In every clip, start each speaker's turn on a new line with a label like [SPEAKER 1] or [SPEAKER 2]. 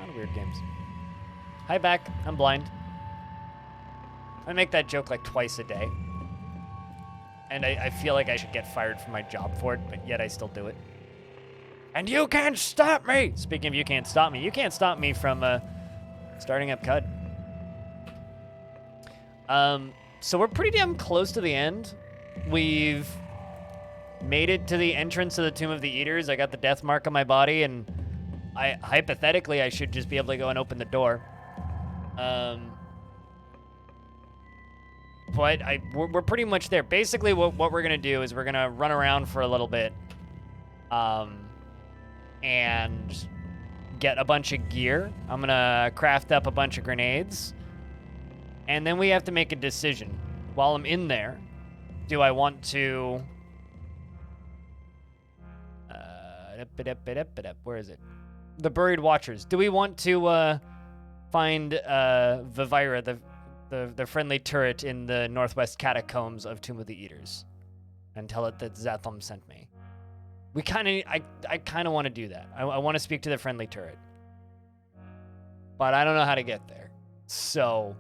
[SPEAKER 1] Kind of weird games. Hi, back. I'm blind. I make that joke like twice a day. And I feel like I should get fired from my job for it, but yet I still do it. And you can't stop me! Speaking of you can't stop me, you can't stop me from starting up CUD. So we're pretty damn close to the end. We've made it to the entrance of the Tomb of the Eaters. I got the death mark on my body, and hypothetically I should just be able to go and open the door. But we're pretty much there. Basically, what we're gonna do is we're gonna run around for a little bit, and get a bunch of gear. I'm gonna craft up a bunch of grenades, and then we have to make a decision. While I'm in there, do I want to? Where is it? The Buried Watchers. Do we want to find Vivira, the friendly turret in the northwest catacombs of Tomb of the Eaters, and tell it that Zatham sent me? I kind of want to do that. I want to speak to the friendly turret, but I don't know how to get there. So,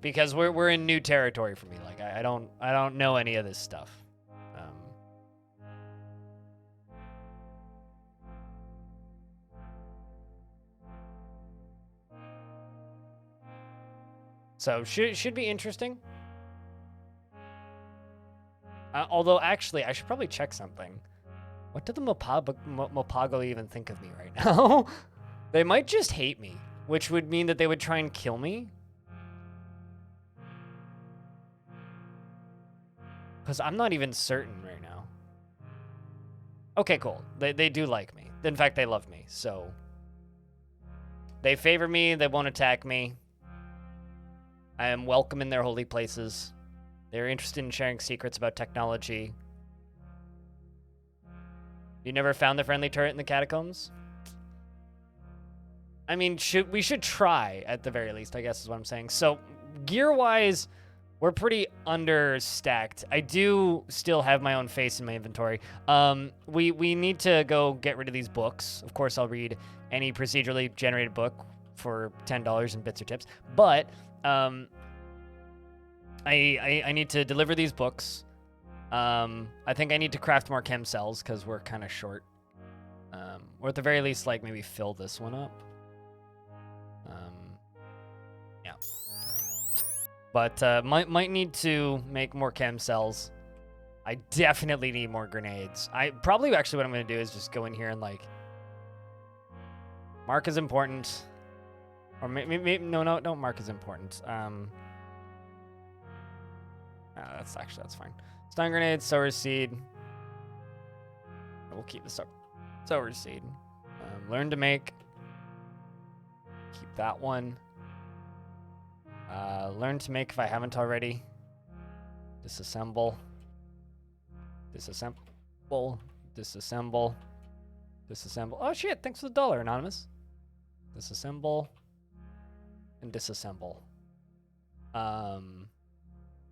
[SPEAKER 1] because we're in new territory for me. Like I don't know any of this stuff. So should be interesting. Although actually, I should probably check something. What do the Mopago even think of me right now? They might just hate me, which would mean that they would try and kill me. Because I'm not even certain right now. Okay, cool. They do like me. In fact, they love me, so... They favor me, they won't attack me. I am welcome in their holy places. They're interested in sharing secrets about technology. You never found the friendly turret in the catacombs? I mean, we should try, at the very least, I guess is what I'm saying. So, gear-wise... We're pretty understacked. I do still have my own face in my inventory. We need to go get rid of these books. Of course, I'll read any procedurally generated book for $10 in bits or tips. But I need to deliver these books. I think I need to craft more chem cells because we're kind of short. Or at the very least, like maybe fill this one up. Yeah. But might need to make more chem cells. I definitely need more grenades. Probably actually what I'm going to do is just go in here and like... Mark is important. Or maybe no, don't mark is important. That's fine. Stun grenade, sower seed. We'll keep the sower seed. Learn to make. Keep that one. Learn to make if I haven't already. Disassemble. Disassemble. Disassemble. Disassemble. Oh shit, thanks for the $1, Anonymous. Disassemble. And disassemble. And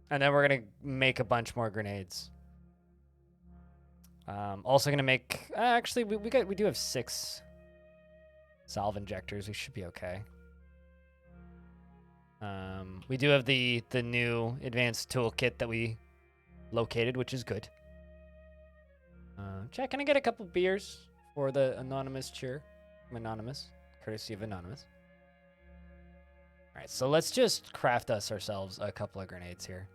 [SPEAKER 1] then we're gonna make a bunch more grenades. Also gonna make... actually, we do have 6 salve injectors. We should be okay. We do have the new advanced toolkit that we located, which is good. Jack, can I get a couple beers for the anonymous cheer? I'm anonymous, courtesy of Anonymous. All right, so let's just craft ourselves a couple of grenades here.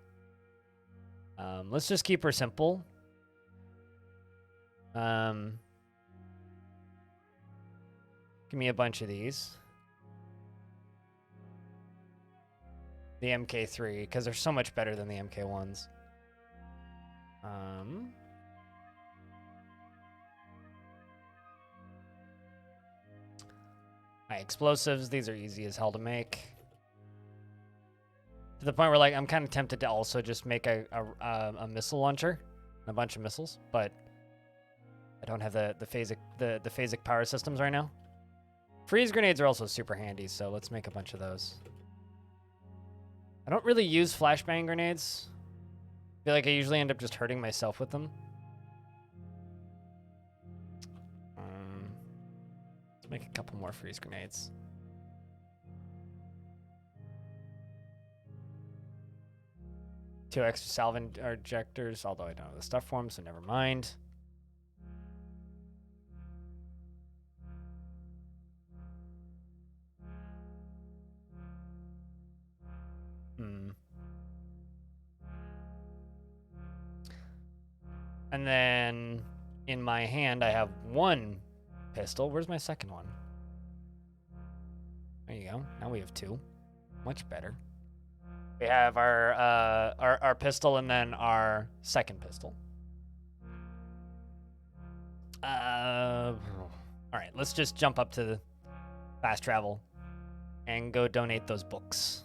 [SPEAKER 1] Let's just keep her simple. Give me a bunch of these. The MK3, because they're so much better than the MK1s. Explosives, these are easy as hell to make. To the point where, like, I'm kind of tempted to also just make a missile launcher, a bunch of missiles, but I don't have the phasic power systems right now. Freeze grenades are also super handy, so let's make a bunch of those. I don't really use flashbang grenades. I feel like I usually end up just hurting myself with them. Let's make a couple more freeze grenades. Two extra salve ejectors, although I don't know the stuff for them, so never mind. And then in my hand, I have one pistol. Where's my second one? There you go. Now we have two. Much better. We have our pistol and then our second pistol. All right, let's just jump up to the fast travel and go donate those books.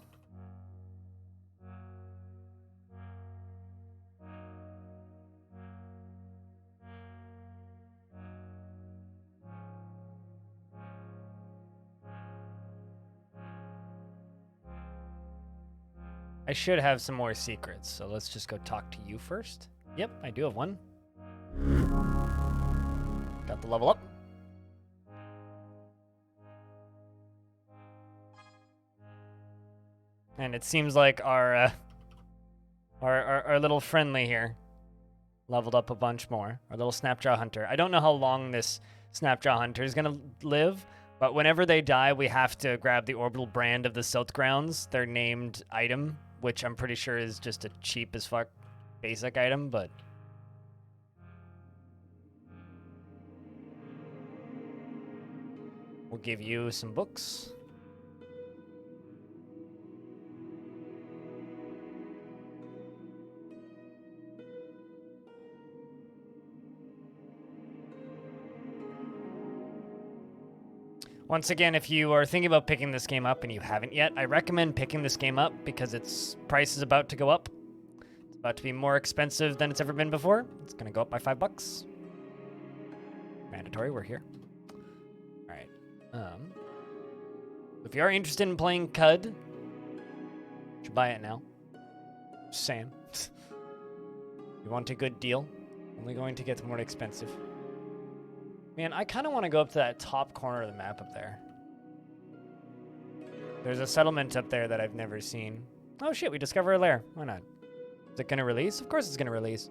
[SPEAKER 1] I should have some more secrets, so let's just go talk to you first. Yep, I do have one. Got the level up. And it seems like our little friendly here leveled up a bunch more. Our little Snapjaw Hunter. I don't know how long this Snapjaw Hunter is gonna live, but whenever they die, we have to grab the orbital brand of the Silt Grounds, their named item, which I'm pretty sure is just a cheap as fuck basic item, but... we'll give you some books. Once again, if you are thinking about picking this game up and you haven't yet, I recommend picking this game up because its price is about to go up. It's about to be more expensive than it's ever been before. It's going to go up by $5. Mandatory, we're here. All right. If you are interested in playing CUD, you should buy it now. Just saying. You want a good deal, only going to get more expensive. Man, I kind of want to go up to that top corner of the map up there. There's a settlement up there that I've never seen. Oh shit, we discover a lair. Why not? Is it going to release? Of course it's going to release.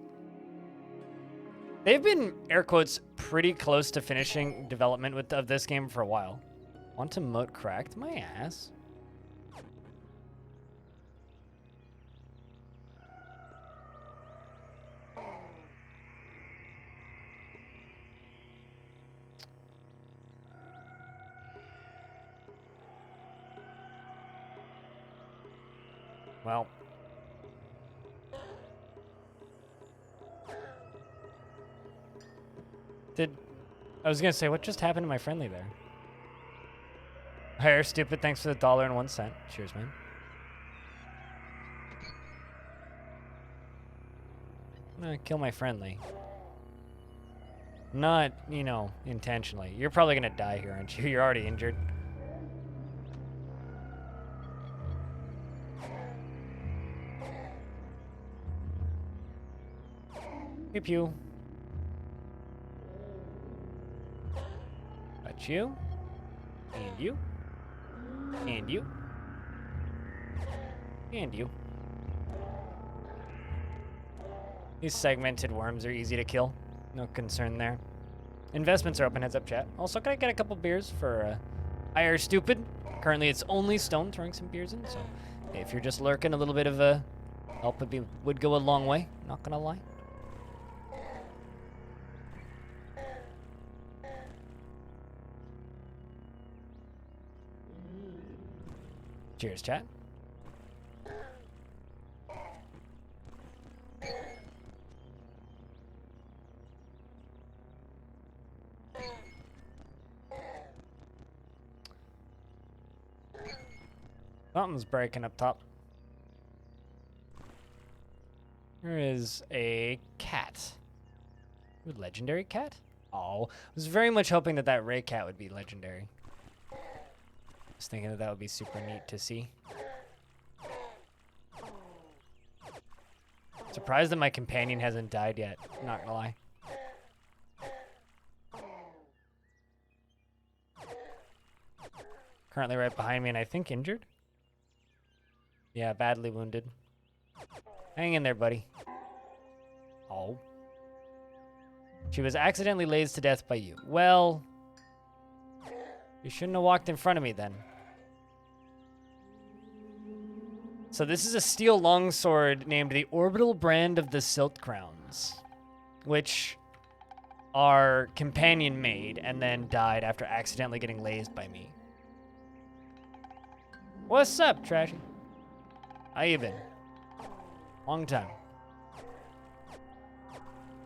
[SPEAKER 1] They've been, air quotes, pretty close to finishing development of this game for a while. Quantum mote cracked? My ass. Well. I was gonna say, what just happened to my friendly there? Hire stupid, thanks for the $1.01. Cheers, man. Kill my friendly. Not, you know, intentionally. You're probably gonna die here, aren't you? You're already injured. Pew pew. Got you. And you. And you. And you. These segmented worms are easy to kill. No concern there. Investments are open, heads up chat. Also, can I get a couple beers for Hire Stupid? Currently it's only Stone throwing some beers in, so if you're just lurking, a little bit of help would go a long way, not gonna lie. Cheers, chat. Something's breaking up top. There is a cat. Ooh, legendary cat? Oh, I was very much hoping that that Ray cat would be legendary. I was thinking that would be super neat to see. Surprised that my companion hasn't died yet, not gonna lie. Currently right behind me and I think injured? Yeah, badly wounded. Hang in there, buddy. Oh. She was accidentally lased to death by you. Well, you shouldn't have walked in front of me then. So this is a steel longsword named the Orbital Brand of the Silt Crowns, which our companion made and then died after accidentally getting lased by me. What's up, Trashy? How you been? Long time.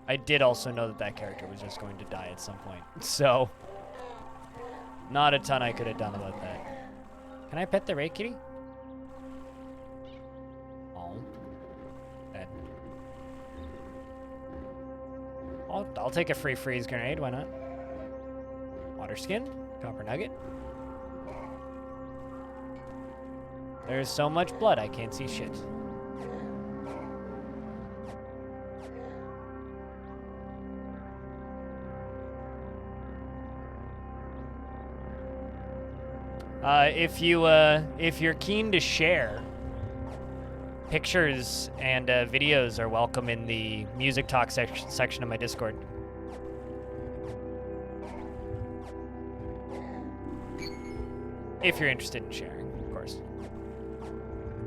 [SPEAKER 1] I did also know that that character was just going to die at some point, so not a ton I could have done about that. Can I pet the Ray Kitty? Oh. Dead. I'll take a free freeze grenade, why not? Water skin, copper nugget. There's so much blood I can't see shit. If you're keen to share, pictures and videos are welcome in the music talk section of my Discord. If you're interested in sharing, of course.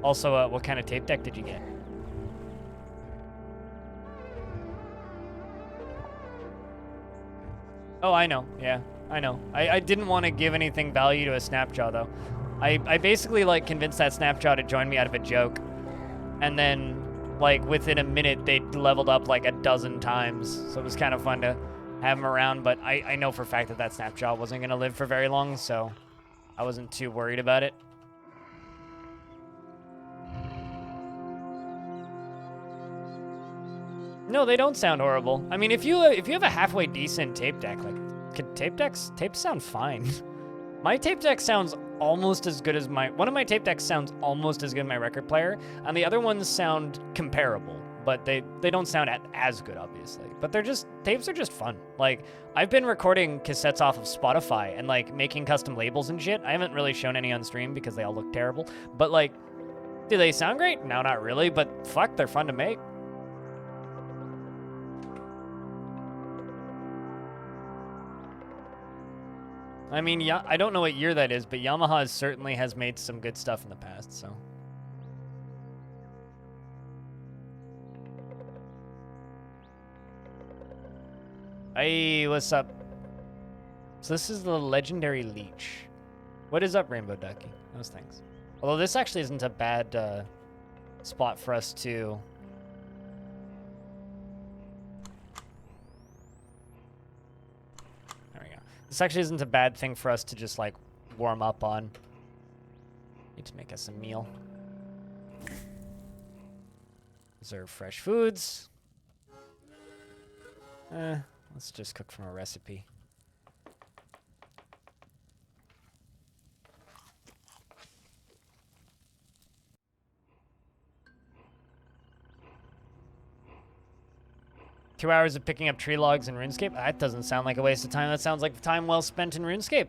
[SPEAKER 1] Also, what kind of tape deck did you get? Oh, I know. Yeah, I know. I didn't want to give anything value to a Snapjaw, though. I basically, like, convinced that Snapjaw to join me out of a joke. And then, like, within a minute, they leveled up, like, a dozen times. So it was kind of fun to have him around. But I know for a fact that that Snapjaw wasn't going to live for very long, so I wasn't too worried about it. No, they don't sound horrible. I mean, if you have a halfway decent tape deck, like, tapes sound fine. My tape deck sounds almost as good as one of my tape decks sounds almost as good as my record player, and the other ones sound comparable, but they don't sound as good, obviously. But tapes are just fun. Like, I've been recording cassettes off of Spotify and, like, making custom labels and shit. I haven't really shown any on stream because they all look terrible, but, like, do they sound great? No, not really, but fuck, they're fun to make. I mean, yeah, I don't know what year that is, but Yamaha certainly has made some good stuff in the past, so. Hey, what's up? So this is the legendary leech. What is up, Rainbow Ducky? Those things. Although this actually isn't a bad spot for us to... This actually isn't a bad thing for us to just, like, warm up on. Need to make us a meal. Reserve fresh foods. Let's just cook from a recipe. Two hours of picking up tree logs in RuneScape? That doesn't sound like a waste of time. That sounds like time well spent in RuneScape.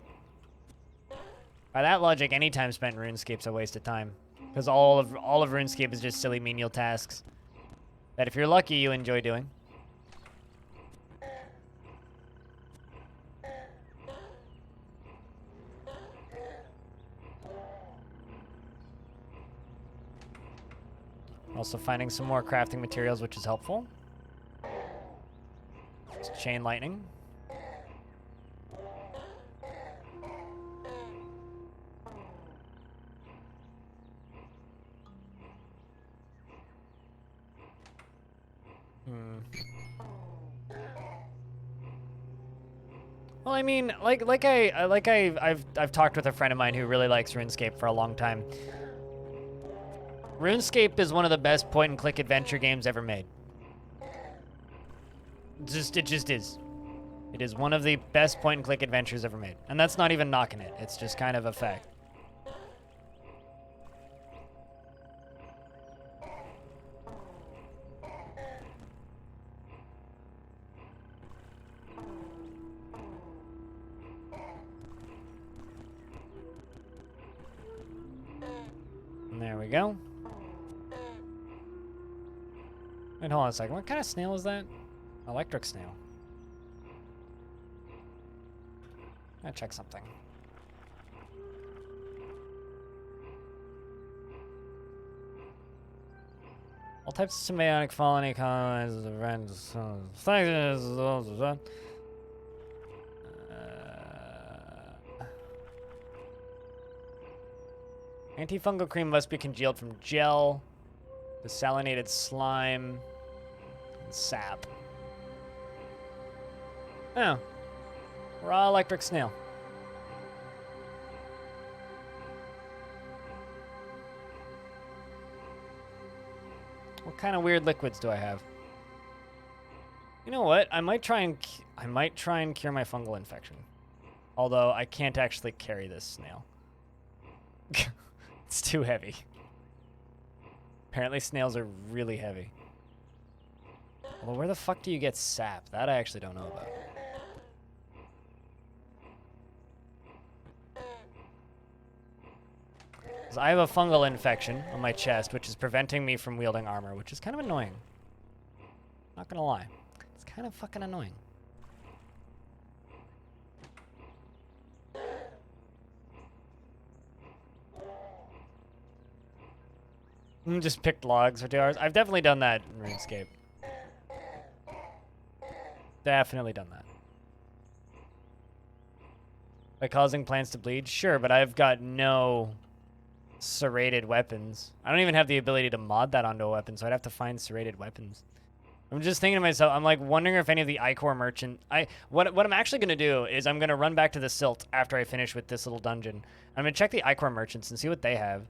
[SPEAKER 1] By that logic, any time spent in RuneScape's a waste of time. Because all of RuneScape is just silly menial tasks that if you're lucky, you enjoy doing. Also finding some more crafting materials, which is helpful. Chain lightning. Well, I mean, I've talked with a friend of mine who really likes RuneScape for a long time. RuneScape is one of the best point-and-click adventure games ever made. It just is. It is one of the best point-and-click adventures ever made. And that's not even knocking it. It's just kind of a fact. There we go. Wait, hold on a second. What kind of snail is that? Electric snail. Gotta check something. All types of symbiotic colony colonizes the random antifungal cream must be congealed from gel, desalinated slime, and sap. Oh. Raw electric snail. What kind of weird liquids do I have? You know what? I might try and cure my fungal infection. Although I can't actually carry this snail. It's too heavy. Apparently snails are really heavy. Well, where the fuck do you get sap? That I actually don't know about. I have a fungal infection on my chest, which is preventing me from wielding armor, which is kind of annoying. Not gonna lie. It's kind of fucking annoying. Just picked logs for 2 hours. I've definitely done that in RuneScape. Definitely done that. By causing plants to bleed? Sure, but I've got no serrated weapons. I don't even have the ability to mod that onto a weapon, so I'd have to find serrated weapons. I'm just thinking to myself, I'm like wondering if any of the Ichor merchant... What I'm actually going to do is I'm going to run back to the Silt after I finish with this little dungeon. I'm going to check the Ichor merchants and see what they have.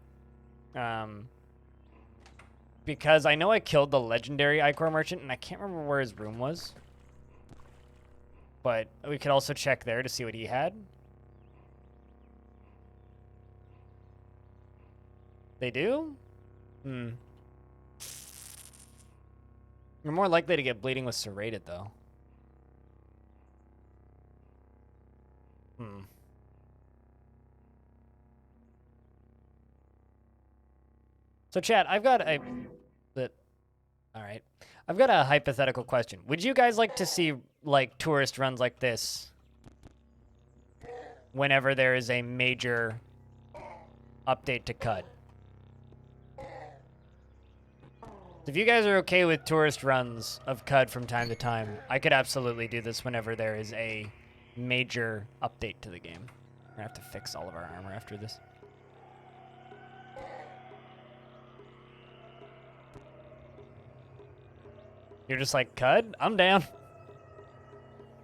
[SPEAKER 1] Because I know I killed the legendary Ichor merchant, and I can't remember where his room was. But we could also check there to see what he had. They do? Hmm. You're more likely to get bleeding with serrated, though. Hmm. So, chat, I've got a... All right. I've got a hypothetical question. Would you guys like to see, like, tourist runs like this whenever there is a major update to CUD? If you guys are okay with tourist runs of CUD from time to time, I could absolutely do this whenever there is a major update to the game. We're gonna have to fix all of our armor after this. You're just like, CUD? I'm down.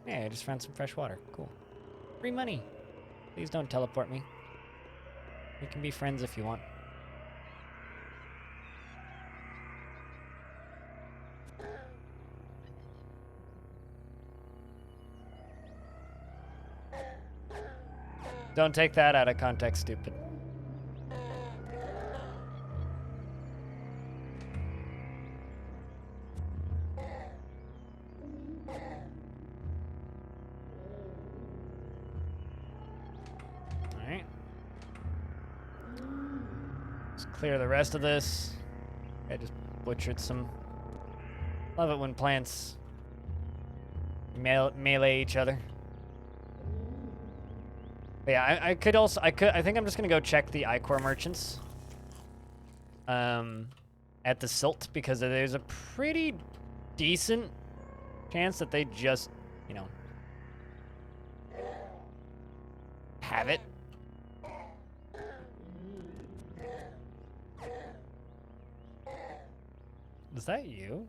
[SPEAKER 1] Yeah, I just found some fresh water. Cool. Free money. Please don't teleport me. We can be friends if you want. Don't take that out of context, stupid. Alright. Let's clear the rest of this. I just butchered some. Love it when plants melee each other. But yeah, I think I'm just gonna go check the Ichor merchants at the Silt, because there's a pretty decent chance that they just, you know, have it. Is that you?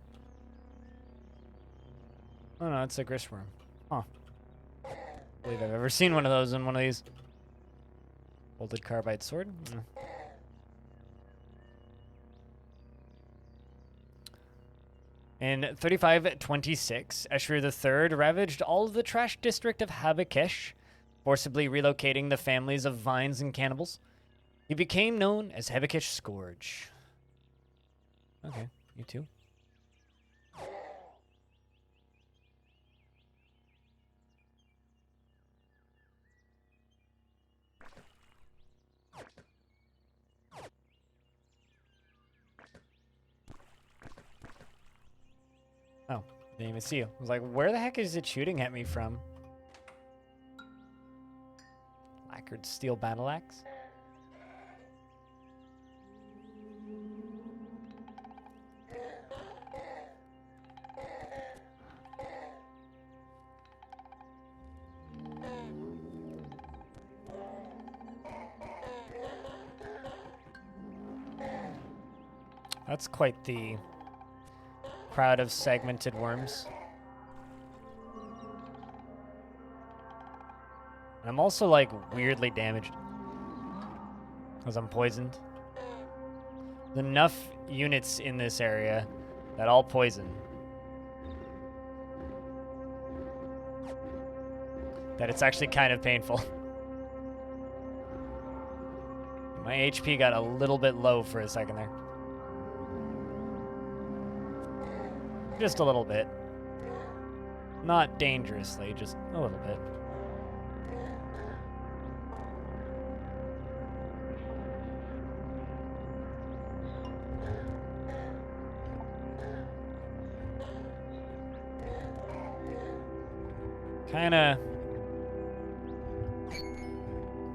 [SPEAKER 1] Oh no, it's a gristworm. Huh. I believe I've ever seen one of those in one of these. Bolted carbide sword. In 3526, Eshru III ravaged all of the trash district of Habakesh, forcibly relocating the families of vines and cannibals. He became known as Habakesh Scourge. Okay, you too. Oh, didn't even see you. I was like, where the heck is it shooting at me from? Lacquered steel battle axe? That's quite the crowd of segmented worms. And I'm also like weirdly damaged because I'm poisoned. There's enough units in this area that all poison that it's actually kind of painful. My HP got a little bit low for a second there. Just a little bit. Not dangerously, just a little bit. Kinda...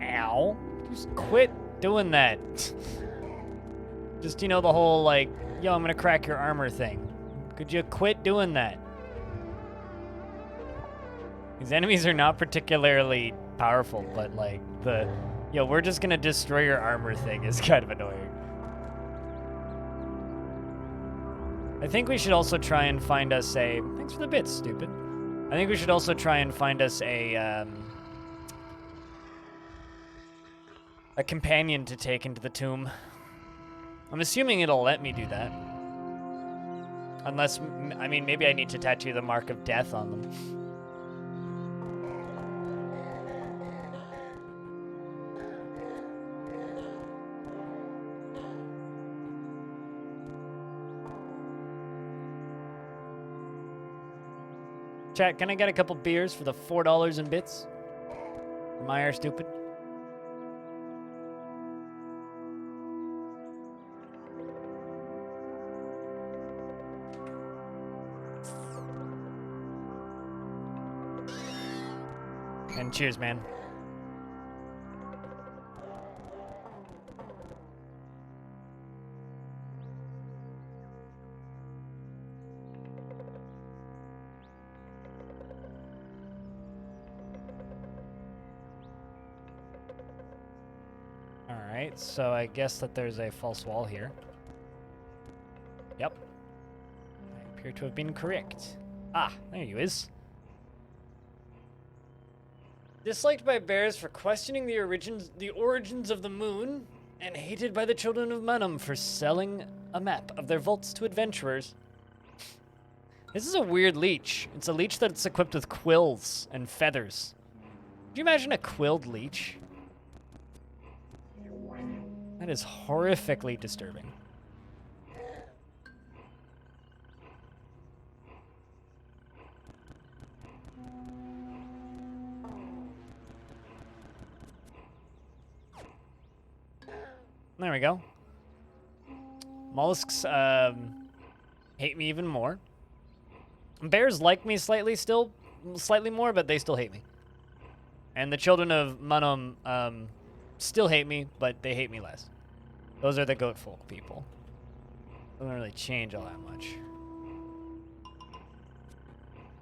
[SPEAKER 1] Ow. Just quit doing that. Just, you know, the whole, like, yo, I'm gonna crack your armor thing. Could you quit doing that? These enemies are not particularly powerful, but, like, the, yo, we're just gonna destroy your armor thing is kind of annoying. I think we should also try and find us a... Thanks for the bits, stupid. I think we should also try and find us a companion to take into the tomb. I'm assuming it'll let me do that. Unless, I mean, maybe I need to tattoo the mark of death on them. Chat, can I get a couple beers for the $4 in bits? Am I stupid? And cheers, man. Alright, so I guess that there's a false wall here. Yep. I appear to have been correct. Ah, there you is. Disliked by bears for questioning the origins of the moon, and hated by the children of Manum for selling a map of their vaults to adventurers. This is a weird leech. It's a leech that's equipped with quills and feathers. Could you imagine a quilled leech? That is horrifically disturbing. There we go. Mollusks hate me even more. Bears like me slightly more, but they still hate me. And the children of Manum still hate me, but they hate me less. Those are the goat folk people. Doesn't really change all that much.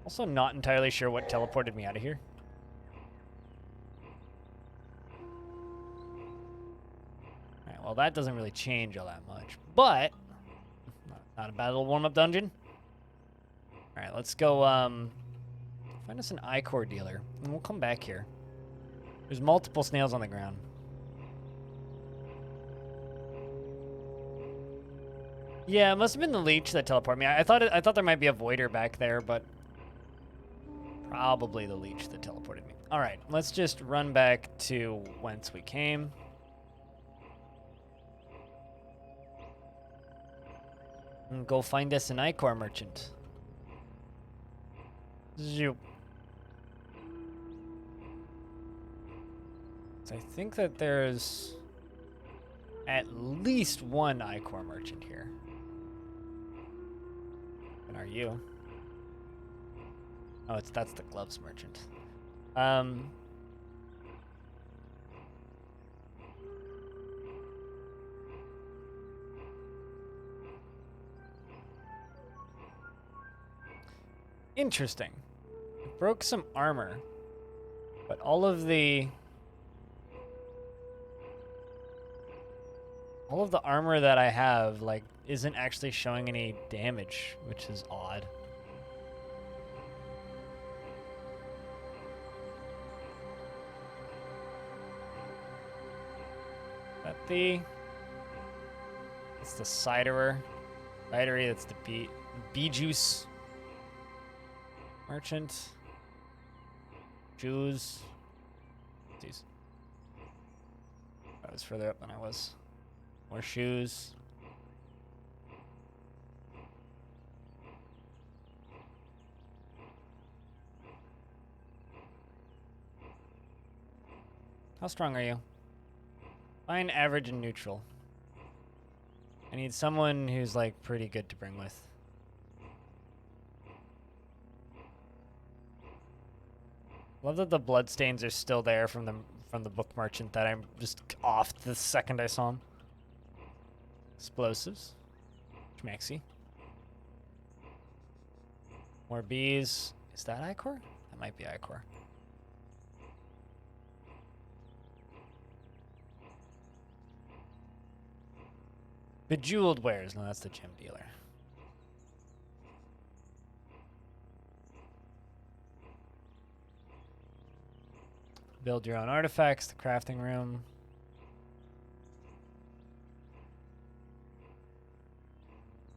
[SPEAKER 1] Also not entirely sure what teleported me out of here. Alright, well that doesn't really change all that much. But, not a bad little warm-up dungeon. Alright, let's go find us an ichor dealer. And we'll come back here. There's multiple snails on the ground. Yeah, it must have been the leech that teleported me. I thought there might be a voider back there, but probably the leech that teleported me. All right, let's just run back to whence we came. And go find us an ichor merchant. Zoop. So I think that there's at least one ichor merchant here. And are you? Oh, that's the gloves merchant. Interesting. It broke some armor, but all of the armor that I have, like, isn't actually showing any damage, which is odd. That's the ciderer. Cidery, that's the bee juice merchant. Jews. Jeez. I was further up than I was. More shoes. How strong are you? Fine, average, and neutral. I need someone who's, like, pretty good to bring with. Love that the bloodstains are still there from the book merchant that I'm just off the second I saw him. Explosives. Schmaxy. More bees. Is that Ichor? That might be Ichor. Bejeweled wares. No, that's the gem dealer. Build your own artifacts, the crafting room.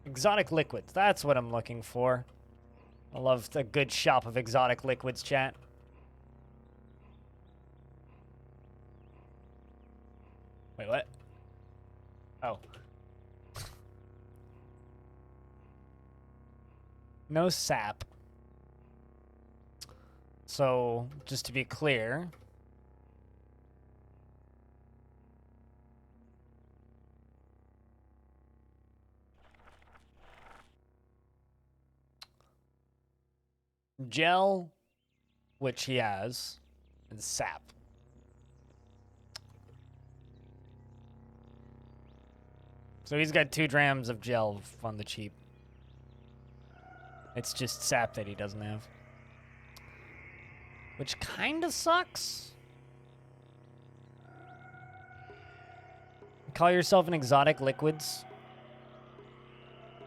[SPEAKER 1] Exotic liquids. That's what I'm looking for. I love a good shop of exotic liquids, chat. Wait, what? Oh. No sap. So, just to be clear, gel, which he has, and sap. So he's got 2 grams of gel on the cheap. It's just sap that he doesn't have. Which kind of sucks. Call yourself an exotic liquids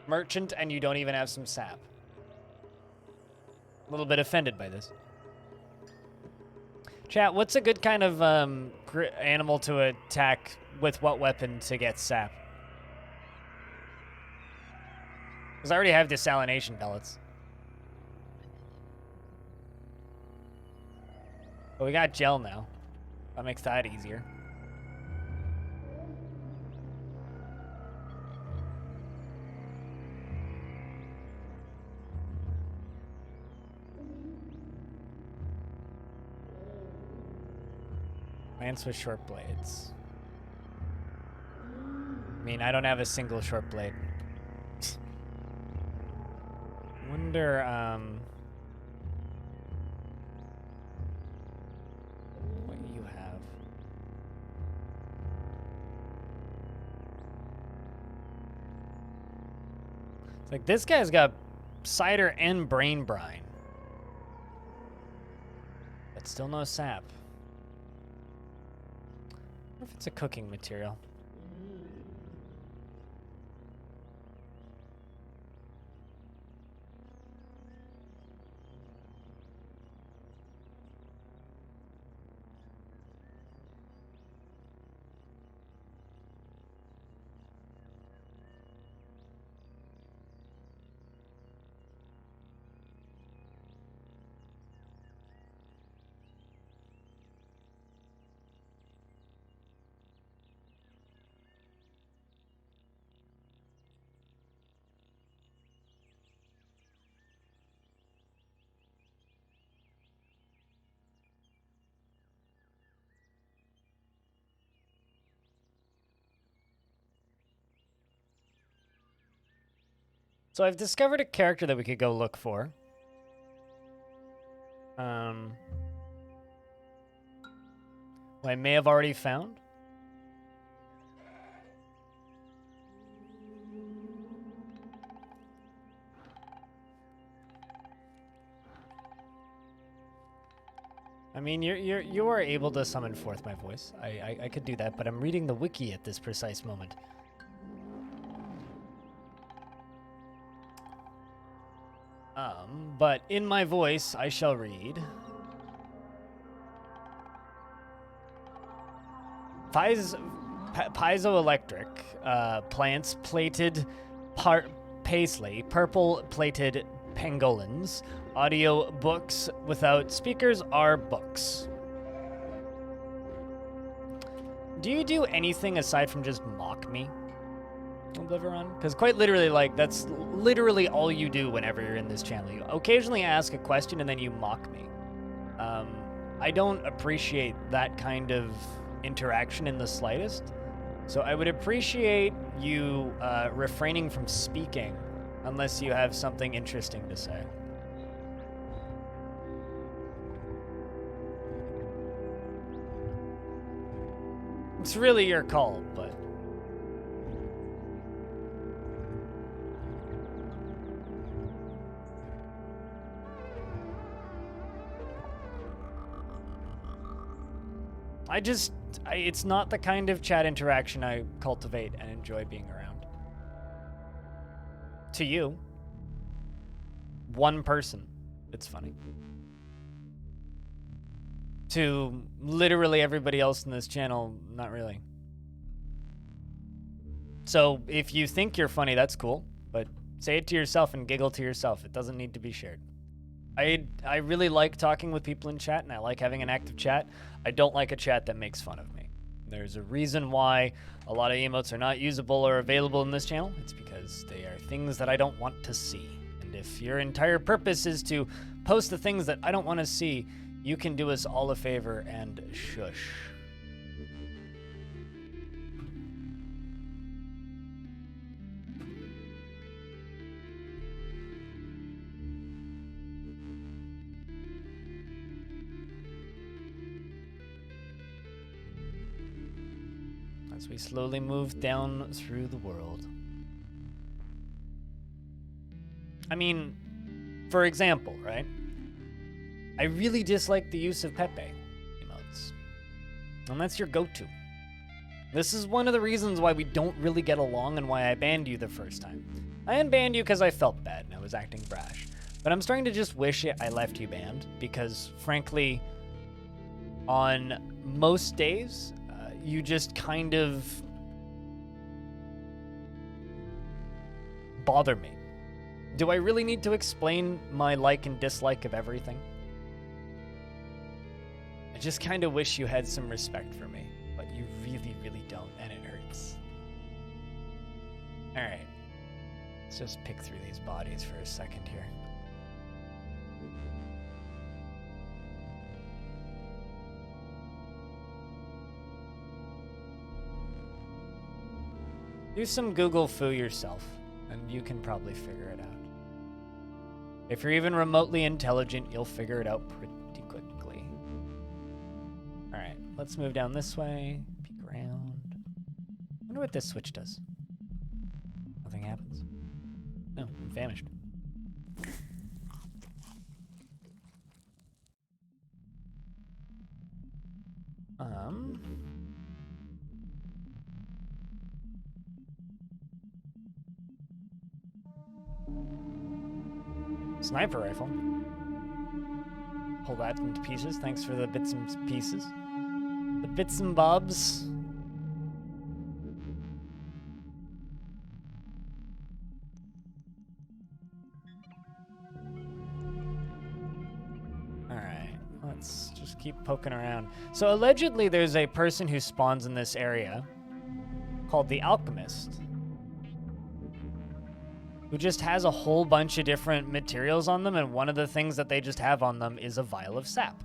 [SPEAKER 1] merchant and you don't even have some sap. A little bit offended by this. Chat, what's a good kind of animal to attack with what weapon to get sap? Because I already have desalination pellets. But we got gel now. That makes that easier. Lance with short blades. I mean, I don't have a single short blade. Wonder, what you have. It's like this guy's got cider and brain brine. But still no sap. I wonder if it's a cooking material. So I've discovered a character that we could go look for. Um, who I may have already found. I mean, you are able to summon forth my voice. I could do that, but I'm reading the wiki at this precise moment. But in my voice, I shall read. Piezoelectric plants plated paisley, purple plated pangolins. Audio books without speakers are books. Do you do anything aside from just mock me, Oblivion? Because quite literally, like, that's literally all you do whenever you're in this channel. You occasionally ask a question and then you mock me. I don't appreciate that kind of interaction in the slightest. So I would appreciate you refraining from speaking unless you have something interesting to say. It's really your call, but... it's not the kind of chat interaction I cultivate and enjoy being around. To you, one person, it's funny. To literally everybody else in this channel, not really. So if you think you're funny, that's cool, but say it to yourself and giggle to yourself. It doesn't need to be shared. I really like talking with people in chat, and I like having an active chat. I don't like a chat that makes fun of me. There's a reason why a lot of emotes are not usable or available in this channel. It's because they are things that I don't want to see. And if your entire purpose is to post the things that I don't want to see, you can do us all a favor and shush. As we slowly move down through the world. I mean, for example, right? I really dislike the use of Pepe emotes. And that's your go-to. This is one of the reasons why we don't really get along and why I banned you the first time. I unbanned you because I felt bad and I was acting brash. But I'm starting to just wish I left you banned because, frankly, on most days, you just kind of bother me. Do I really need to explain my like and dislike of everything? I just kind of wish you had some respect for me, but you really, really don't, and it hurts. Alright, let's just pick through these bodies for a second here. Do some Google foo yourself, and you can probably figure it out. If you're even remotely intelligent, you'll figure it out pretty quickly. Alright, let's move down this way, peek around. Wonder what this switch does. Nothing happens. No, it vanished. Sniper rifle. Pull that into pieces. Thanks for the bits and pieces. The bits and bobs. Alright, let's just keep poking around. So allegedly there's a person who spawns in this area called the Alchemist, who just has a whole bunch of different materials on them, and one of the things that they just have on them is a vial of sap.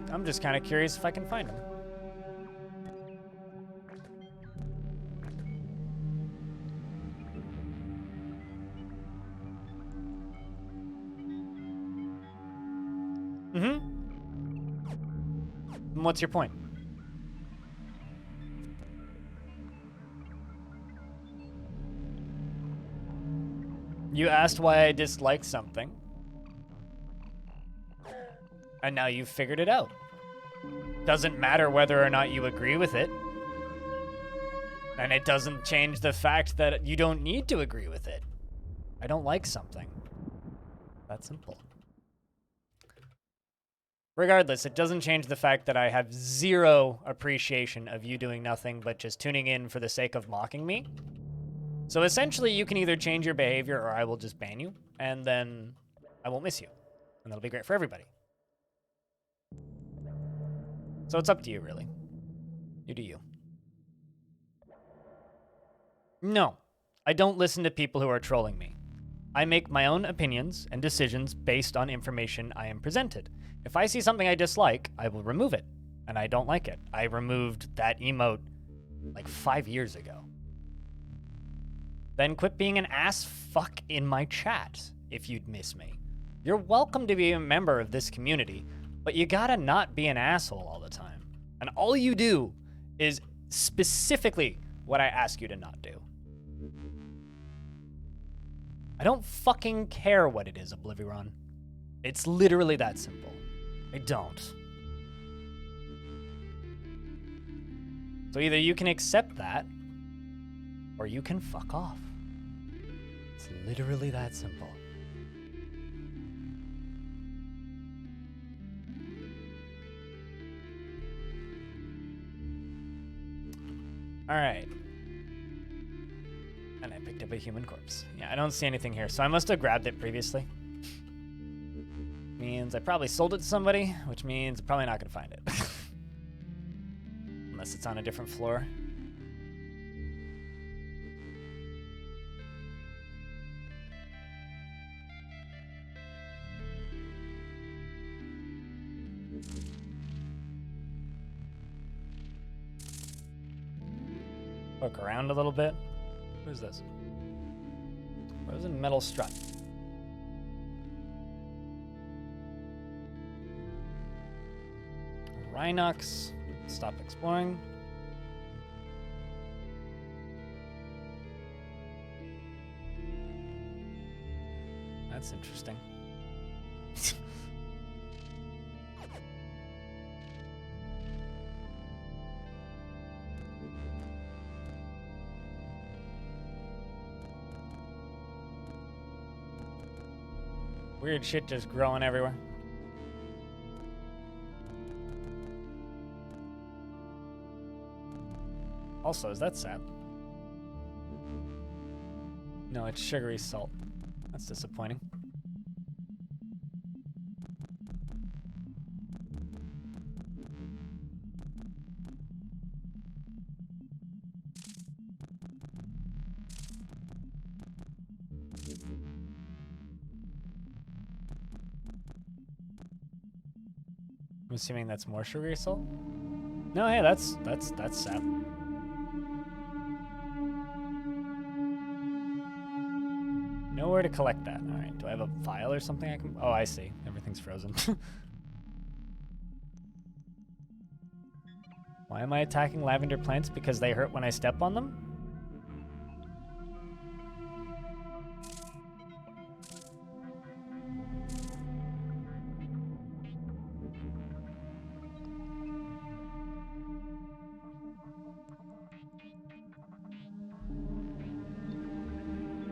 [SPEAKER 1] I'm just kind of curious if I can find him. Mm-hmm. And what's your point? You asked why I dislike something. And now you've figured it out. Doesn't matter whether or not you agree with it. And it doesn't change the fact that you don't need to agree with it. I don't like something. That's simple. Regardless, it doesn't change the fact that I have zero appreciation of you doing nothing but just tuning in for the sake of mocking me. So essentially, you can either change your behavior or I will just ban you, and then I won't miss you. And that'll be great for everybody. So it's up to you, really. You do you. No, I don't listen to people who are trolling me. I make my own opinions and decisions based on information I am presented. If I see something I dislike, I will remove it. And I don't like it. I removed that emote like 5 years ago. Then quit being an ass fuck in my chat if you'd miss me. You're welcome to be a member of this community, but you gotta not be an asshole all the time. And all you do is specifically what I ask you to not do. I don't fucking care what it is, Oblivion. It's literally that simple. I don't. So either you can accept that, or you can fuck off. It's literally that simple. All right. And I picked up a human corpse. Yeah, I don't see anything here, so I must have grabbed it previously. Means I probably sold it to somebody, which means I'm probably not gonna find it. Unless it's on a different floor. Look around a little bit. Who's this? Frozen metal strut. Rhinox. Stop exploring. That's interesting. Weird shit just growing everywhere. Also, is that sap? No, it's sugary salt. That's disappointing. I'm assuming that's more sugary salt? No, hey, that's sap. Nowhere to collect that. All right, do I have a file or something I can... Oh, I see. Everything's frozen. Why am I attacking lavender plants? Because they hurt when I step on them?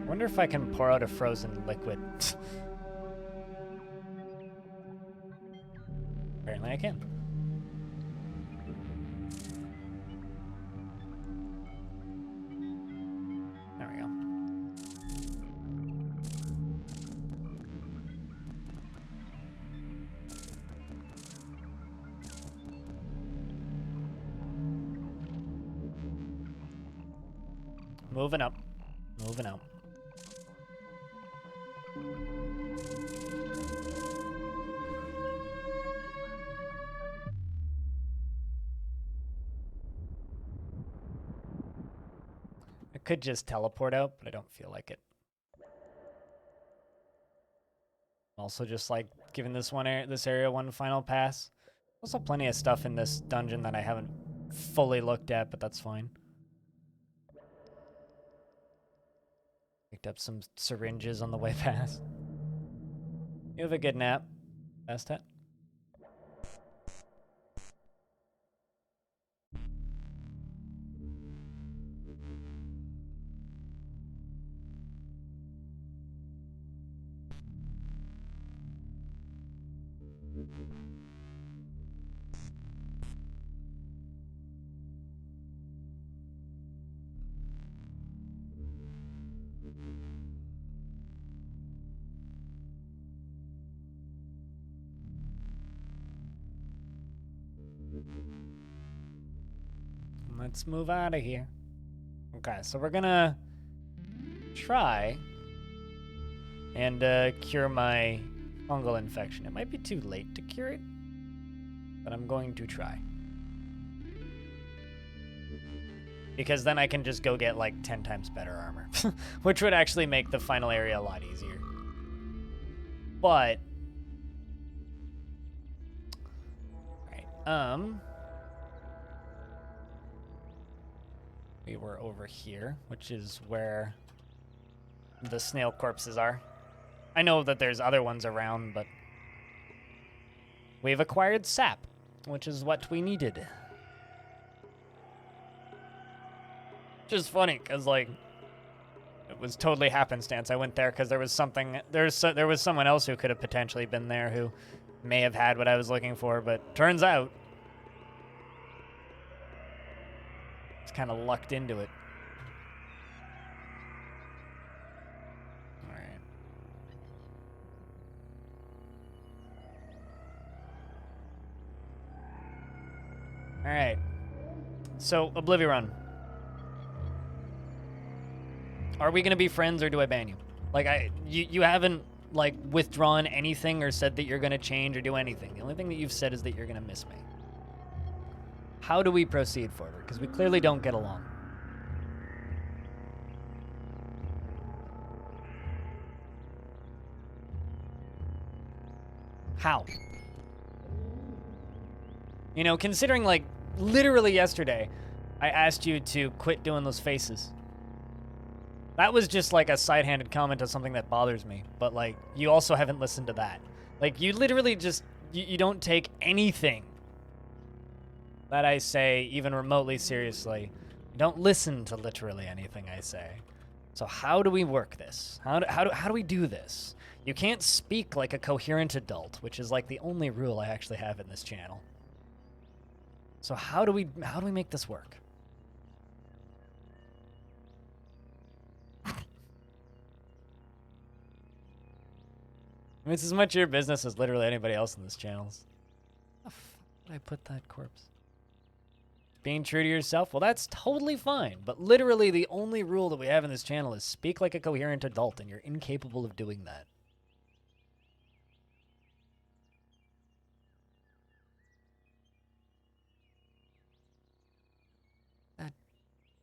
[SPEAKER 1] I wonder if I can pour out a frozen liquid. Apparently I can. There we go. Moving up. Moving out. I could just teleport out, but I don't feel like it. Also just like giving this area one final pass. Also plenty of stuff in this dungeon that I haven't fully looked at, but that's fine. Picked up some syringes on the way past. You have a good nap, Bastet. Let's move out of here. Okay, so we're gonna try and cure my fungal infection. It might be too late to cure it, but I'm going to try. Because then I can just go get like 10 times better armor, which would actually make the final area a lot easier. But, right, we were over here, which is where the snail corpses are. I know that there's other ones around, but we've acquired sap, which is what we needed. Which is funny, because, like, it was totally happenstance. I went there because there was something, there was someone else who could have potentially been there who may have had what I was looking for, but turns out it's kind of lucked into it. All right. All right. So, Oblivion. Are we gonna be friends or do I ban you? Like, you haven't, like, withdrawn anything or said that you're gonna change or do anything. The only thing that you've said is that you're gonna miss me. How do we proceed forward? Because we clearly don't get along. How? You know, considering, like, literally yesterday, I asked you to quit doing those faces. That was just like a side-handed comment on something that bothers me, but like, you also haven't listened to that. Like, you literally just, you don't take anything that I say even remotely seriously. You don't listen to literally anything I say. So how do we work this? How do we do this? You can't speak like a coherent adult, which is like the only rule I actually have in this channel. So how do we make this work? I mean, it's as much your business as literally anybody else in this channel. How the fuck did I put that corpse? Being true to yourself? Well, that's totally fine. But literally the only rule that we have in this channel is speak like a coherent adult, and you're incapable of doing that. That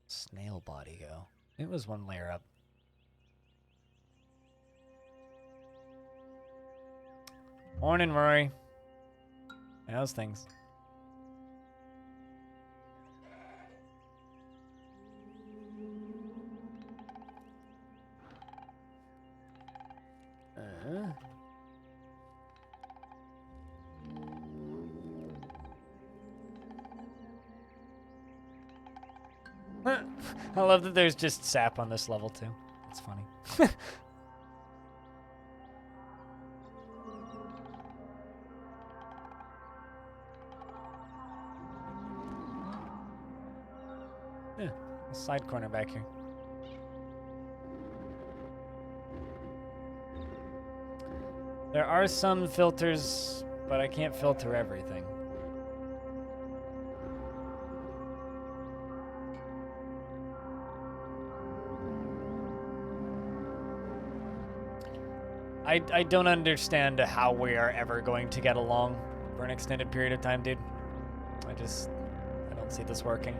[SPEAKER 1] snail body go. It was one layer up. Morning, Rory. How's things? I love that there's just sap on this level, too. It's funny. Yeah, a side corner back here. There are some filters, but I can't filter everything. I don't understand how we are ever going to get along for an extended period of time, dude. I don't see this working.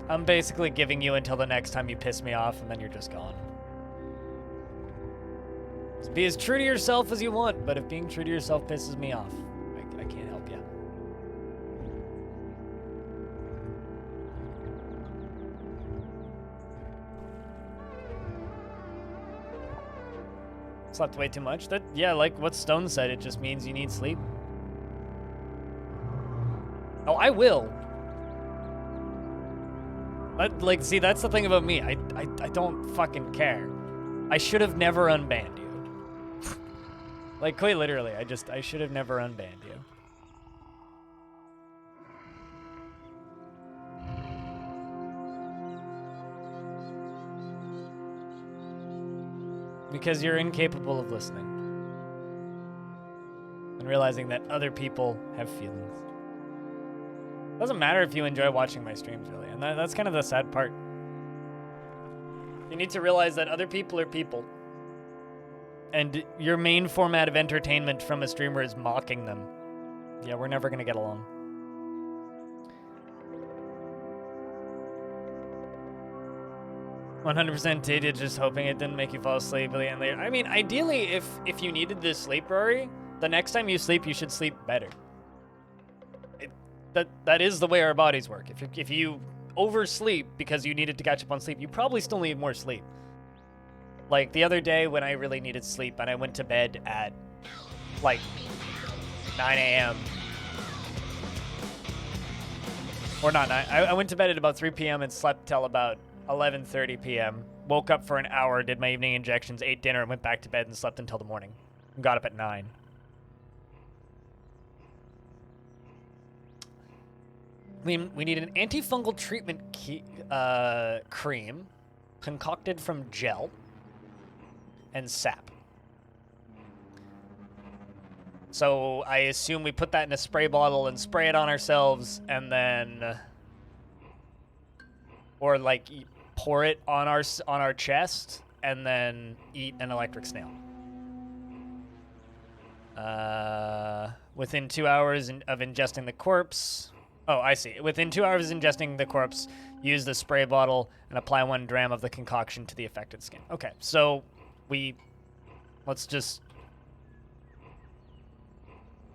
[SPEAKER 1] I'm basically giving you until the next time you piss me off, and then you're just gone. Just be as true to yourself as you want, but if being true to yourself pisses me off, I can't help you. Slept way too much? Yeah, like what Stone said, it just means you need sleep. Oh, I will. Like, see, that's the thing about me. I don't fucking care. I should have never unbanned you. Like, quite literally, I should have never unbanned you. Because you're incapable of listening. And realizing that other people have feelings. Doesn't matter if you enjoy watching my streams, really. And that's kind of the sad part. You need to realize that other people are people. And your main format of entertainment from a streamer is mocking them. Yeah, we're never going to get along. "100% Tadia, just hoping it didn't make you fall asleep later. I mean, ideally, if you needed this sleep, Rory, the next time you sleep, you should sleep better. That is the way our bodies work. If you oversleep because you needed to catch up on sleep, you probably still need more sleep. Like the other day when I really needed sleep and I went to bed at like 9 a.m. Or not 9. I went to bed at about 3 p.m. and slept till about 11:30 p.m. Woke up for an hour, did my evening injections, ate dinner, and went back to bed and slept until the morning. And got up at 9. We need an antifungal treatment cream concocted from gel and sap. So I assume we put that in a spray bottle and spray it on ourselves and then... Or like pour it on our chest and then eat an electric snail. Within 2 hours of ingesting the corpse... Oh, I see. Within 2 hours of ingesting the corpse, use the spray bottle and apply 1 gram of the concoction to the affected skin. Okay, so let's just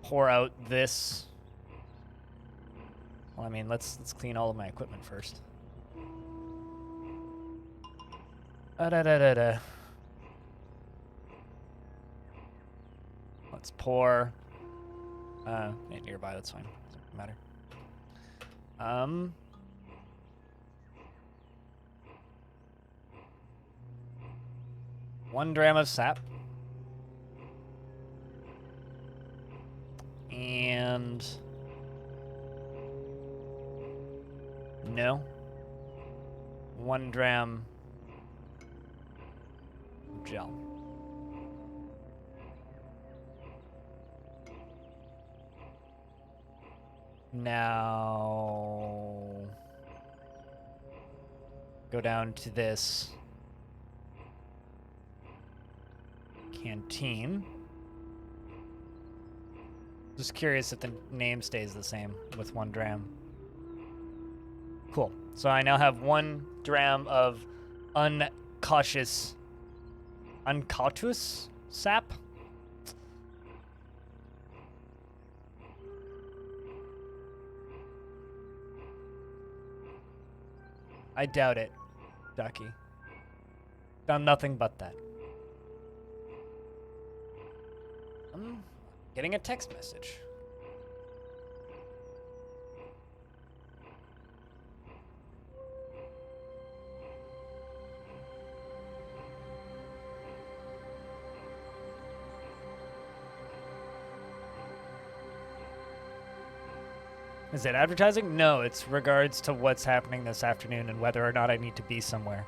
[SPEAKER 1] pour out this. Well, I mean, let's clean all of my equipment first. Let's pour. Nearby, that's fine. Doesn't matter. 1 gram of sap. And... No. 1 gram gel. Now, go down to this canteen. Just curious if the name stays the same with 1 dram. Cool. So I now have 1 dram of uncautus sap. I doubt it, Ducky. Found nothing but that. I'm getting a text message. Is it advertising? No, it's regards to what's happening this afternoon and whether or not I need to be somewhere.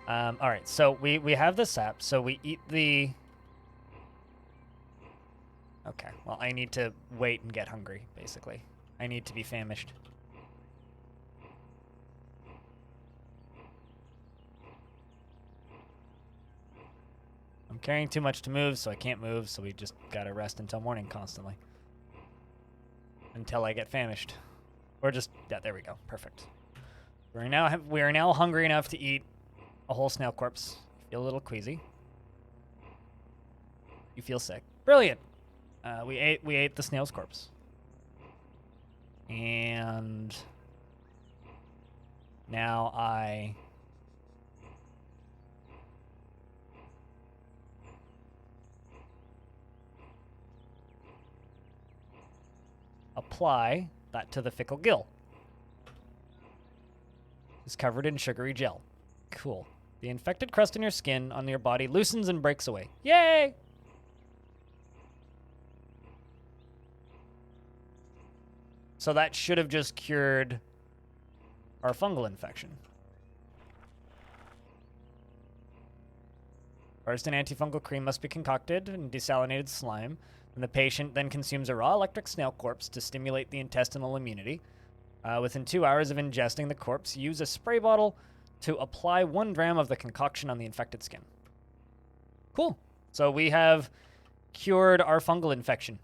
[SPEAKER 1] All right, so we have the sap, so we eat the... Okay, well, I need to wait and get hungry, basically. I need to be famished. I'm carrying too much to move, so I can't move, so we just gotta rest until morning constantly. Until I get famished. Or just, yeah, there we go. Perfect. We are now hungry enough to eat a whole snail corpse. Feel a little queasy. You feel sick. Brilliant. We ate the snail's corpse. And now I apply that to the fickle gill. It's covered in sugary gel. Cool. The infected crust in your skin on your body loosens and breaks away. Yay! So that should have just cured our fungal infection. First, an antifungal cream must be concocted in desalinated slime, and the patient then consumes a raw electric snail corpse to stimulate the intestinal immunity. Within 2 hours of ingesting the corpse, use a spray bottle to apply 1 gram of the concoction on the infected skin. Cool. So we have cured our fungal infection.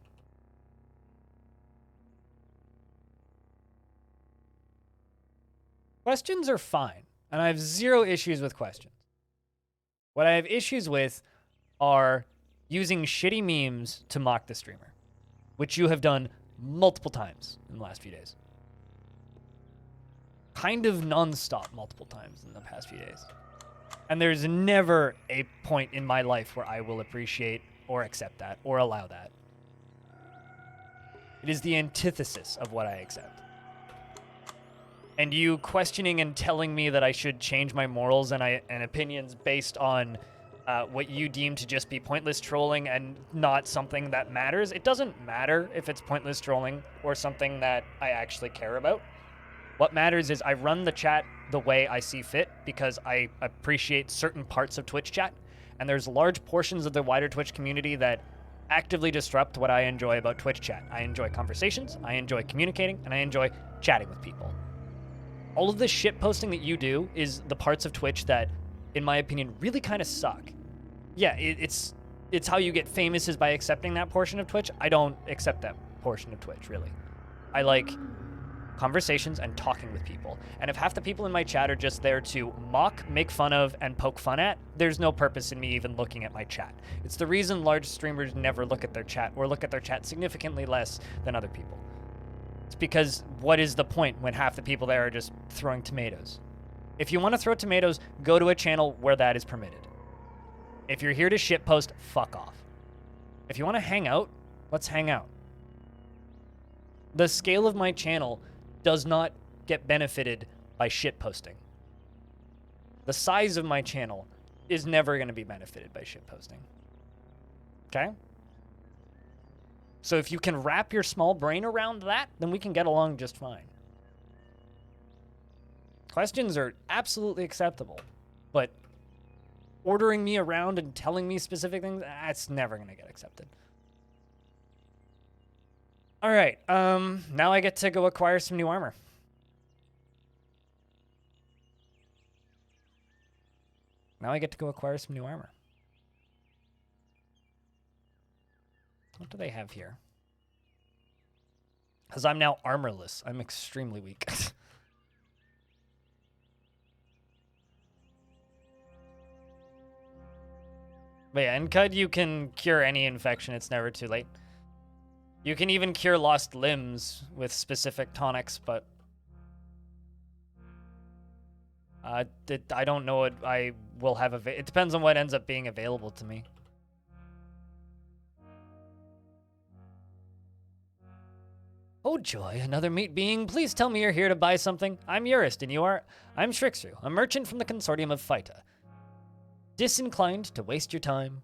[SPEAKER 1] Questions are fine, and I have 0 issues with questions. What I have issues with are using shitty memes to mock the streamer, which you have done multiple times in the last few days. Kind of non-stop multiple times in the past few days. And there's never a point in my life where I will appreciate or accept that or allow that. It is the antithesis of what I accept. And you questioning and telling me that I should change my morals and opinions based on what you deem to just be pointless trolling and not something that matters. It doesn't matter if it's pointless trolling or something that I actually care about. What matters is I run the chat the way I see fit because I appreciate certain parts of Twitch chat, and there's large portions of the wider Twitch community that actively disrupt what I enjoy about Twitch chat. I enjoy conversations, I enjoy communicating, and I enjoy chatting with people. All of the shit posting that you do is the parts of Twitch that, in my opinion, really kind of suck. Yeah, it's how you get famous is by accepting that portion of Twitch. I don't accept that portion of Twitch, really. I like conversations and talking with people. And if half the people in my chat are just there to mock, make fun of, and poke fun at, there's no purpose in me even looking at my chat. It's the reason large streamers never look at their chat or look at their chat significantly less than other people. It's because what is the point when half the people there are just throwing tomatoes? If you want to throw tomatoes, go to a channel where that is permitted. If you're here to shitpost, fuck off. If you want to hang out, let's hang out. The scale of my channel does not get benefited by shitposting. The size of my channel is never going to be benefited by shitposting. Okay? So if you can wrap your small brain around that, then we can get along just fine. Questions are absolutely acceptable, but ordering me around and telling me specific things, that's never going to get accepted. All right, now I get to go acquire some new armor. What do they have here? Because I'm now armorless. I'm extremely weak. But yeah, in Cud you can cure any infection. It's never too late. You can even cure lost limbs with specific tonics, but I don't know what I will have. It depends on what ends up being available to me. Oh joy, another meat being. Please tell me you're here to buy something. I'm Urist, and you are? I'm Shrixru, a merchant from the consortium of Phyta. Disinclined to waste your time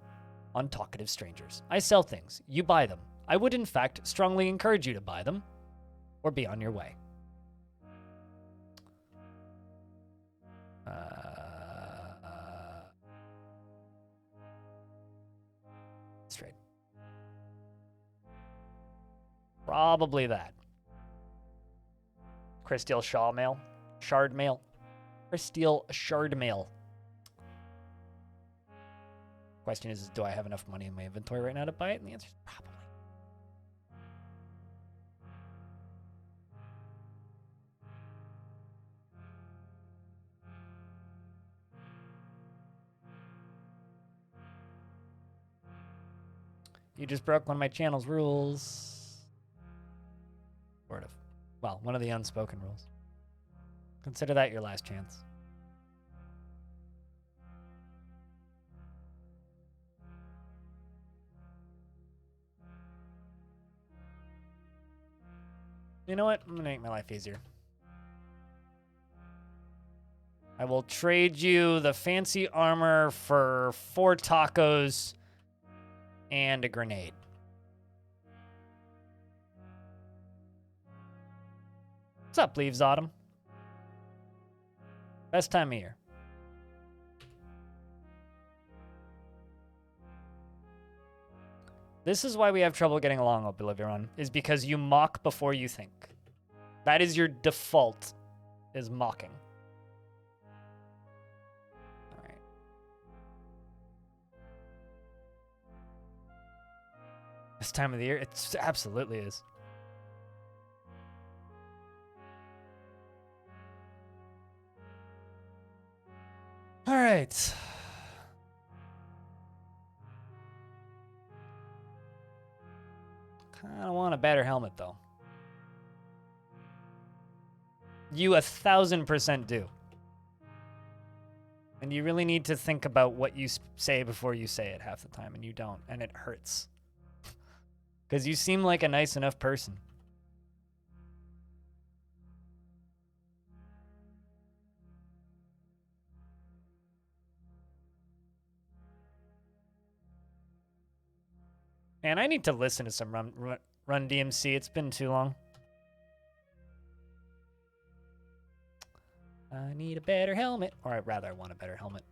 [SPEAKER 1] on talkative strangers. I sell things. You buy them. I would, in fact, strongly encourage you to buy them, or be on your way. Straight. Probably that. Crysteel Shard Mail. Crysteel Shard Mail. Question is, do I have enough money in my inventory right now to buy it? And the answer is probably. You just broke one of my channel's rules. Sort of. Well, one of the unspoken rules. Consider that your last chance. You know what? I'm gonna make my life easier. I will trade you the fancy armor for 4 tacos and a grenade. What's up, Leaves Autumn? Best time of year. This is why we have trouble getting along, Oblivion, is because you mock before you think. That is your default, is mocking. All right. This time of the year, it absolutely is. All right. I want a better helmet, though. You 1,000% do. And you really need to think about what you say before you say it half the time, and you don't, and it hurts. Because you seem like a nice enough person. And I need to listen to some Run DMC. It's been too long. I need a better helmet. Or rather, I want a better helmet.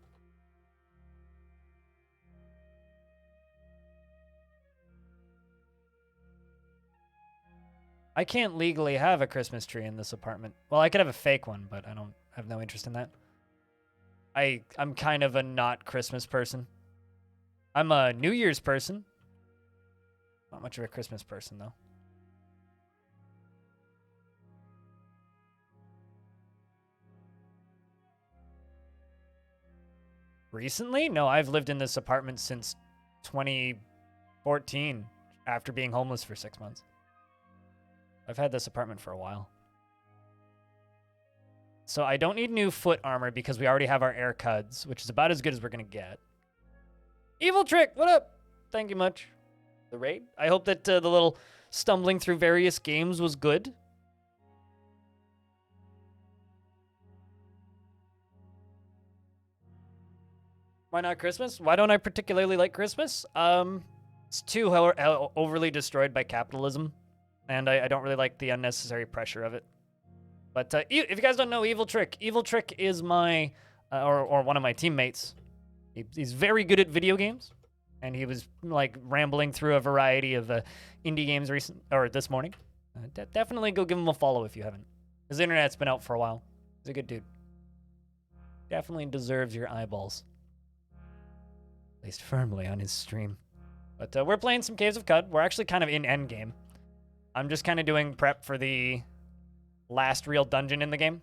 [SPEAKER 1] I can't legally have a Christmas tree in this apartment. Well, I could have a fake one, but I have no interest in that. I'm kind of a not Christmas person. I'm a New Year's person. Not much of a Christmas person, though. Recently? No, I've lived in this apartment since 2014, after being homeless for 6 months. I've had this apartment for a while. So I don't need new foot armor because we already have our air cuds, which is about as good as we're going to get. Evil Trick, what up? Thank you much. The raid. I hope that the little stumbling through various games was good. Why not Christmas? Why don't I particularly like Christmas? It's too overly destroyed by capitalism, and I don't really like the unnecessary pressure of it. But if you guys don't know Evil Trick is my, or one of my teammates. He's very good at video games. And he was like rambling through a variety of indie games this morning. Definitely go give him a follow if you haven't. His internet's been out for a while. He's a good dude. Definitely deserves your eyeballs. Placed firmly on his stream. But we're playing some Caves of Cud. We're actually kind of in endgame. I'm just kind of doing prep for the last real dungeon in the game.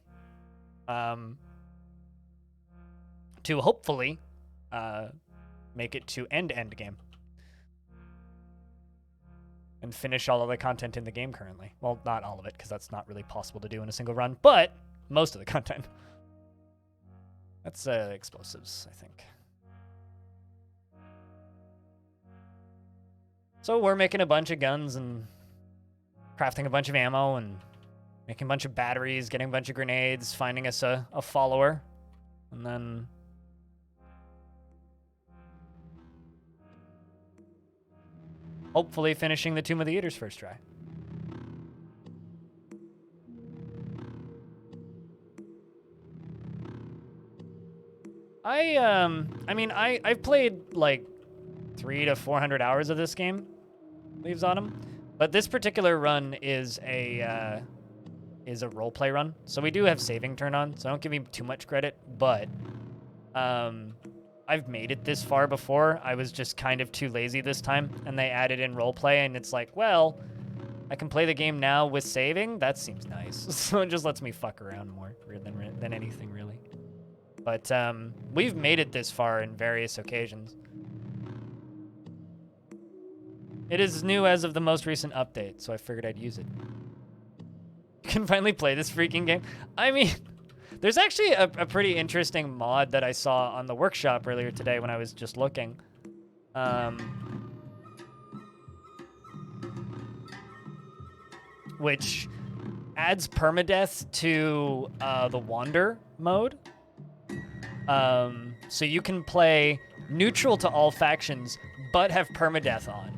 [SPEAKER 1] To hopefully make it to end game and finish all of the content in the game currently. Well, not all of it, because that's not really possible to do in a single run, but most of the content. That's explosives, I think. So we're making a bunch of guns and crafting a bunch of ammo and making a bunch of batteries, getting a bunch of grenades, finding us a follower, and then hopefully finishing the Tomb of the Eaters first try. I mean, I've played like 300 to 400 hours of this game, Leaves Autumn, but this particular run is a roleplay run, so we do have saving turned on, so don't give me too much credit, but I've made it this far before. I was just kind of too lazy this time, and they added in roleplay, and it's like, well, I can play the game now with saving? That seems nice. So it just lets me fuck around more than anything, really. But we've made it this far in various occasions. It is new as of the most recent update, so I figured I'd use it. You can finally play this freaking game. I mean, there's actually a pretty interesting mod that I saw on the workshop earlier today when I was just looking. Which adds permadeath to the Wander mode. So you can play neutral to all factions, but have permadeath on.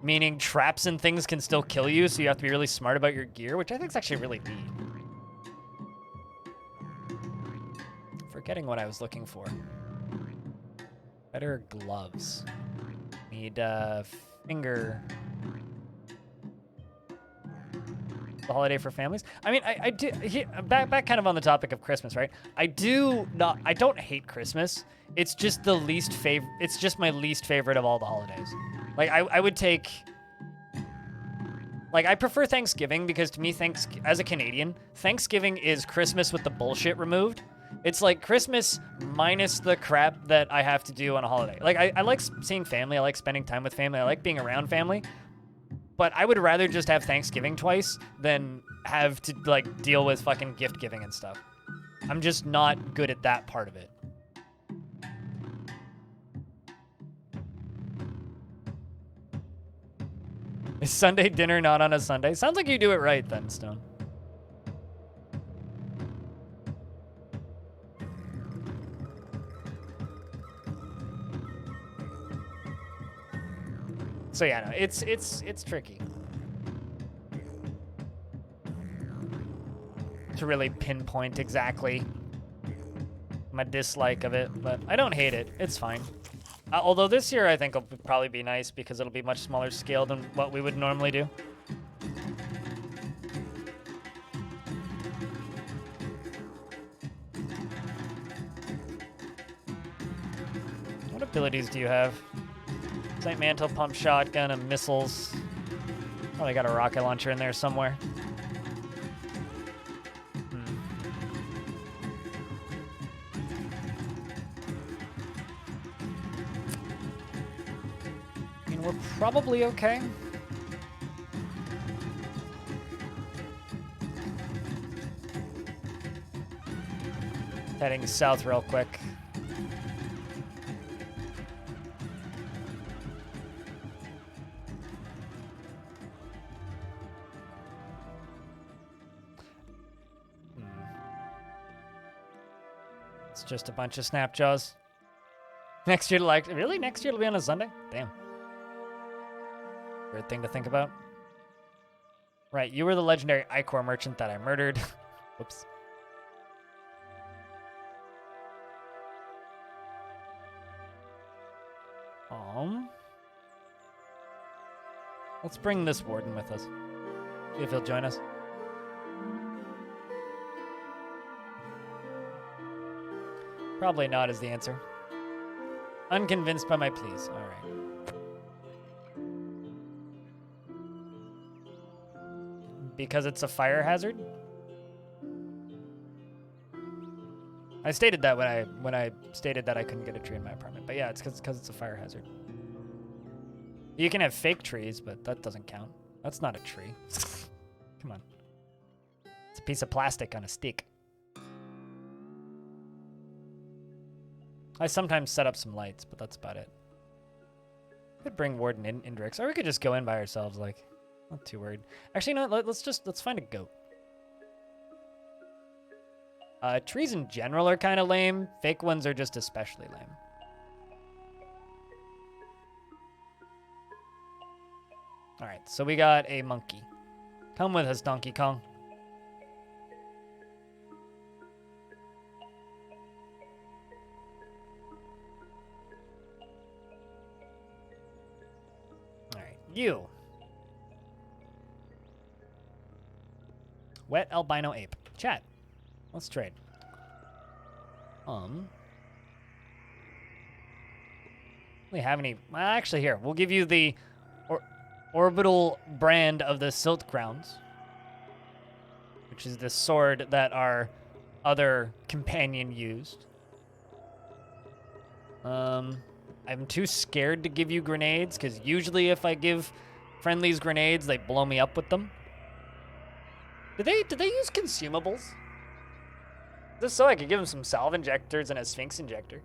[SPEAKER 1] Meaning traps and things can still kill you, so you have to be really smart about your gear, which I think is actually really neat. Forgetting what I was looking for. Better gloves. Need finger. The holiday for families. I mean, I do back kind of on the topic of Christmas, right? I don't hate Christmas. It's just the least favorite. It's just my least favorite of all the holidays. Like I would take. Like I prefer Thanksgiving because to me, as a Canadian, Thanksgiving is Christmas with the bullshit removed. It's like Christmas minus the crap that I have to do on a holiday. Like I like seeing family. I like spending time with family. I like being around family. But I would rather just have Thanksgiving twice than have to like deal with fucking gift giving and stuff. I'm just not good at that part of it. Is Sunday dinner not on a Sunday? Sounds like you do it right then, Stone. So yeah, no, it's tricky to really pinpoint exactly my dislike of it, but I don't hate it. It's fine. Although this year I think will probably be nice because it'll be much smaller scale than what we would normally do. What abilities do you have? Saint Mantle, pump shotgun, and missiles. Probably got a rocket launcher in there somewhere. I mean, we're probably okay. Heading south real quick. Just a bunch of snapjaws. Next year, really? Next year it'll be on a Sunday? Damn. Weird thing to think about. Right, you were the legendary Icor merchant that I murdered. Whoops. Let's bring this warden with us. See if he'll join us. Probably not is the answer. Unconvinced by my pleas. All right. Because it's a fire hazard? I stated that when I stated that I couldn't get a tree in my apartment. But yeah, it's because it's a fire hazard. You can have fake trees, but that doesn't count. That's not a tree. Come on. It's a piece of plastic on a stick. I sometimes set up some lights, but that's about it. Could bring Warden in Indrix, or we could just go in by ourselves, like, not too worried. Actually, no, let's find a goat. Trees in general are kind of lame. Fake ones are just especially lame. All right, so we got a monkey. Come with us, Donkey Kong. You. Wet albino ape. Chat. Let's trade. We have any? Well, actually, here we'll give you the orbital brand of the Silt Crowns, which is the sword that our other companion used. I'm too scared to give you grenades, because usually if I give friendlies grenades, they blow me up with them. Did they use consumables? Just so I could give them some salve injectors and a Sphinx injector.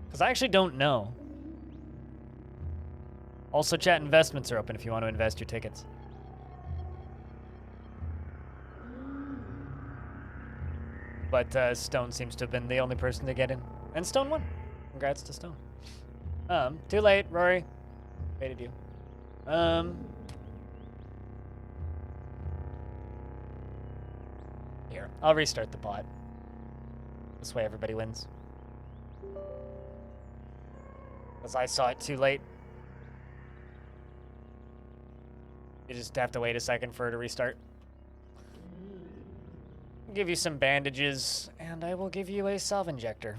[SPEAKER 1] Because I actually don't know. Also, chat investments are open if you want to invest your tickets. But Stone seems to have been the only person to get in. And Stone won. Congrats to Stone. Too late, Rory. Hated you. Here, I'll restart the bot. This way everybody wins. Because I saw it too late. You just have to wait a second for it to restart. I'll give you some bandages, and I will give you a salve injector.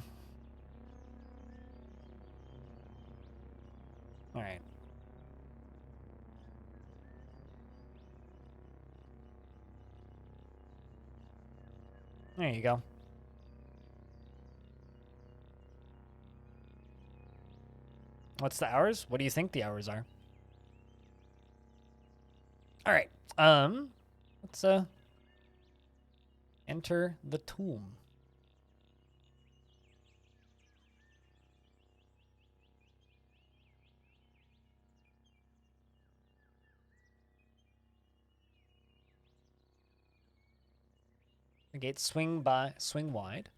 [SPEAKER 1] Alright. There you go. What's the hours? What do you think the hours are? All right. Let's enter the tomb. The gates swing wide.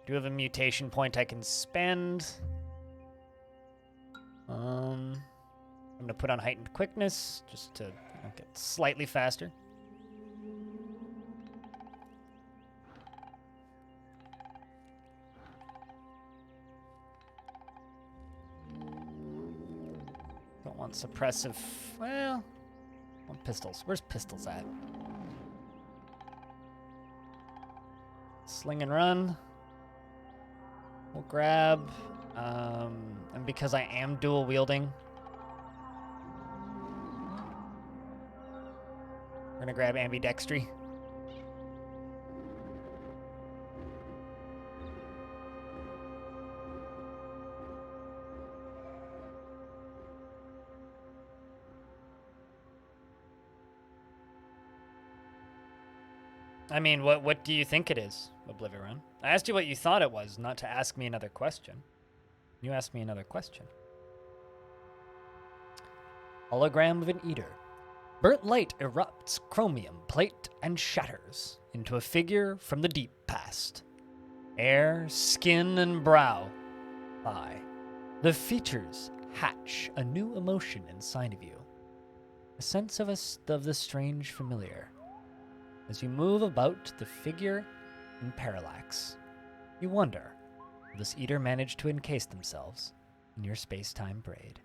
[SPEAKER 1] Do have a mutation point I can spend. I'm gonna put on heightened quickness just to get slightly faster. Don't want suppressive. Well, I want pistols. Where's pistols at? Sling and run. We'll grab, and because I am dual wielding, we're gonna grab ambidextry. I mean, what do you think it is, Oblivion? I asked you what you thought it was, not to ask me another question. You asked me another question. Hologram of an eater. Burnt light erupts chromium plate and shatters into a figure from the deep past. Hair, skin, and brow lie. The features hatch a new emotion inside of you. A sense of the strange familiar. As you move about the figure in parallax, you wonder how this eater managed to encase themselves in your space-time braid.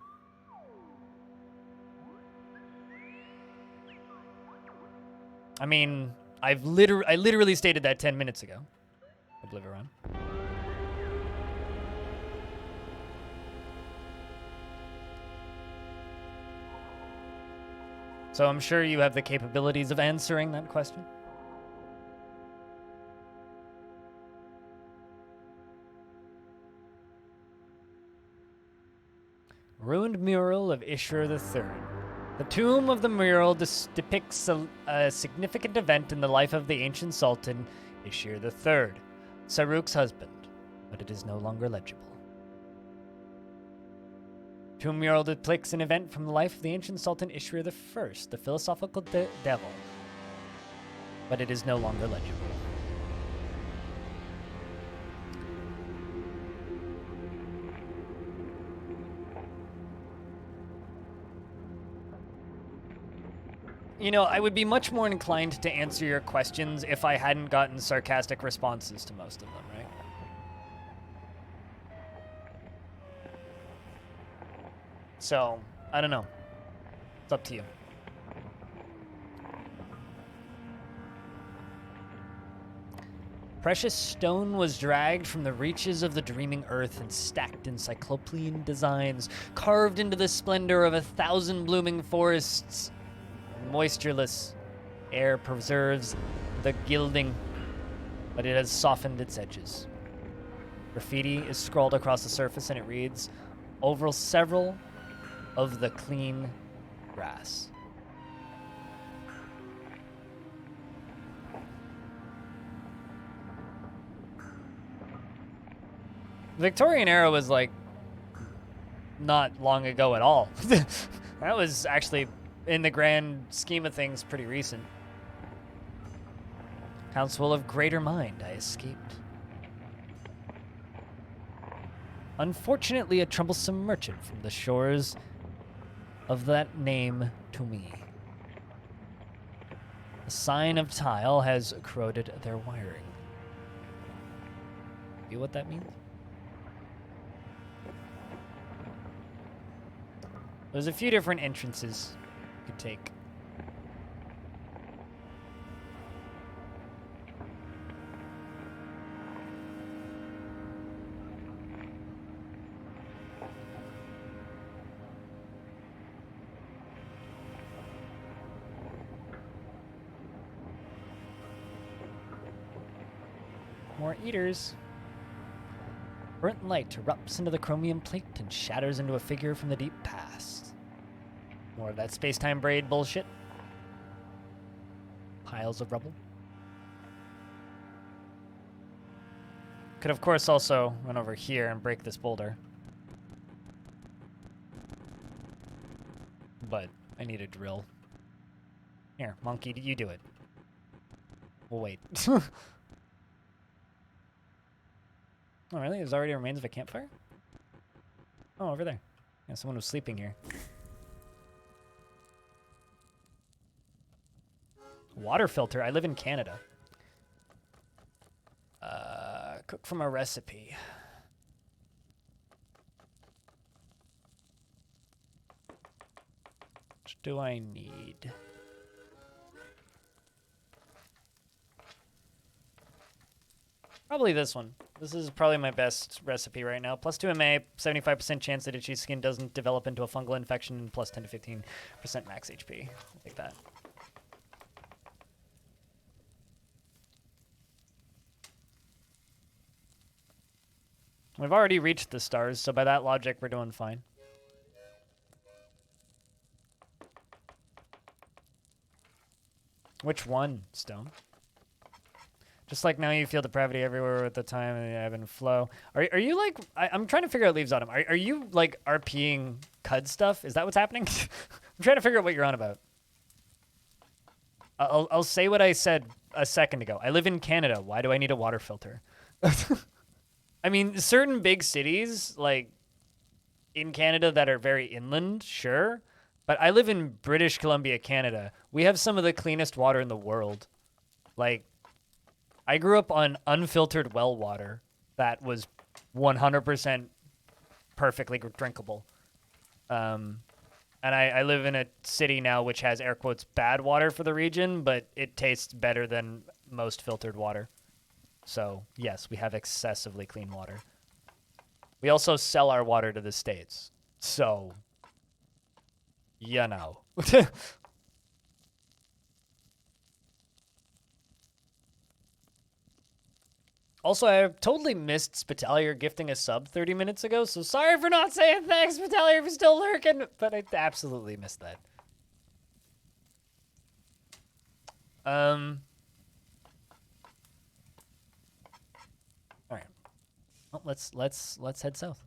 [SPEAKER 1] I mean, I literally stated that 10 minutes ago. Oblivion. So I'm sure you have the capabilities of answering that question. Ruined mural of Ishur III. The tomb of the mural depicts a significant event in the life of the ancient sultan Ishur III, Saruk's husband, but it is no longer legible. Tomb mural depicts an event from the life of the ancient Sultan Ishur I, the philosophical devil, but it is no longer legible. You know, I would be much more inclined to answer your questions if I hadn't gotten sarcastic responses to most of them, right? So, I don't know. It's up to you. Precious stone was dragged from the reaches of the dreaming earth and stacked in cyclopean designs, carved into the splendor of 1,000 blooming forests. Moistureless air preserves the gilding, but it has softened its edges. Graffiti is scrawled across the surface and it reads, "Over several of the clean grass." The Victorian era was like not long ago at all. That was actually, in the grand scheme of things, pretty recent. Council of Greater Mind, I escaped. Unfortunately, a troublesome merchant from the shores of that name to me. A sign of tile has corroded their wiring. You know what that means? There's a few different entrances you could take. More eaters. Burnt light erupts into the chromium plate and shatters into a figure from the deep past. More of that space-time braid bullshit. Piles of rubble. Could, of course, also run over here and break this boulder. But I need a drill. Here, monkey, you do it. We'll wait. Oh, really? There's already remains of a campfire? Oh, over there. Yeah, someone was sleeping here. Water filter. I live in Canada. Cook from a recipe. What do I need? Probably this one. This is probably my best recipe right now. Plus 2 MA, 75% chance that itchy skin doesn't develop into a fungal infection, and plus 10 to 15% max HP. I'll take that. We've already reached the stars, so by that logic, we're doing fine. Which one, Stone? Just like now you feel depravity everywhere at the time and the ebb and flow. Are you like, I'm trying to figure out Leaves Autumn. Are you like RPing CUD stuff? Is that what's happening? I'm trying to figure out what you're on about. I'll say what I said a second ago. I live in Canada. Why do I need a water filter? I mean, certain big cities, like in Canada that are very inland, sure. But I live in British Columbia, Canada. We have some of the cleanest water in the world. Like, I grew up on unfiltered well water that was 100% perfectly drinkable. And I live in a city now which has, air quotes, bad water for the region, but it tastes better than most filtered water. So, yes, we have excessively clean water. We also sell our water to the States. So, you know. Also, I totally missed Spitalier gifting a sub 30 minutes ago, so sorry for not saying thanks, Spitalier, for still lurking, but I absolutely missed that. All right. Well, let's head south.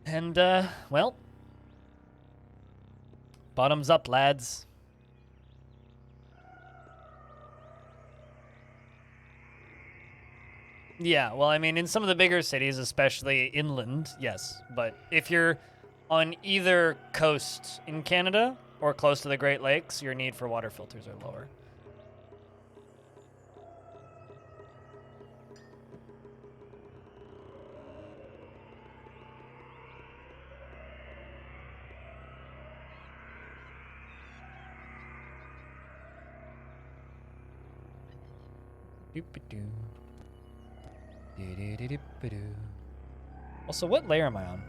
[SPEAKER 1] And well, bottoms up, lads. Yeah, well, I mean, in some of the bigger cities, especially inland, yes. But if you're on either coast in Canada or close to the Great Lakes, your need for water filters are lower. Doop-a-doo. Do-do-do-do-ba-doo. Also, what layer am I on?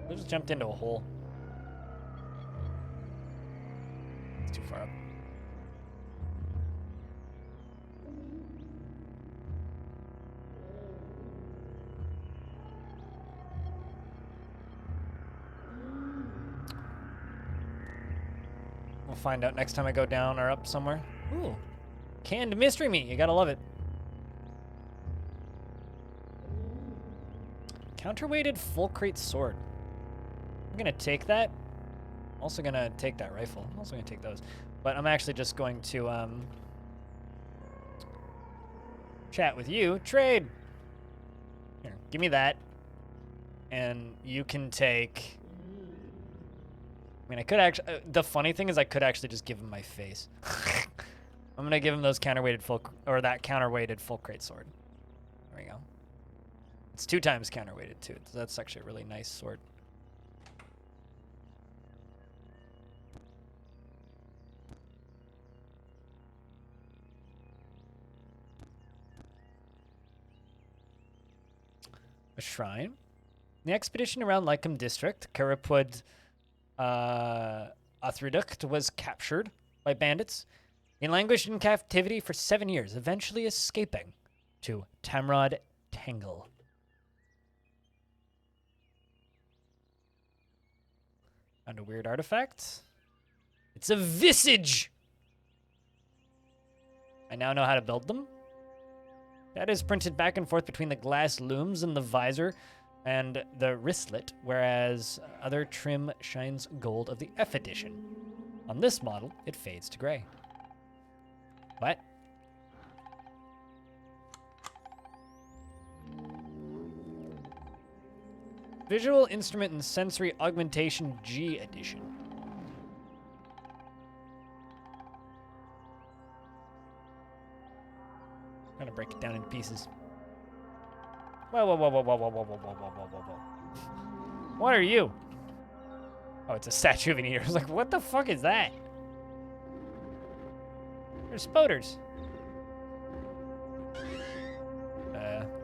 [SPEAKER 1] I just jumped into a hole. It's too far up. We'll find out next time I go down or up somewhere. Ooh. Canned mystery meat. You gotta love it. Counterweighted full crate sword. I'm gonna take that. Also gonna take that rifle. I'm also gonna take those. But I'm actually just going to chat with you. Trade. Here, give me that. And you can take... I mean, I could actually... the funny thing is I could actually just give him my face. I'm gonna give him those counterweighted full... or that counterweighted full crate sword. There we go. It's 2 times counterweighted, too. So that's actually a really nice sword. A shrine. The expedition around Lycum district, Karapud Athriduct, was captured by bandits. He languished in captivity for 7 years, eventually escaping to Tamrod Tangle. Found a weird artifact. It's a visage! I now know how to build them. That is printed back and forth between the glass looms and the visor and the wristlet, whereas other trim shines gold of the F edition. On this model, it fades to gray. What? Visual Instrument and Sensory Augmentation G edition. I'm gonna break it down into pieces. Whoa, whoa, whoa, whoa, whoa, whoa, whoa, whoa, whoa, whoa, whoa, whoa. What are you? Oh, it's a statue of an eater. I was like, what the fuck is that? They're spoders.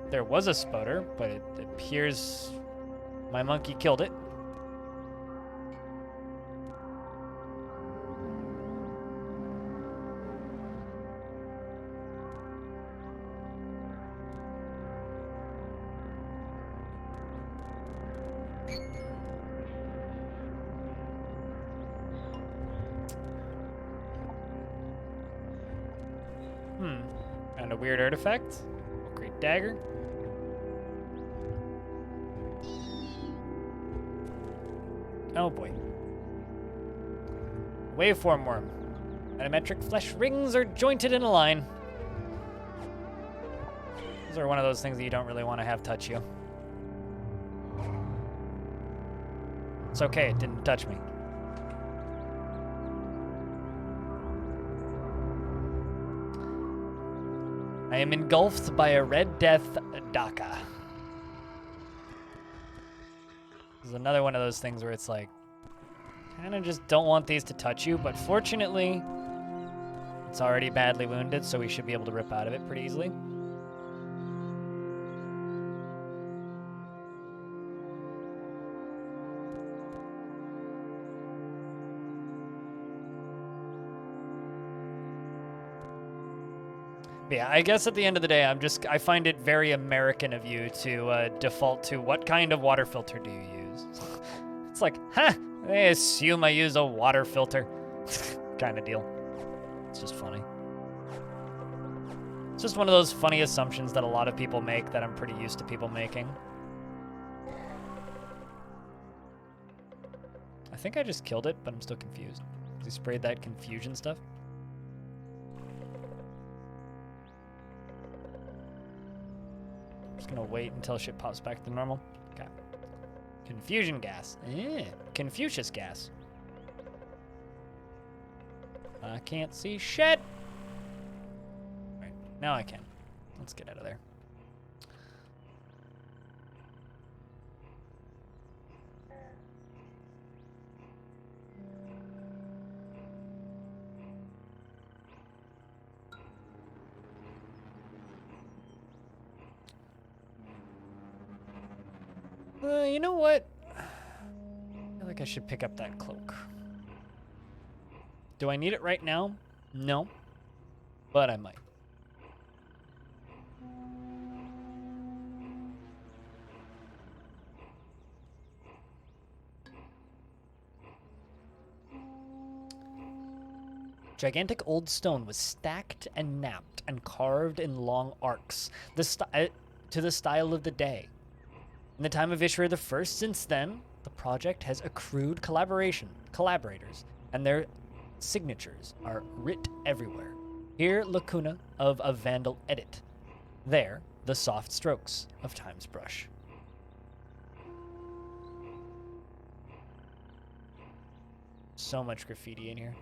[SPEAKER 1] There was a spoder, but it appears my monkey killed it. Found a weird artifact. Great dagger. Oh boy. Waveform worm. Metametric flesh rings are jointed in a line. Those are one of those things that you don't really want to have touch you. It's okay, it didn't touch me. I am engulfed by a Red Death Daka. This is another one of those things where it's like, kind of just don't want these to touch you, but fortunately, it's already badly wounded, so we should be able to rip out of it pretty easily. But yeah, I guess at the end of the day, I find it very American of you to default to what kind of water filter do you use? It's like, huh, they assume I use a water filter kind of deal. It's just funny. It's just one of those funny assumptions that a lot of people make that I'm pretty used to people making. I think I just killed it, but I'm still confused. He sprayed that confusion stuff. Just gonna wait until shit pops back to normal. Okay. Confusion gas. Confucius gas. I can't see shit. Right, now I can. Let's get out of there. You know what? I feel like I should pick up that cloak. Do I need it right now? No. But I might. Gigantic old stone was stacked and knapped and carved in long arcs, to the style of the day. In the time of Ishra I, since then, the project has accrued collaborators, and their signatures are writ everywhere. Here, lacuna of a vandal edit. There, the soft strokes of time's brush. So much graffiti in here.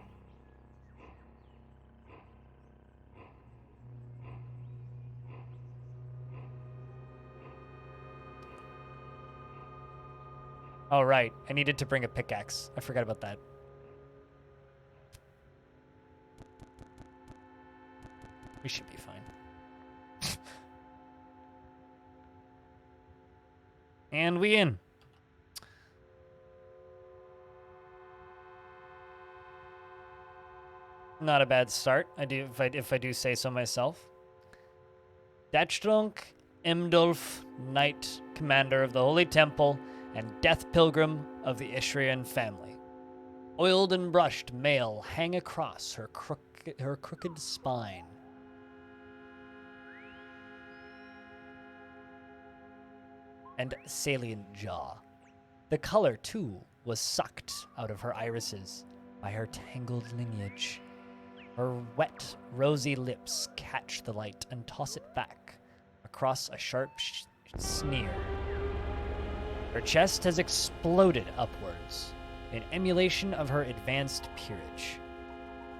[SPEAKER 1] Oh, right. I needed to bring a pickaxe. I forgot about that. We should be fine. And we in. Not a bad start. If I do say so myself. Dachtrunk Imdulf, Knight, Commander of the Holy Temple, and Death Pilgrim of the Ishrian family. Oiled and brushed mail hang across her crooked spine. And salient jaw. The color, too, was sucked out of her irises by her tangled lineage. Her wet, rosy lips catch the light and toss it back across a sharp sneer. Her chest has exploded upwards in emulation of her advanced peerage.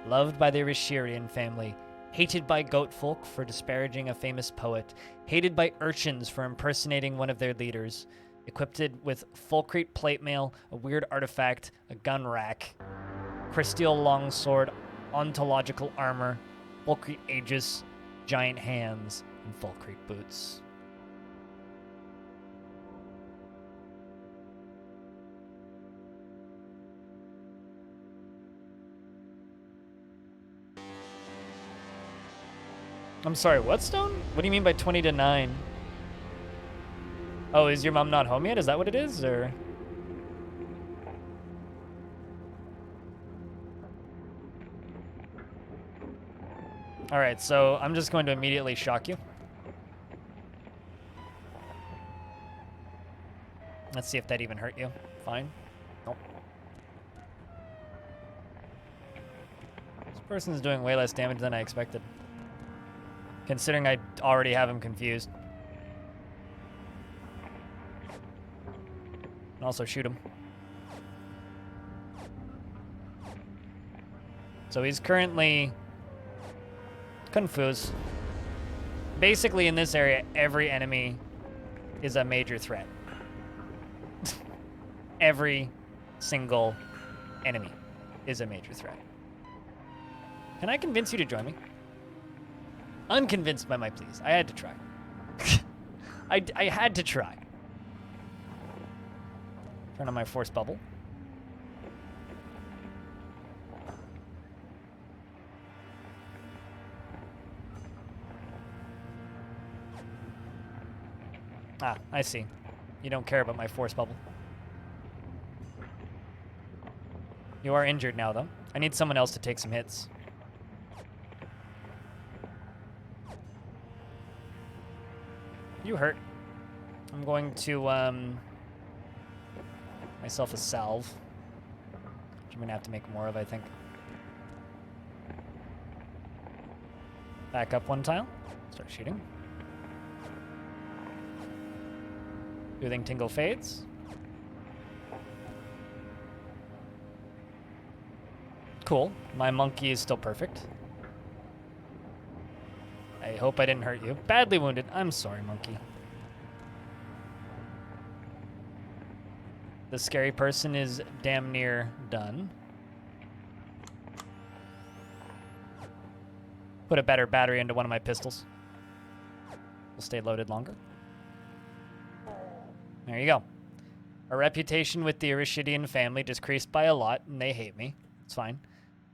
[SPEAKER 1] Loved by the Rishirian family, hated by goat folk for disparaging a famous poet, hated by urchins for impersonating one of their leaders, equipped with Fulcrete plate mail, a weird artifact, a gun rack, Crysteel longsword, ontological armor, Fulcrete aegis, giant hands, and Fulcrete boots. I'm sorry, what stone? What do you mean by 20 to 9? Oh, is your mom not home yet? Is that what it is, or? Alright, so I'm just going to immediately shock you. Let's see if that even hurt you. Fine. Nope. This person's doing way less damage than I expected. Considering I already have him confused. And also shoot him. So he's currently confused. Basically, in this area, every enemy is a major threat. Every single enemy is a major threat. Can I convince you to join me? Unconvinced by my pleas. I had to try. I had to try. Turn on my force bubble. Ah, I see. You don't care about my force bubble. You are injured now, though. I need someone else to take some hits. You hurt. I'm going to, myself a salve. Which I'm gonna have to make more of, I think. Back up one tile. Start shooting. Soothing Tingle fades. Cool. My monkey is still perfect. I hope I didn't hurt you. Badly wounded. I'm sorry, monkey. The scary person is damn near done. Put a better battery into one of my pistols. Will stay loaded longer. There you go. Our reputation with the Erishidian family decreased by a lot, and they hate me. It's fine.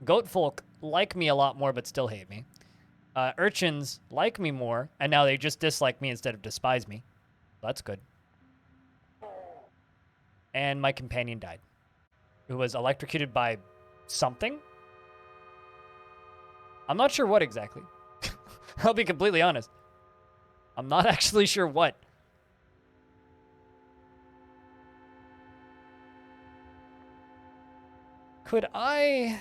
[SPEAKER 1] Goat folk like me a lot more, but still hate me. Urchins like me more, and now they just dislike me instead of despise me. That's good. And my companion died, who was electrocuted by something. I'm not sure what exactly. I'll be completely honest. I'm not actually sure what. Could I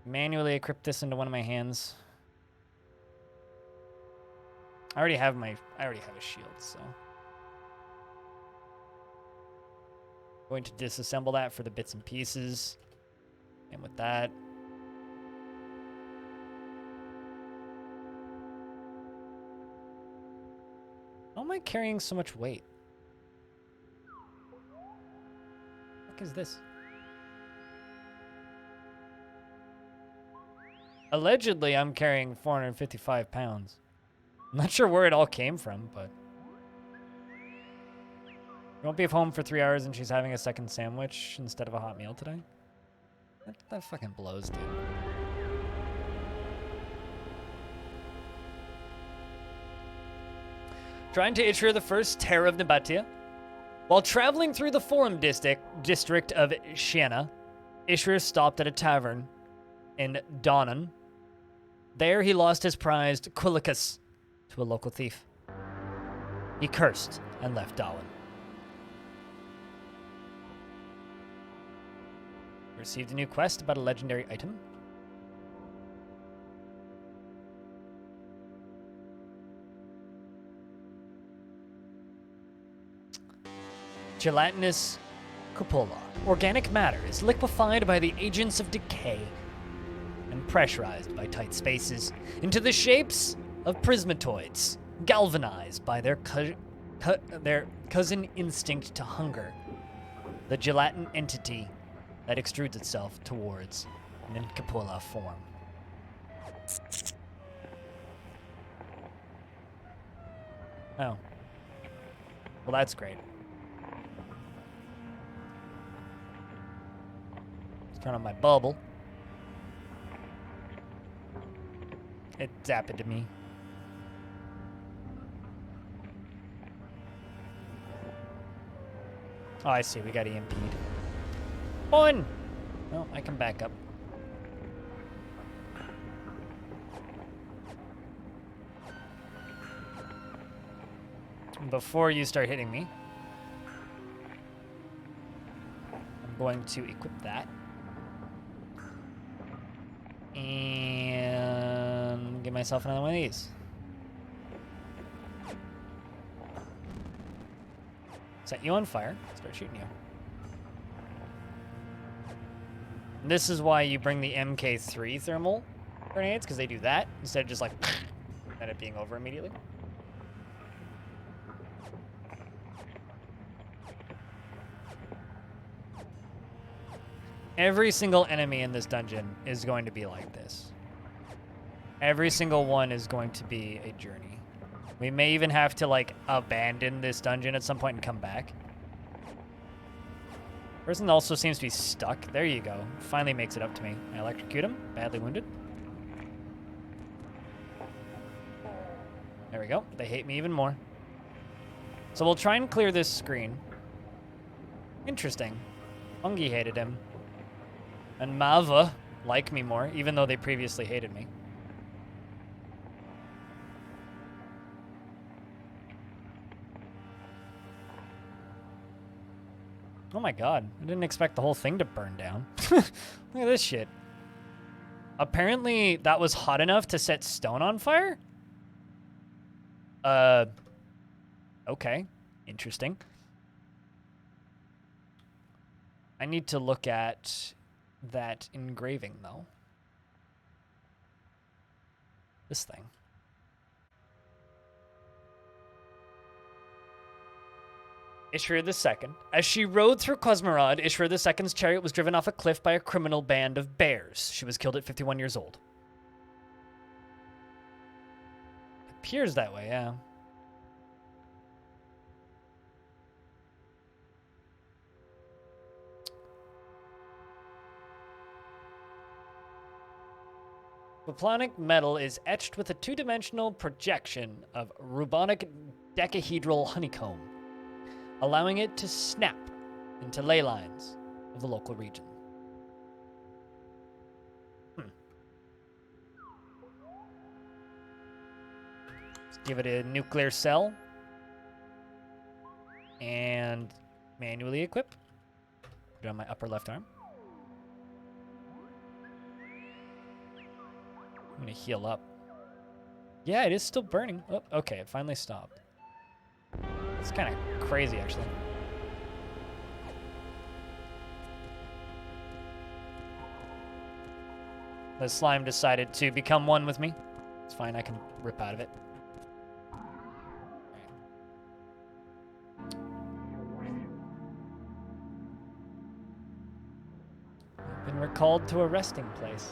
[SPEAKER 1] manually equip this into one of my hands? I already have a shield, so. Going to disassemble that for the bits and pieces. And with that. How am I carrying so much weight? What is this? Allegedly, I'm carrying 455 pounds. I'm not sure where it all came from, but... You won't be home for 3 hours and she's having a second sandwich instead of a hot meal today? That fucking blows, dude. Trying to issue the first terror of Nabatea. While traveling through the Forum district of Siena, Ishrir stopped at a tavern in Donnan. There he lost his prized Quillicus to a local thief. He cursed and left Darwin. Received a new quest about a legendary item. Gelatinous cupola. Organic matter is liquefied by the agents of decay and pressurized by tight spaces into the shapes of prismatoids, galvanized by their cousin instinct to hunger. The gelatin entity that extrudes itself towards an cupola form. Oh. Well, that's great. Let's turn on my bubble. It zapped to me. Oh, I see. We got EMP'd. On! Oh, I can back up. Before you start hitting me, I'm going to equip that. And give myself another one of these. Set you on fire. Start shooting you. And this is why you bring the MK3 thermal grenades, because they do that instead of just like and it being over immediately. Every single enemy in this dungeon is going to be like this. Every single one is going to be a journey. We may even have to, like, abandon this dungeon at some point and come back. Person also seems to be stuck. There you go. Finally makes it up to me. I electrocute him. Badly wounded. There we go. They hate me even more. So we'll try and clear this screen. Interesting. Ungi hated him. And Mava like me more, even though they previously hated me. Oh my god, I didn't expect the whole thing to burn down. Look at this shit. Apparently that was hot enough to set stone on fire? Okay, interesting. I need to look at that engraving, though. This thing. Ishra II. As she rode through Cosmorod, Ishra II's chariot was driven off a cliff by a criminal band of bears. She was killed at 51 years old. Appears that way, yeah. Plutonic metal is etched with a two-dimensional projection of rubonic decahedral honeycomb, allowing it to snap into ley lines of the local region. Let's give it a nuclear cell and manually equip. Put it on my upper left arm. I'm gonna heal up. Yeah, it is still burning. Oh, okay, it finally stopped. It's kind of crazy, actually. The slime decided to become one with me. It's fine, I can rip out of it. I've been recalled to a resting place.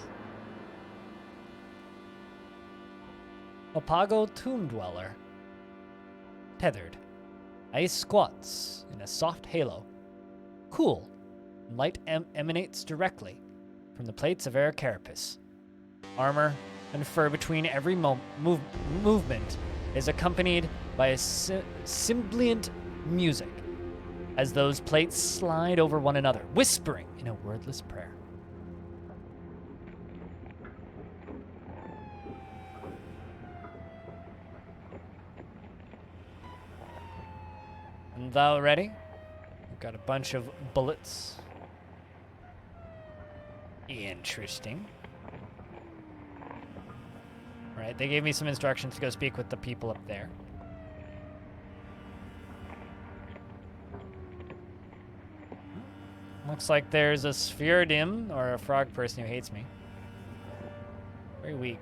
[SPEAKER 1] Opago Tomb Dweller. Tethered. Ice squats in a soft halo. Cool. Light emanates directly from the plates of Air Carapace. Armor and fur between every movement is accompanied by a sibilant music as those plates slide over one another, whispering in a wordless prayer. And thou ready? We've got a bunch of bullets. Interesting. Right, they gave me some instructions to go speak with the people up there. Looks like there's a Spherodim, or a frog person who hates me. Very weak.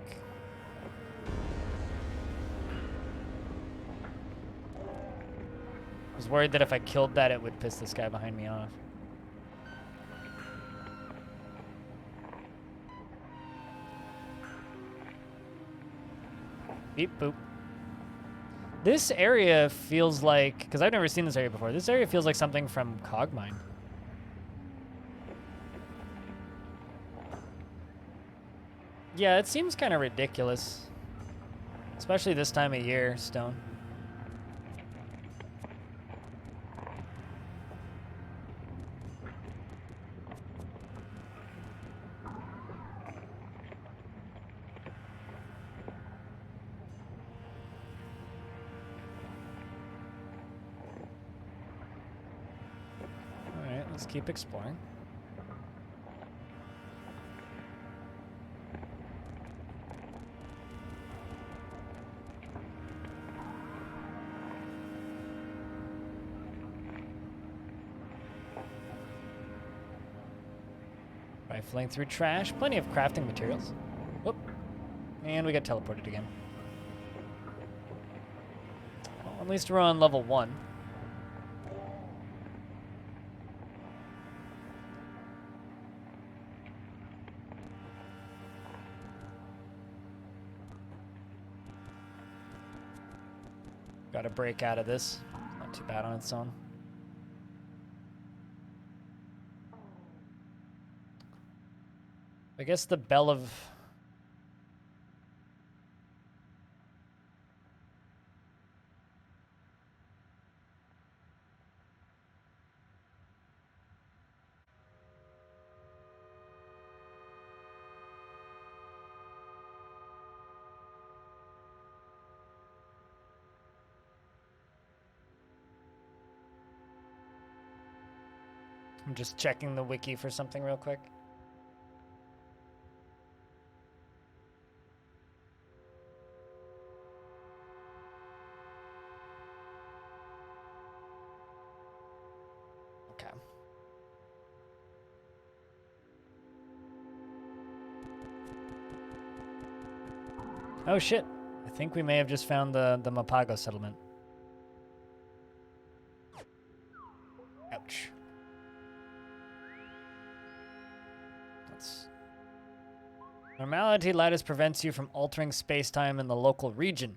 [SPEAKER 1] I was worried that if I killed that, it would piss this guy behind me off. Beep boop. This area feels like, because I've never seen this area before, this area feels like something from Cogmine. Yeah, it seems kind of ridiculous. Especially this time of year, Stone. Alright, let's keep exploring. Rifling through trash. Plenty of crafting materials. Whoop. And we got teleported again. Well, at least we're on level 1. Got to break out of this. Not too bad on its own. I guess the bell of... I'm just checking the wiki for something real quick. Okay. Oh shit. I think we may have just found the Mapago settlement. Ouch. Normality lattice prevents you from altering space-time in the local region.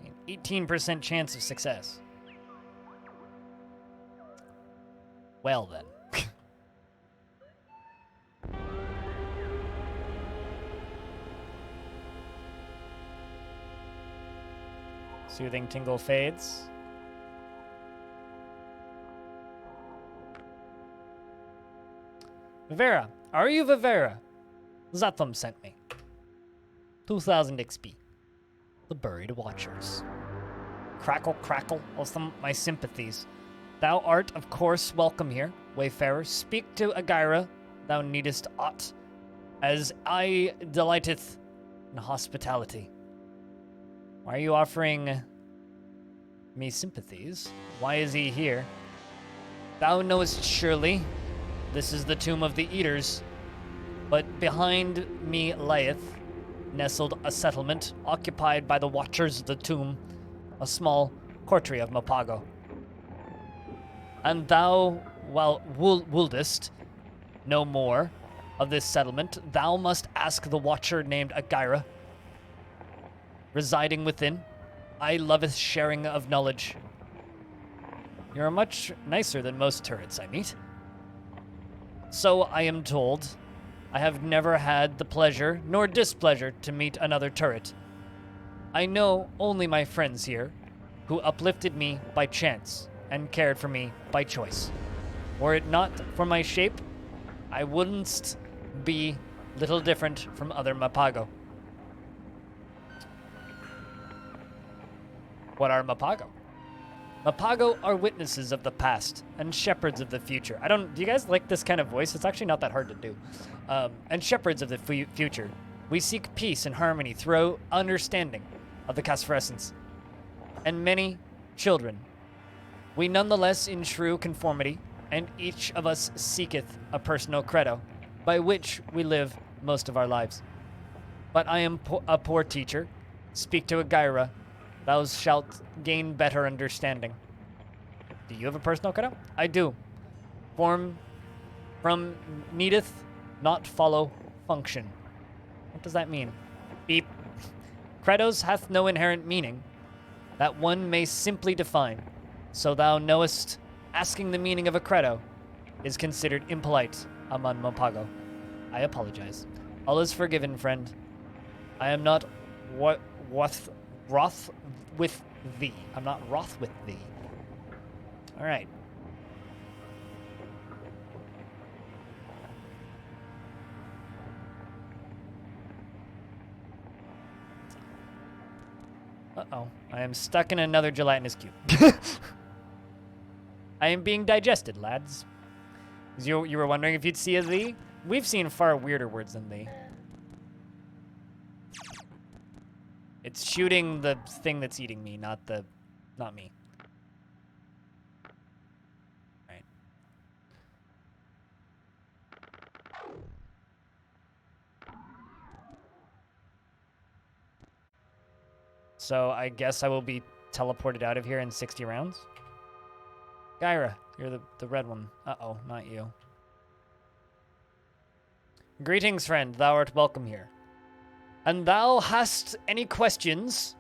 [SPEAKER 1] An 18% chance of success. Well then. Soothing tingle fades. Vivera, are you Vivera? Zatham sent me. 2000 XP. The Buried Watchers. Crackle, crackle, awesome, my sympathies. Thou art, of course, welcome here, wayfarer. Speak to Agyra, thou needest aught, as I delighteth in hospitality. Why are you offering me sympathies? Why is he here? Thou knowest surely, this is the tomb of the Eaters, but behind me lieth, nestled a settlement occupied by the Watchers of the Tomb, a small coterie of Mapago. And thou, while wouldest know more of this settlement, thou must ask the Watcher named Agyra, residing within. I loveth sharing of knowledge. You're much nicer than most turrets I meet. So I am told. I have never had the pleasure nor displeasure to meet another turret. I know only my friends here, who uplifted me by chance and cared for me by choice. Were it not for my shape, I wouldn't be little different from other Mapago. What are Mapago? Mapago are witnesses of the past and shepherds of the future. Do you guys like this kind of voice? It's actually not that hard to do. And shepherds of the future. We seek peace and harmony through understanding of the Casphorescence. And many children. We nonetheless in true conformity, and each of us seeketh a personal credo, by which we live most of our lives. But I am a poor teacher. Speak to Agyra. Thou shalt gain better understanding. Do you have a personal credo? I do. Form from needeth not follow function. What does that mean? Beep. Credos hath no inherent meaning, that one may simply define. So thou knowest, asking the meaning of a credo is considered impolite among Mapago. I apologize. All is forgiven, friend. I am not wroth with thee. I'm not wroth with thee. All right. Uh-oh. I am stuck in another gelatinous cube. I am being digested, lads. You were wondering if you'd see a thee? We've seen far weirder words than thee. It's shooting the thing that's eating me, not me. Right. So I guess I will be teleported out of here in 60 rounds. Gyra, you're the red one. Uh-oh, not you. Greetings, friend. Thou art welcome here. And thou hast any questions,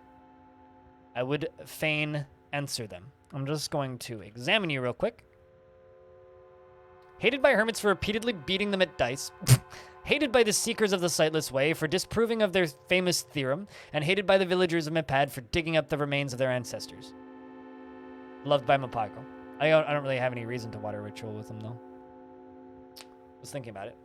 [SPEAKER 1] I would fain answer them. I'm just going to examine you real quick. Hated by hermits for repeatedly beating them at dice. Hated by the seekers of the sightless way for disproving of their famous theorem. And hated by the villagers of Mepad for digging up the remains of their ancestors. Loved by Mapago. I don't really have any reason to water ritual with them, though. Was thinking about it.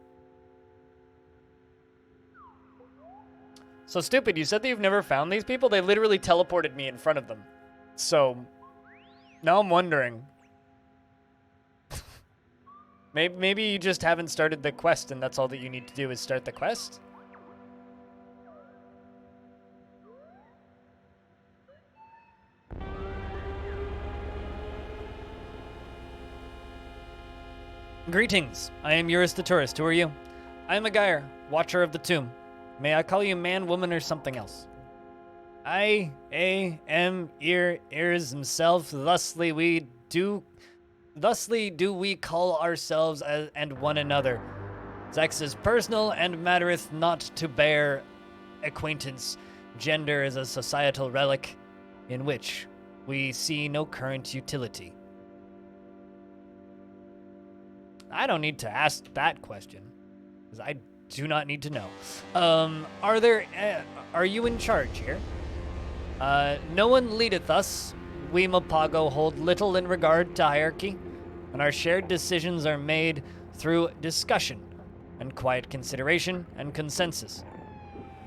[SPEAKER 1] So stupid, you said that you've never found these people? They literally teleported me in front of them. So, now I'm wondering. Maybe you just haven't started the quest and that's all that you need to do is start the quest? Greetings, I am Eurus the Tourist. Who are you? I am Agyra, Watcher of the Tomb. May I call you man, woman, or something else? I am ears himself. Thusly do we call ourselves and one another. Sex is personal and mattereth not to bear acquaintance. Gender is a societal relic in which we see no current utility. I don't need to ask that question, because I do not need to know. Are you in charge here? No one leadeth us. We Mapago hold little in regard to hierarchy, and our shared decisions are made through discussion and quiet consideration and consensus.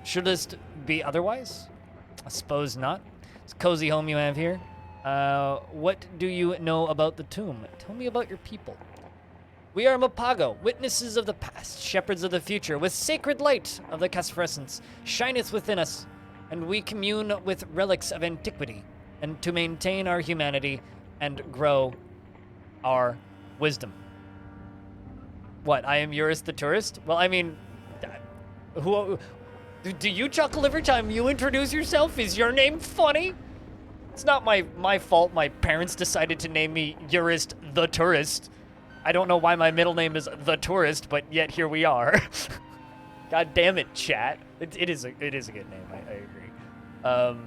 [SPEAKER 1] Shouldst be otherwise? I suppose not. It's a cozy home you have here. What do you know about the tomb? Tell me about your people. We are Mapago, witnesses of the past, shepherds of the future, with sacred light of the phosphorescence shineth within us, and we commune with relics of antiquity, and to maintain our humanity and grow our wisdom. What, I am Eurus the tourist? Well, I mean, who... Do you chuckle every time you introduce yourself? Is your name funny? It's not my fault my parents decided to name me Eurus the tourist. I don't know why my middle name is the tourist, but yet here we are. God damn it, chat. It is a good name, I agree.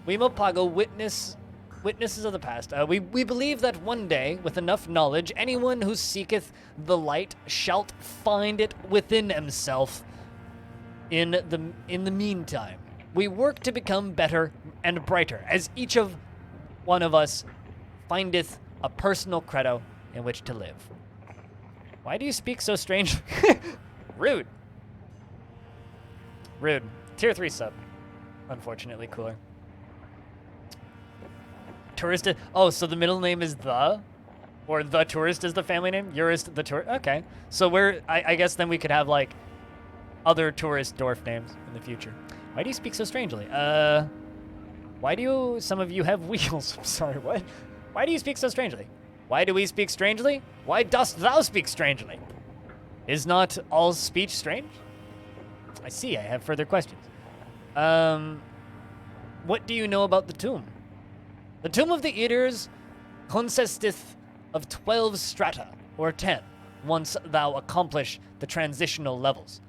[SPEAKER 1] We Mapago witnesses of the past. We believe that one day, with enough knowledge, anyone who seeketh the light shalt find it within himself. In the meantime, we work to become better and brighter, as each of one of us findeth a personal credo in which to live. Why do you speak so strangely? Rude. Rude. Tier 3 sub. Unfortunately cooler. Tourist. Oh, so the middle name is the? Or the tourist is the family name? Eurus the tourist? Okay. So I guess then we could have, like, other tourist dwarf names in the future. Why do you speak so strangely? Why do some of you have wheels? I'm sorry, what? Why do you speak so strangely? Why do we speak strangely? Why dost thou speak strangely? Is not all speech strange? I see, I have further questions. What do you know about the tomb? The Tomb of the Eaters consisteth of 12 strata, or 10, once thou accomplish the transitional levels.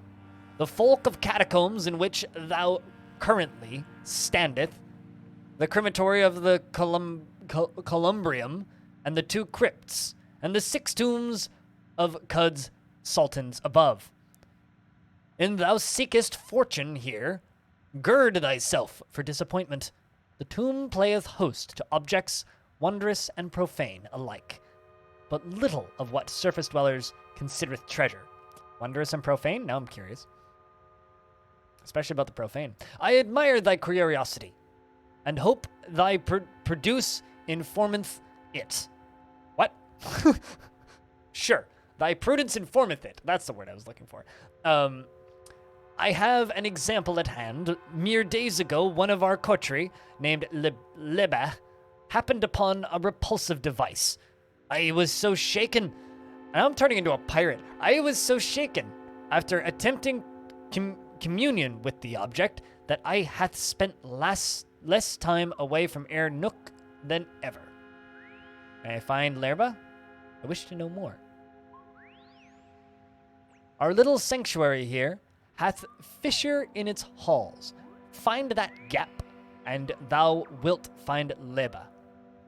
[SPEAKER 1] The folk of catacombs in which thou currently standeth, the crematory of the Columbrium, and the 2 crypts, and the 6 tombs of Cud's sultans above. And thou seekest fortune here, gird thyself for disappointment. The tomb playeth host to objects wondrous and profane alike, but little of what surface dwellers considereth treasure. Wondrous and profane? Now I'm curious. Especially about the profane. I admire thy curiosity, and hope thy produce informeth it. What? Sure. Thy prudence informeth it. That's the word I was looking for. I have an example at hand. Mere days ago, one of our coterie, named Leba, happened upon a repulsive device. I was so shaken. Now I'm turning into a pirate. I was so shaken after attempting communion with the object that I hath spent less time away from Air Nook than ever. May I find Lerba? I wish to know more. Our little sanctuary here hath fissure in its halls. Find that gap, and thou wilt find Leba.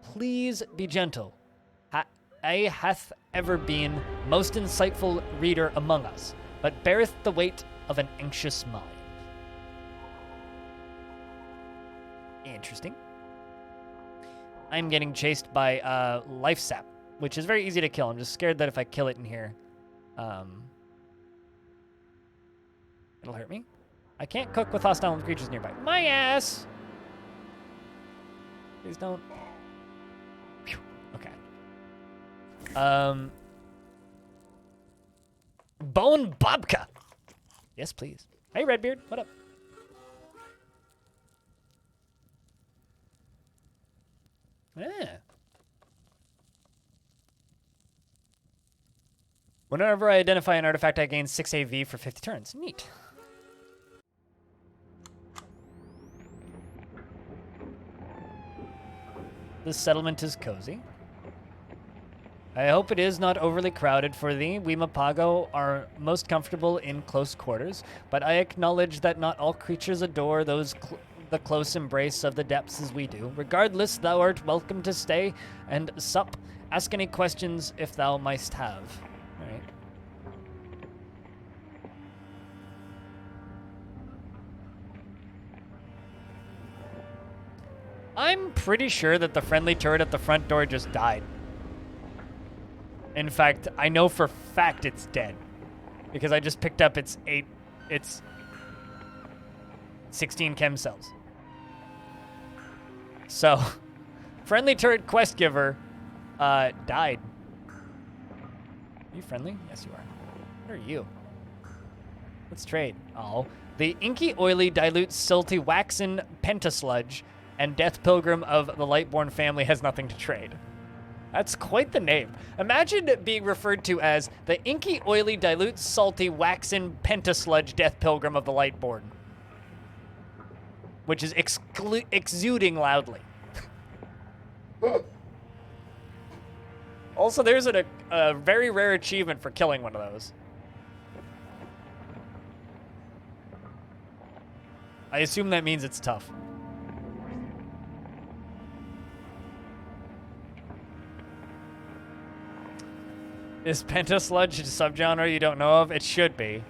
[SPEAKER 1] Please be gentle. I hath ever been most insightful reader among us, but beareth the weight of an anxious mind. Interesting. I'm getting chased by life sap, which is very easy to kill. I'm just scared that if I kill it in here, it'll hurt me. I can't cook with hostile creatures nearby. My ass! Please don't. Phew. Okay. Bone Babka! Yes, please. Hey, Redbeard. What up? Yeah. Whenever I identify an artifact, I gain 6 AV for 50 turns. Neat. This settlement is cozy. I hope it is not overly crowded for thee. We Mapago are most comfortable in close quarters, but I acknowledge that not all creatures adore the close embrace of the depths as we do. Regardless, thou art welcome to stay and sup. Ask any questions if thou mightst have. All right. I'm pretty sure that the friendly turret at the front door just died. In fact, I know for fact it's dead. Because I just picked up its 16 chem cells. So, friendly turret quest giver died. Are you friendly? Yes, you are. What are you? Let's trade. Oh. The inky, oily, dilute, silty, waxen pentasludge and death pilgrim of the Lightborn family has nothing to trade. That's quite the name. Imagine being referred to as the inky, oily, dilute, salty, waxen pentasludge death pilgrim of the Lightborn. Which is exuding loudly. Also, there's a very rare achievement for killing one of those. I assume that means it's tough. Is pentasludge a subgenre you don't know of? It should be.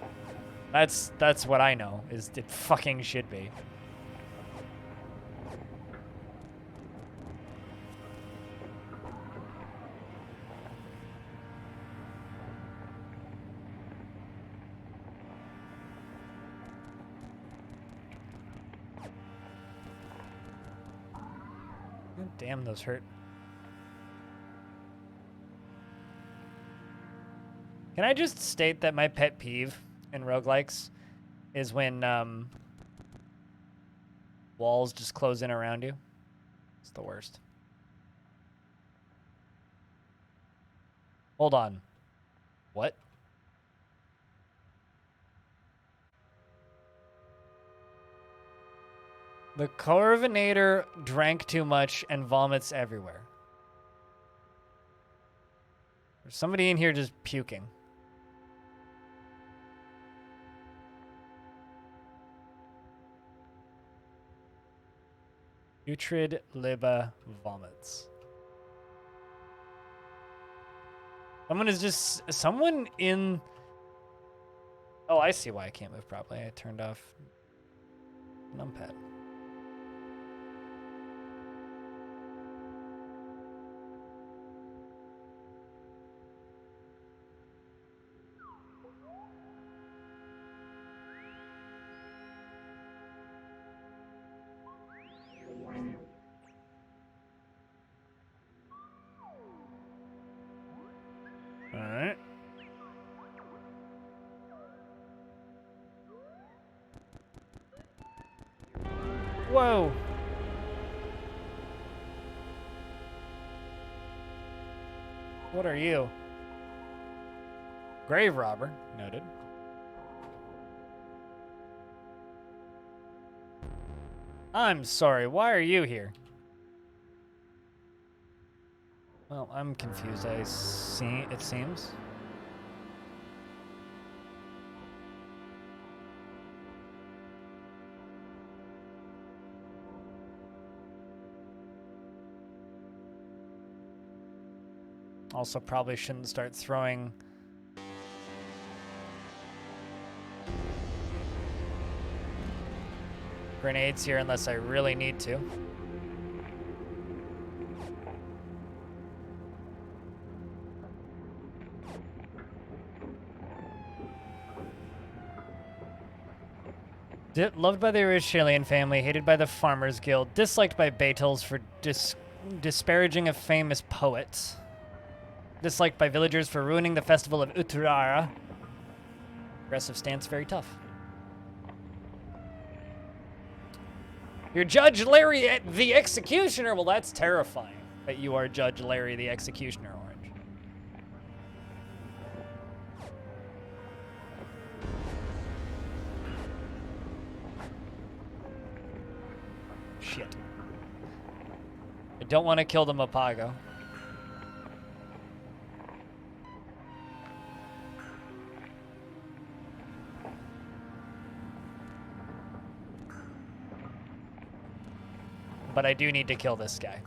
[SPEAKER 1] That's what I know, is it fucking should be. Damn, those hurt. Can I just state that my pet peeve in roguelikes is when walls just close in around you? It's the worst. Hold on. What? The Corvinator drank too much and vomits everywhere. There's somebody in here just puking. Putrid Liba vomits. Someone in... Oh, I see why I can't move properly. I turned off numpad. Alright. Whoa! What are you? Grave robber. Noted. I'm sorry, why are you here? Well, I'm confused. It seems. Also, probably shouldn't start throwing grenades here unless I really need to. Loved by the Aristotelian family, hated by the Farmers Guild, disliked by Beetles for disparaging a famous poet, disliked by villagers for ruining the festival of Uttara. Aggressive stance, very tough. You're Judge Larry the Executioner? Well, that's terrifying that you are Judge Larry the Executioner, Orange. Shit. I don't want to kill the Mapago. But I do need to kill this guy.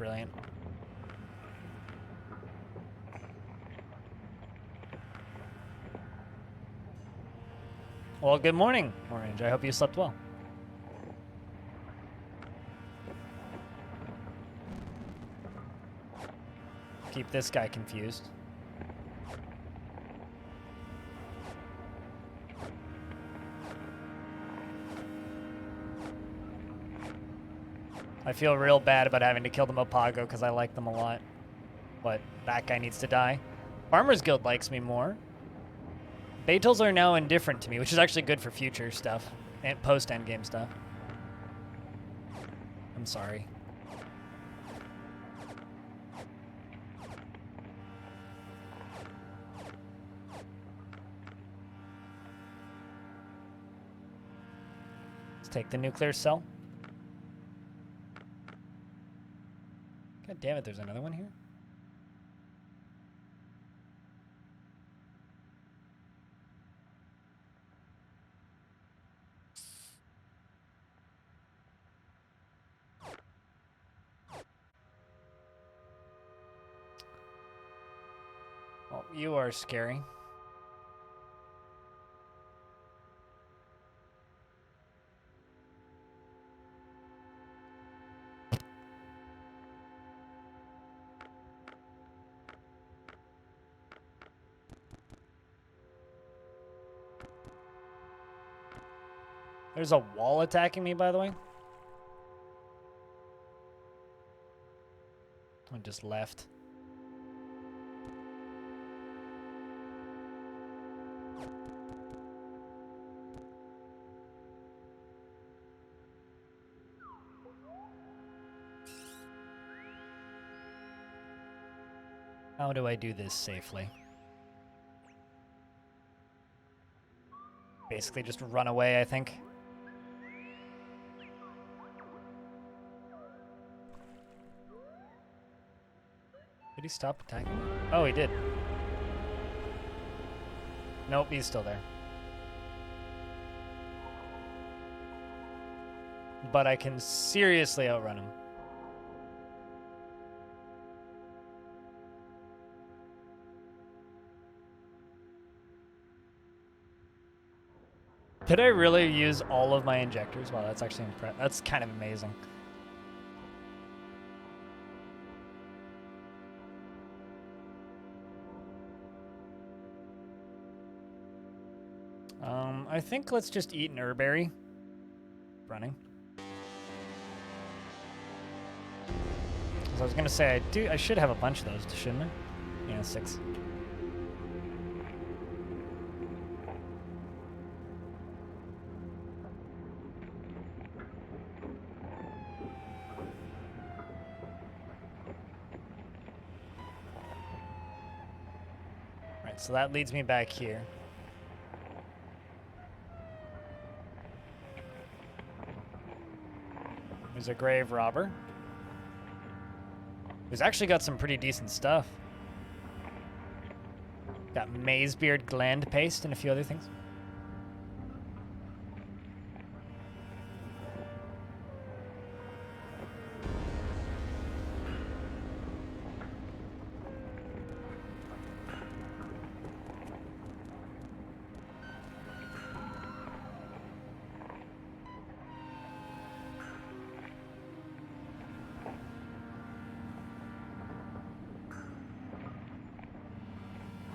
[SPEAKER 1] brilliant. Well, good morning, Orange. I hope you slept well. Keep this guy confused. I feel real bad about having to kill the Mopago because I like them a lot. But that guy needs to die. Farmer's Guild likes me more. Beetles are now indifferent to me, which is actually good for future stuff and post-endgame stuff. I'm sorry. Let's take the nuclear cell. God damn it, there's another one here? Well, you are scary. There's a wall attacking me, by the way. I just left. How do I do this safely? Basically just run away, I think. Did he stop attacking me? Oh, he did. Nope, he's still there. But I can seriously outrun him. Did I really use all of my injectors? Wow, that's actually that's kind of amazing. I think let's just eat an herberry. Running. As I was gonna say, I should have a bunch of those, shouldn't I? Yeah, 6. Right, so that leads me back here. There's a grave robber. Who's actually got some pretty decent stuff. Got Mazebeard gland paste and a few other things.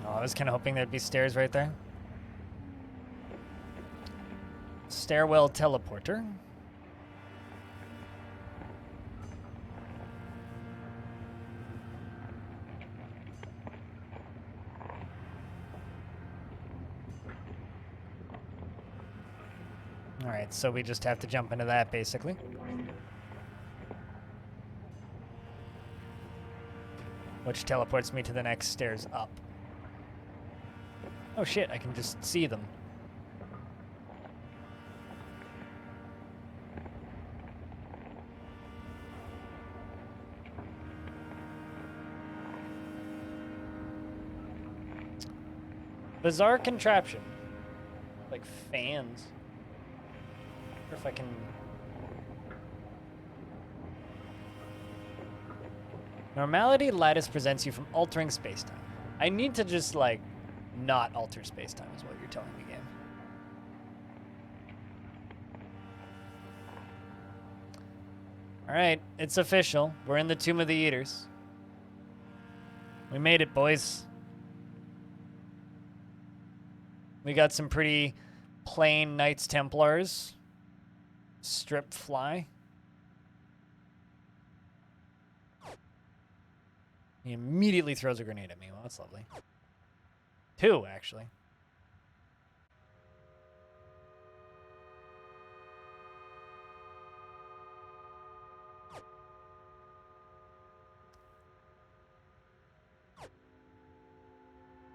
[SPEAKER 1] I was kind of hoping there'd be stairs right there. Stairwell teleporter. All right, so we just have to jump into that, basically. Which teleports me to the next stairs up. Oh shit, I can just see them. Bizarre contraption. Like fans. Or if I can... Normality lattice prevents you from altering spacetime. I need to just, like, not alter spacetime is what you're telling me, game. Alright, it's official. We're in the Tomb of the Eaters. We made it, boys. We got some pretty plain Knights Templars. Strip fly. He immediately throws a grenade at me. Well, that's lovely. 2, actually.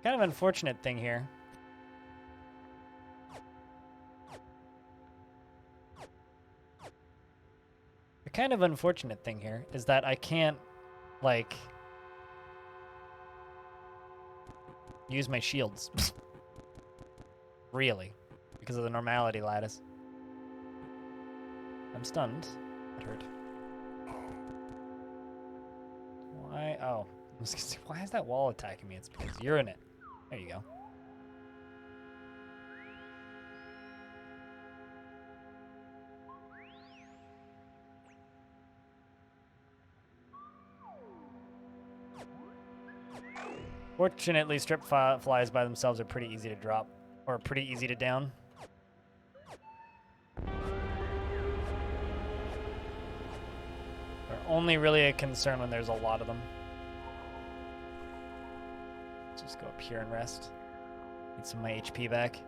[SPEAKER 1] Kind of unfortunate thing here. The kind of unfortunate thing here is that I can't, like, use my shields. Really. Because of the normality lattice. I'm stunned. That hurt. Why? Oh. I was gonna say, why is that wall attacking me? It's because you're in it. There you go. Fortunately, strip flies by themselves are pretty easy to drop. Or pretty easy to down. They're only really a concern when there's a lot of them. Let's just go up here and rest. Get some of my HP back.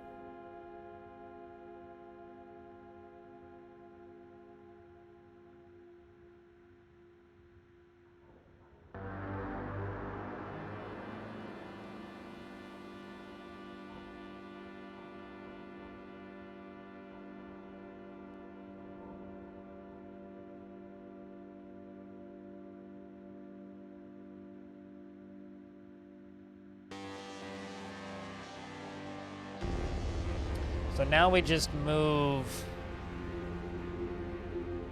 [SPEAKER 1] So now we just move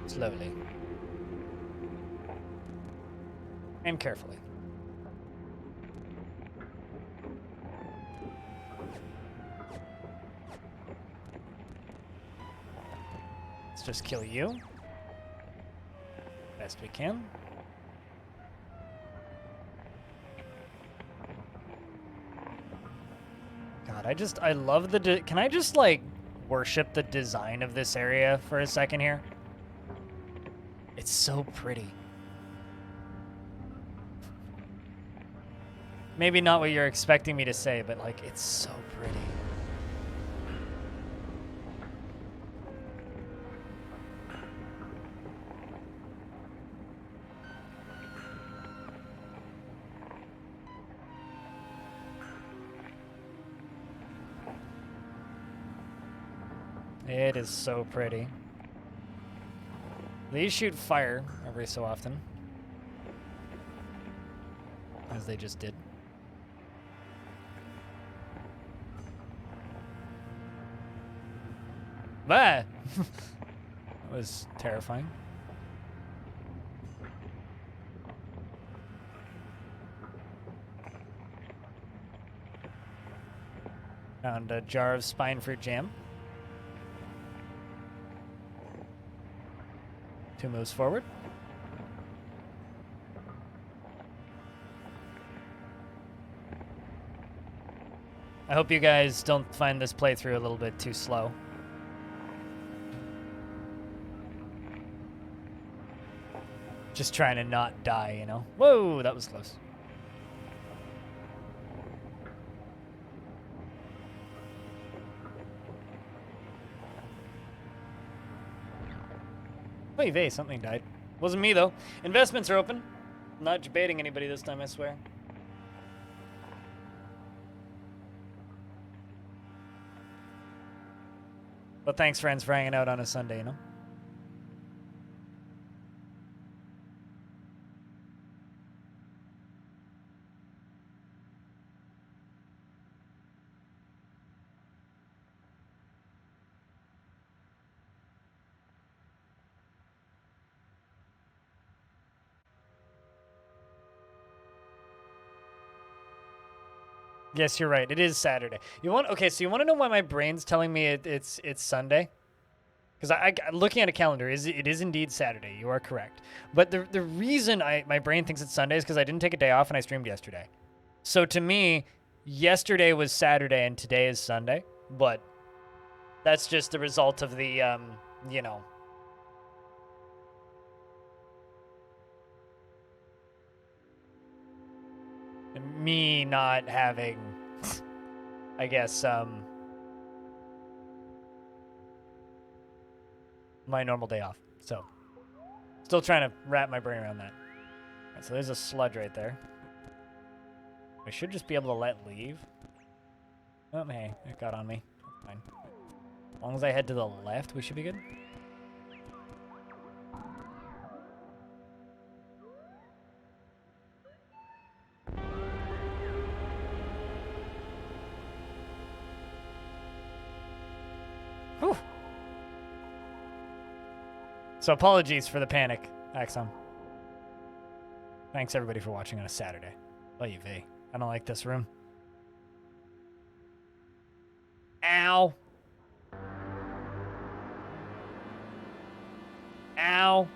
[SPEAKER 1] slowly and carefully. Let's just kill you best we can. God, I love the, can I just, like, worship the design of this area for a second here? It's so pretty. Maybe not what you're expecting me to say, but, like, it's so pretty. It is so pretty. These shoot fire every so often. As they just did. Ah! That was terrifying. Found a jar of spine fruit jam. 2 moves forward. I hope you guys don't find this playthrough a little bit too slow. Just trying to not die, you know? Whoa, that was close. Wait, vey, something died. Wasn't me, though. Investments are open. I'm not debating anybody this time, I swear. But thanks, friends, for hanging out on a Sunday, you know? Yes, you're right. It is Saturday. Okay, so you want to know why my brain's telling me it's Sunday? Because I looking at a calendar, it is indeed Saturday. You are correct. But the reason my brain thinks it's Sunday is because I didn't take a day off and I streamed yesterday. So to me, yesterday was Saturday and today is Sunday. But that's just the result of the you know, me not having, I guess, my normal day off. So, still trying to wrap my brain around that. All right, so there's a sludge right there. I should just be able to let leave. Oh, hey, it got on me. That's fine. As long as I head to the left, we should be good. Whew. So apologies for the panic, Axon. Thanks everybody for watching on a Saturday. Love you, V. I don't like this room. Ow. Ow.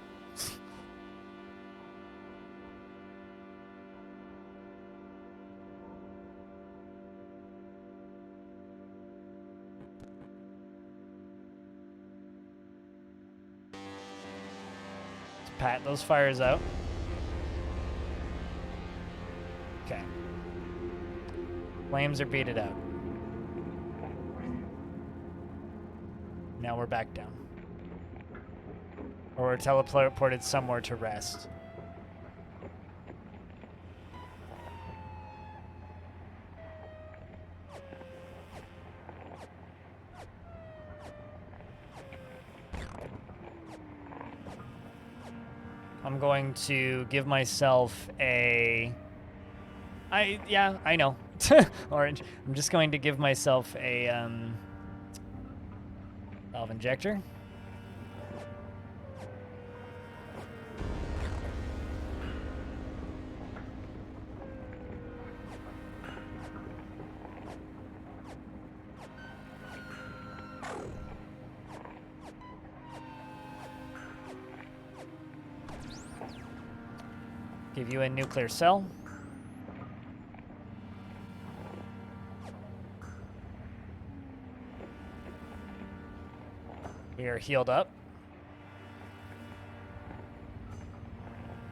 [SPEAKER 1] Let's pat those fires out. Okay. Flames are beaten out. Now we're back down. Or we're teleported somewhere to rest. I'm going to give myself a... Yeah, I know. Orange. I'm just going to give myself a, valve injector. Give you a nuclear cell. We are healed up.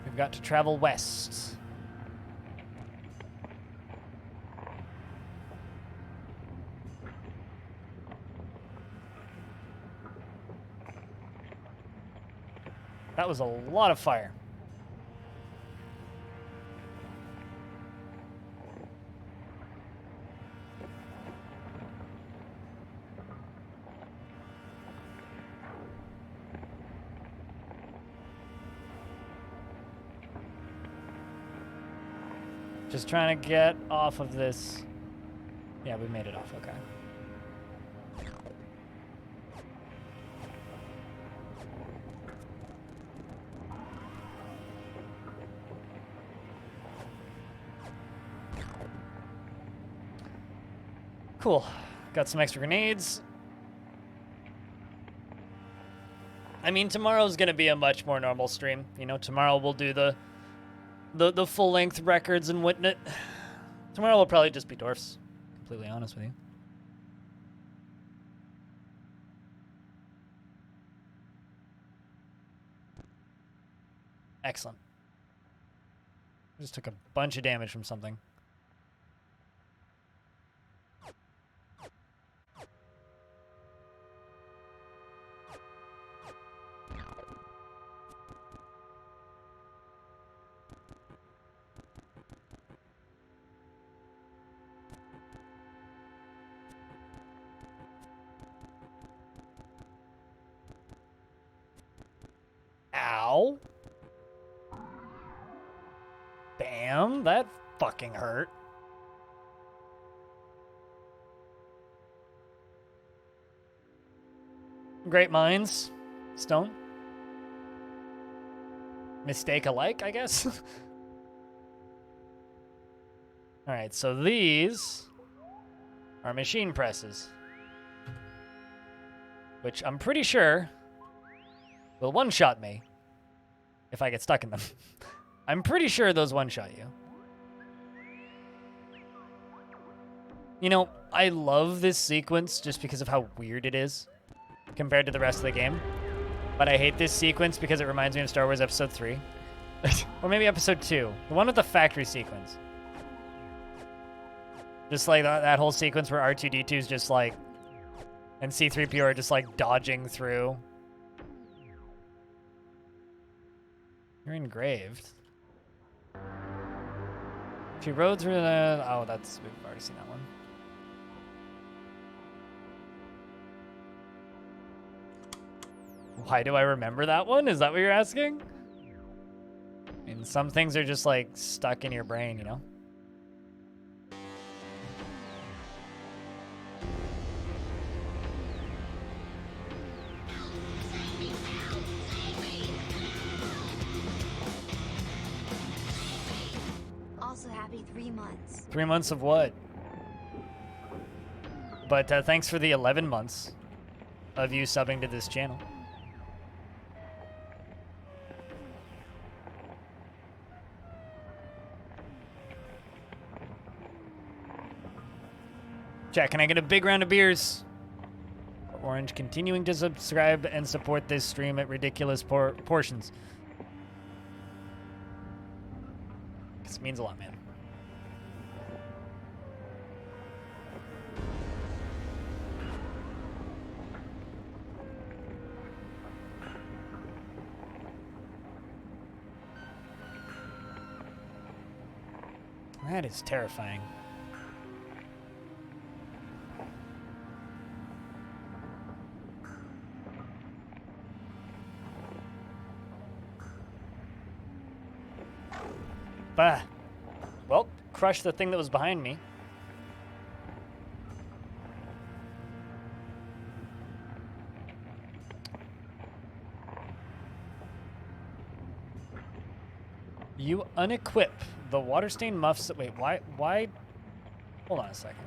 [SPEAKER 1] We've got to travel west. That was a lot of fire. Just trying to get off of this. Yeah, we made it off, okay. Cool. Got some extra grenades. I mean, tomorrow's gonna be a much more normal stream. You know, tomorrow we'll do the full-length records and whatnot. Tomorrow will probably just be dwarfs. Completely honest with you. Excellent. Just took a bunch of damage from something. Ow. Bam, that fucking hurt. Great minds, Stone. Mistake alike, I guess. All right, so these are machine presses. Which I'm pretty sure will one-shot me if I get stuck in them. I'm pretty sure those one-shot you. You know, I love this sequence just because of how weird it is compared to the rest of the game. But I hate this sequence because it reminds me of Star Wars Episode 3. Or maybe Episode 2. The one with the factory sequence. Just like that whole sequence where R2-D2 is just like... And C-3PO are just like dodging through. You're engraved. She rode through the... Oh, that's... We've already seen that one. Why do I remember that one? Is that what you're asking? I mean, some things are just like stuck in your brain, you know?
[SPEAKER 2] Also happy 3 months.
[SPEAKER 1] 3 months of what? But thanks for the 11 months of you subbing to this channel. Chat, can I get a big round of beers? Orange continuing to subscribe and support this stream at ridiculous portions. This means a lot, man. That is terrifying. Bah. Well, crushed the thing that was behind me. You unequip the water stain muffs. Wait, why? Hold on a second.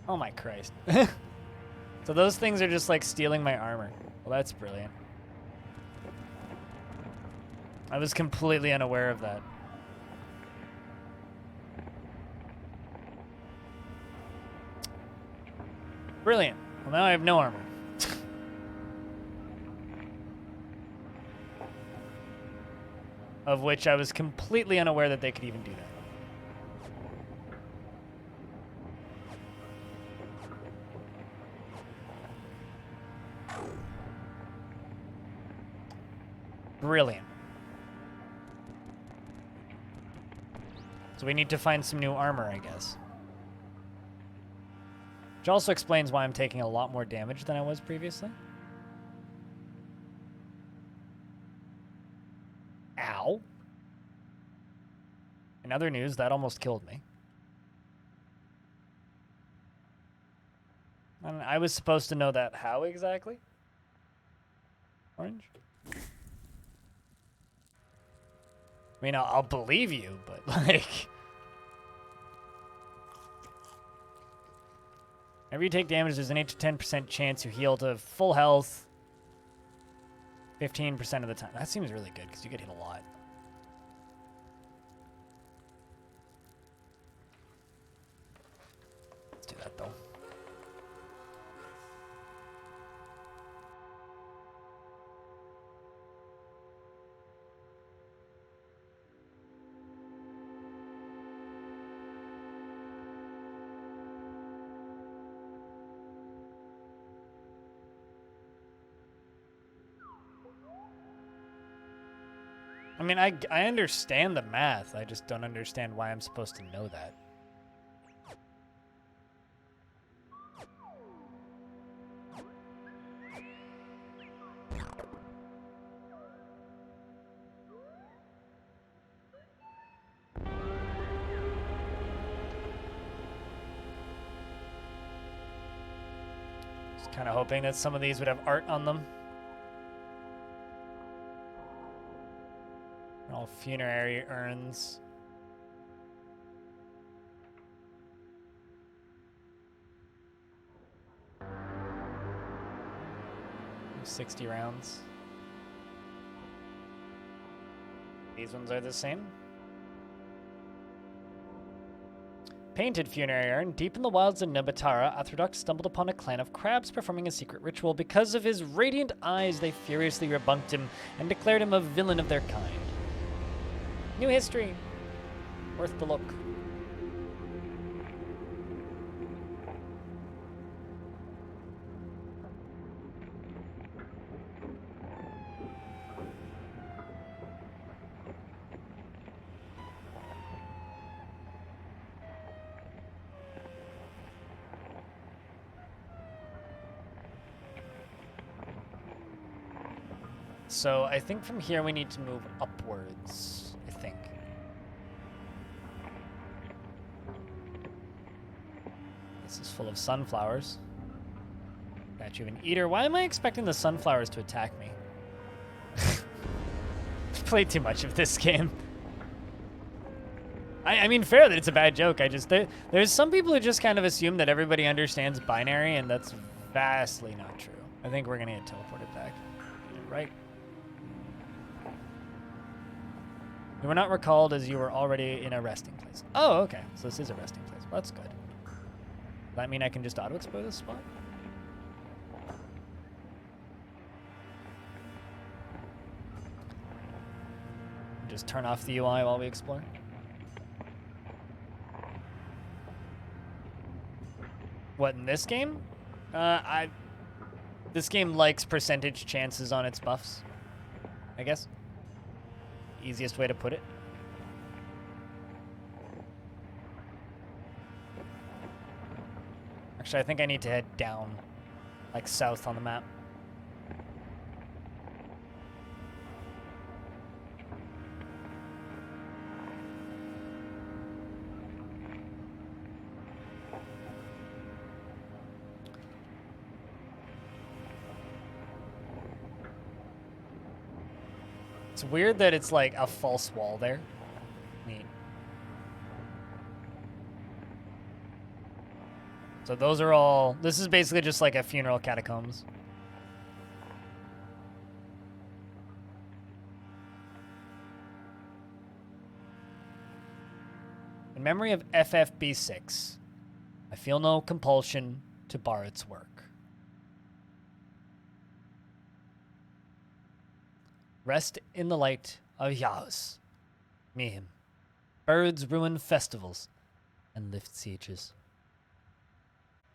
[SPEAKER 1] Oh my Christ. So those things are just like stealing my armor. Well, that's brilliant. I was completely unaware of that. Brilliant. Well, now I have no armor. Of which I was completely unaware that they could even do that. Brilliant. So we need to find some new armor, I guess. Which also explains why I'm taking a lot more damage than I was previously. Ow. In other news, that almost killed me. And I was supposed to know that how exactly? Orange? I mean, I'll believe you, but like... Whenever you take damage, there's an 8 to 10% chance you heal to full health 15% of the time. That seems really good, because you get hit a lot. Let's do that, though. I mean, I understand the math. I just don't understand why I'm supposed to know that. Just kind of hoping that some of these would have art on them. All funerary urns. 60 rounds. These ones are the same. Painted funerary urn. Deep in the wilds of Nebatara, Athrodok stumbled upon a clan of crabs performing a secret ritual. Because of his radiant eyes, they furiously rebunked him and declared him a villain of their kind. New history. Worth the look. So I think from here we need to move upwards, I think. This is full of sunflowers. Got you an eater. Why am I expecting the sunflowers to attack me? Played too much of this game. I mean, fair that it's a bad joke. There's some people who just kind of assume that everybody understands binary, and that's vastly not true. I think we're gonna get teleported back. Right? You were not recalled as you were already in a resting place. Oh, okay. So this is a resting place. Well, that's good. Does that mean I can just auto-explore this spot? Just turn off the UI while we explore. What, in this game? This game likes percentage chances on its buffs, I guess. Easiest way to put it. Actually, I think I need to head down, like south on the map. It's weird that it's like a false wall there. Neat. So those are all... This is basically just like a funeral catacombs. In memory of FFB6, I feel no compulsion to bar its work. Rest in the light of Yaos. Mihim. Birds ruin festivals and lift sieges.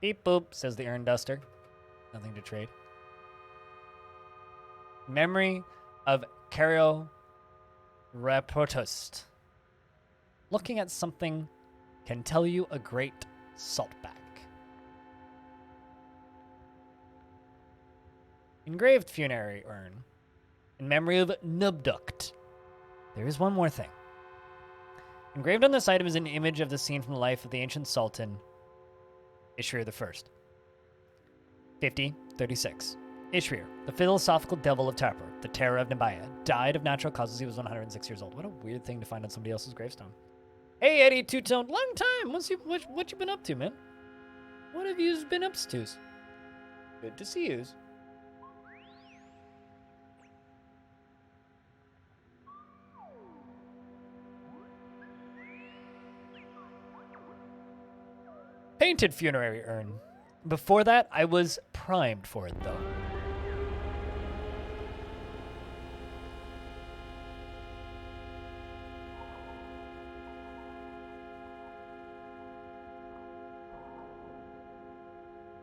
[SPEAKER 1] Beep boop, says the urn duster. Nothing to trade. Memory of Cario Reportust. Looking at something can tell you a great saltback. Engraved funerary urn. In memory of Nubduct. There is one more thing. Engraved on this item is an image of the scene from the life of the ancient Sultan, Ishrir I. 5036. Ishrir, the philosophical devil of Tarpur, the terror of Nabaya, died of natural causes. He was 106 years old. What a weird thing to find on somebody else's gravestone. Hey, Eddie Two-Tone. Long time. What you been up to, man? What have you been up to? Good to see you. Painted funerary urn. Before that, I was primed for it, though.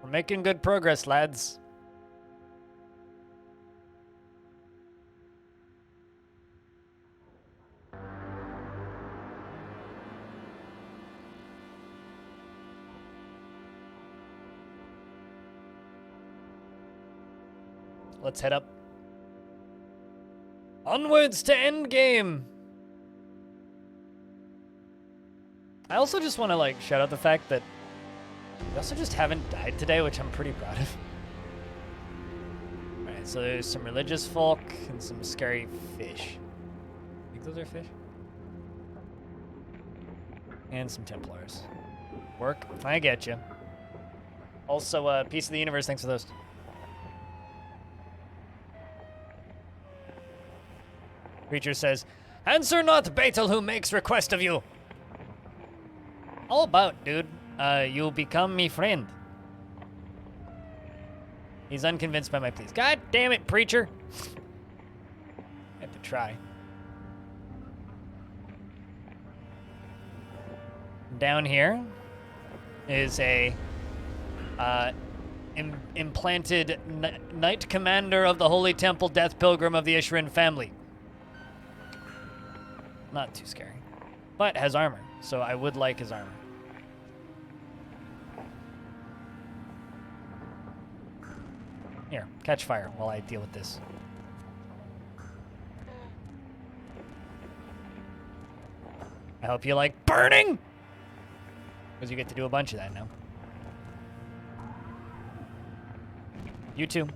[SPEAKER 1] We're making good progress, lads. Let's head up. Onwards to endgame! I also just want to, like, shout out the fact that we also just haven't died today, which I'm pretty proud of. Alright, so there's some religious folk and some scary fish. I think those are fish? And some Templars. Work? I get you. Also, Piece of the Universe, thanks for those. Preacher says, "Answer not Betel who makes request of you." All about, dude. You'll become me friend. He's unconvinced by my pleas. God damn it, preacher. I have to try. Down here is a implanted Knight Commander of the Holy Temple Death Pilgrim of the Ishrin family. Not too scary. But has armor, so I would like his armor. Here, catch fire while I deal with this. I hope you like burning! Because you get to do a bunch of that now. You too.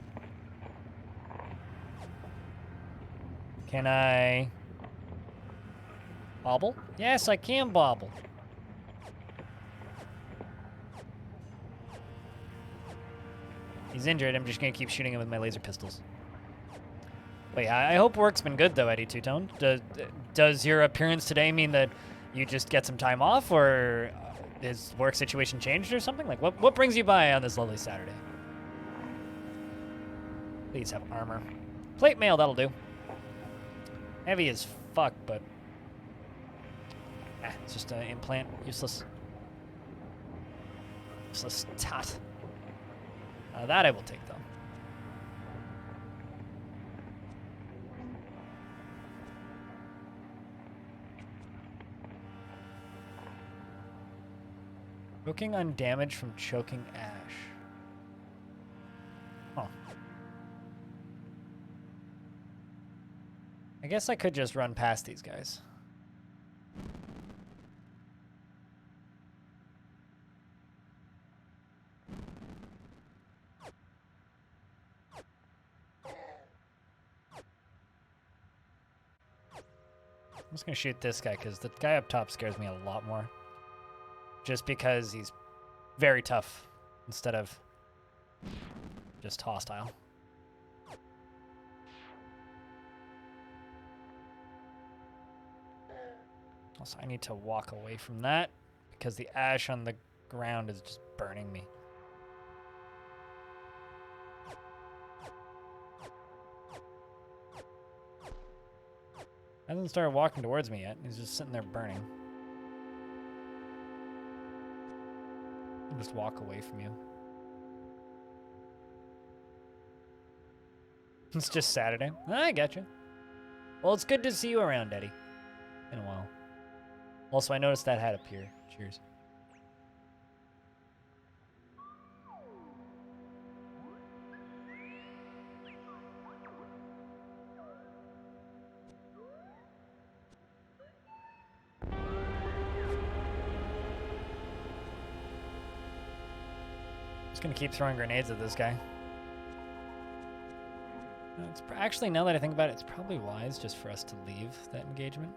[SPEAKER 1] Can I bobble? Yes, I can bobble. He's injured. I'm just going to keep shooting him with my laser pistols. But yeah, I hope work's been good, though, Eddie Two-Tone. Does your appearance today mean that you just get some time off, or has work situation changed or something? Like, what brings you by on this lovely Saturday? Please have armor. Plate mail, that'll do. Heavy as fuck, but... it's just an implant. Useless. Useless tot. That I will take, though. Choking on damage from choking ash. Huh. I guess I could just run past these guys. I'm just gonna shoot this guy because the guy up top scares me a lot more. Just because he's very tough instead of just hostile. Also, I need to walk away from that because the ash on the ground is just burning me. Hasn't started walking towards me yet. He's just sitting there burning. I'll just walk away from you. It's just Saturday. I gotcha. Well, it's good to see you around, Eddie. In a while. Also, I noticed that hat up here. Cheers. Just gonna keep throwing grenades at this guy. It's actually, now that I think about it, it's probably wise just for us to leave that engagement.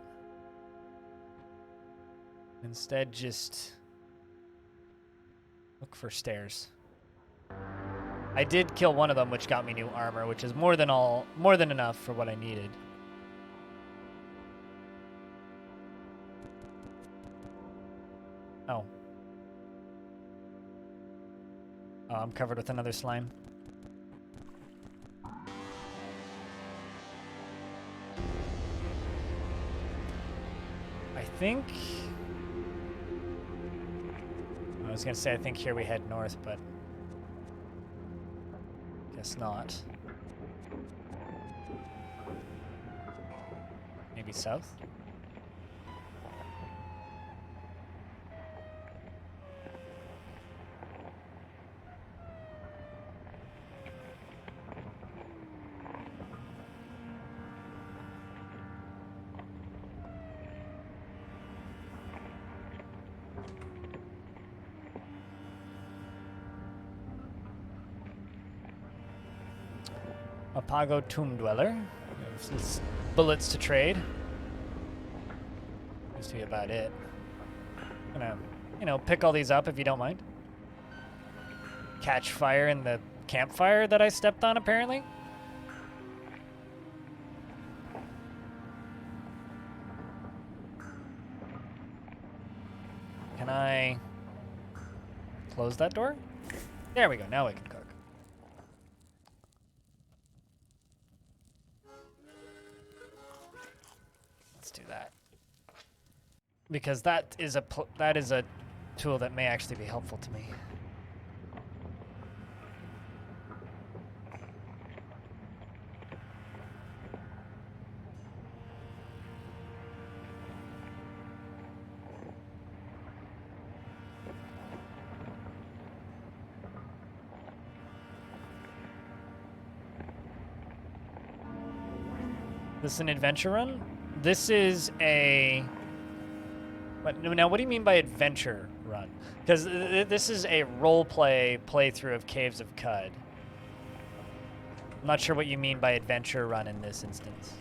[SPEAKER 1] Instead, just look for stairs. I did kill one of them, which got me new armor, which is more than enough for what I needed. Oh. Oh, I'm covered with another slime. I think... I was gonna say I think here we head north, but... guess not. Maybe south? Apago Tomb Dweller. Bullets to trade. Seems to be about it. Gonna, pick all these up if you don't mind. Catch fire in the campfire that I stepped on, apparently. close that door. There we go. Now we can cook. Let's do that. Because that is a tool that may actually be helpful to me. This is an adventure run? This is a... Now, what do you mean by adventure run? Because this is a roleplay playthrough of Caves of Cud. I'm not sure what you mean by adventure run in this instance.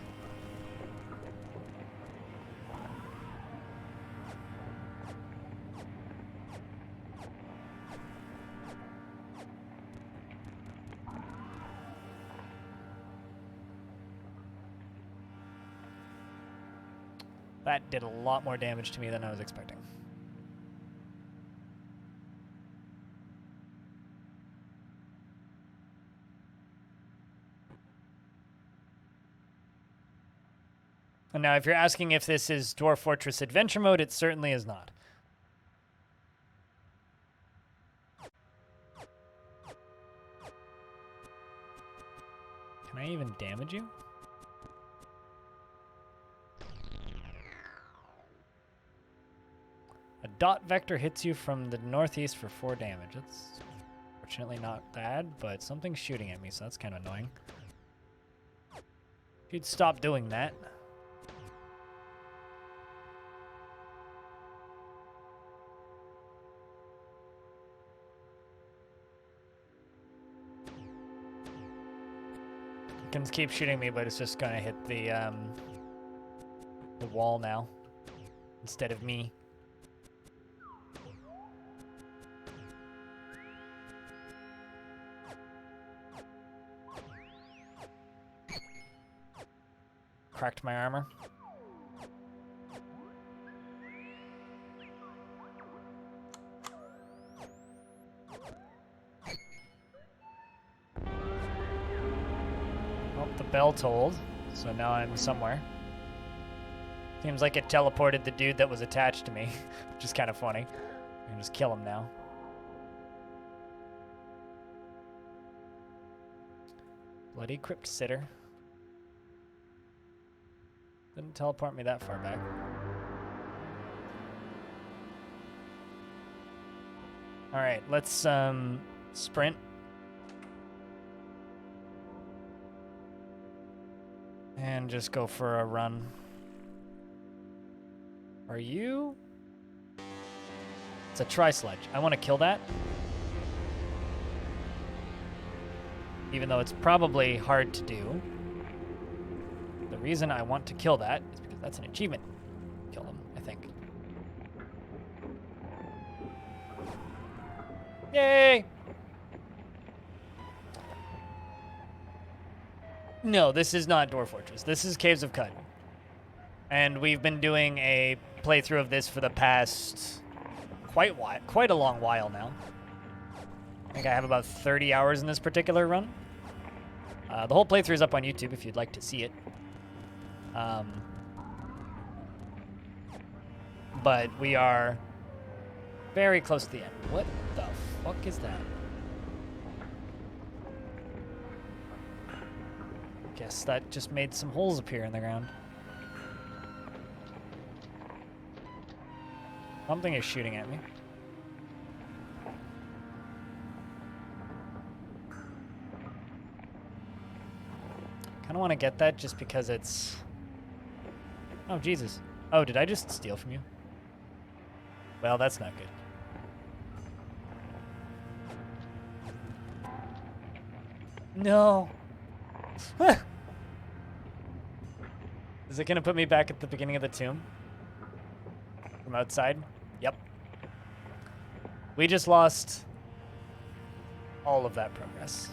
[SPEAKER 1] That did a lot more damage to me than I was expecting. And now, if you're asking if this is Dwarf Fortress Adventure Mode, it certainly is not. Can I even damage you? A dot vector hits you from the northeast for 4 damage. That's fortunately not bad, but something's shooting at me, so that's kind of annoying. If you'd stop doing that. It can keep shooting me, but it's just gonna hit the wall now instead of me. Cracked my armor. Oh, the bell tolled, so now I'm somewhere. Seems like it teleported the dude that was attached to me, which is kind of funny. I can just kill him now. Bloody Crypt Sitter. Didn't teleport me that far back. All right, let's sprint. And just go for a run. Are you? It's a tri-sledge. I want to kill that. Even though it's probably hard to do. The reason I want to kill that is because that's an achievement. Kill them, I think. Yay! No, this is not Dwarf Fortress. This is Caves of Cud. And we've been doing a playthrough of this for the past quite a long while now. I think I have about 30 hours in this particular run. The whole playthrough is up on YouTube if you'd like to see it. But we are very close to the end. What the fuck is that? Guess that just made some holes appear in the ground. Something is shooting at me. Kind of want to get that just because it's... Oh, Jesus. Oh, did I just steal from you? Well, that's not good. No. Is it going to put me back at the beginning of the tomb? From outside? Yep. We just lost all of that progress.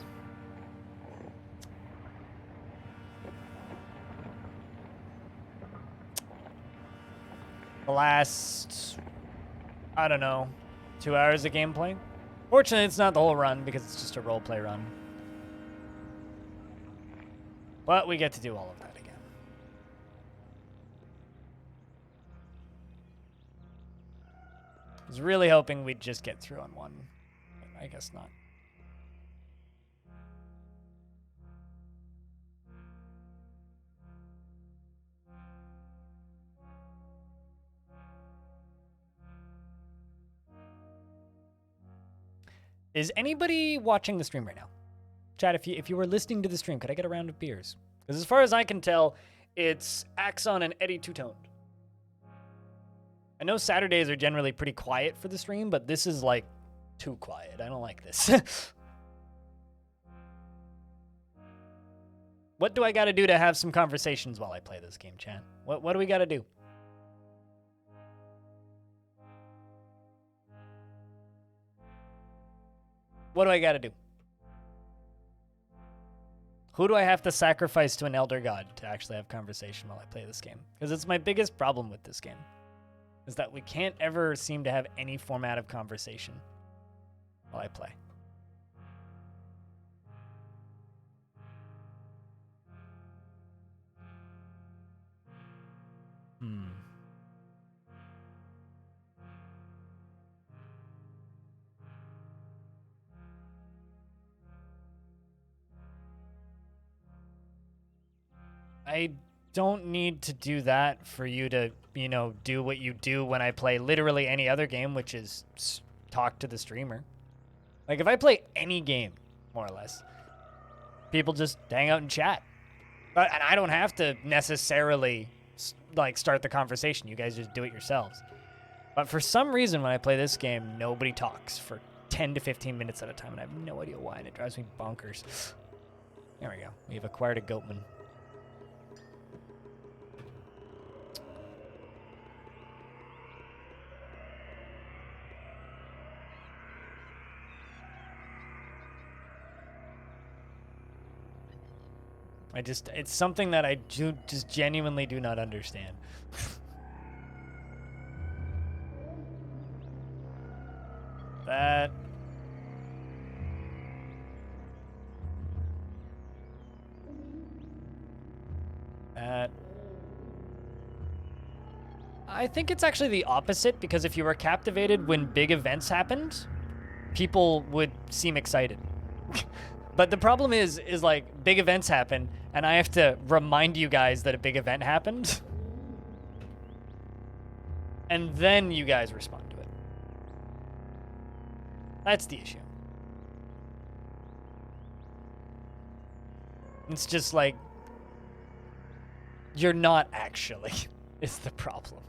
[SPEAKER 1] The last, I don't know, 2 hours of gameplay Fortunately, it's not the whole run because it's just a roleplay run. But we get to do all of that again. I was really hoping we'd just get through on one. But I guess not. Is anybody watching the stream right now? Chat, if you were listening to the stream, could I get a round of beers? Because as far as I can tell, it's Axon and Eddie Two-Toned. I know Saturdays are generally pretty quiet for the stream, but this is like too quiet. I don't like this. What do I got to do to have some conversations while I play this game, chat? What do we got to do? What do I got to do? Who do I have to sacrifice to an elder god to actually have conversation while I play this game? Because it's my biggest problem with this game, is that we can't ever seem to have any format of conversation while I play. I don't need to do that for you to, you know, do what you do when I play literally any other game, which is talk to the streamer. Like, if I play any game, more or less, people just hang out and chat. And I don't have to necessarily, like, start the conversation. You guys just do it yourselves. But for some reason, when I play this game, nobody talks for 10 to 15 minutes at a time, and I have no idea why, and it drives me bonkers. There we go. We've acquired a goatman. It's something that I just genuinely do not understand. That. I think it's actually the opposite, because if you were captivated when big events happened, people would seem excited. But the problem is like, big events happen, and I have to remind you guys that a big event happened. And then you guys respond to it. That's the issue. It's just like, you're not actually, is the problem.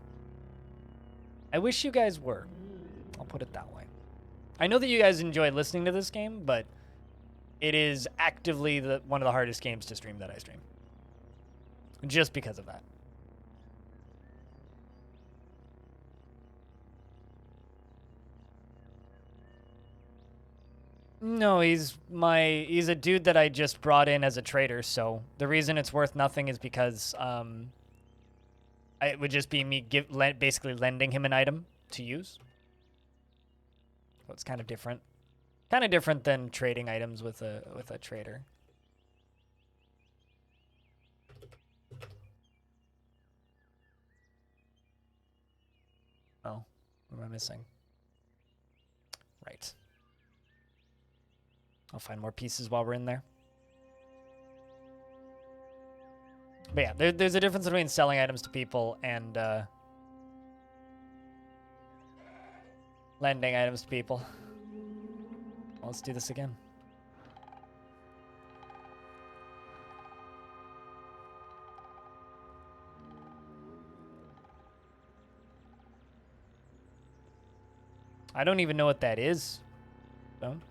[SPEAKER 1] I wish you guys were. I'll put it that way. I know that you guys enjoy listening to this game, but it is actively one of the hardest games to stream that I stream. Just because of that. No, he's a dude that I just brought in as a trader, so the reason it's worth nothing is because it would just be me basically lending him an item to use. So it's kind of different. Kind of different than trading items with a trader. Oh, what am I missing? Right. I'll find more pieces while we're in there. But yeah, there's a difference between selling items to people and lending items to people. Well, let's do this again. I don't even know what that is. Don't.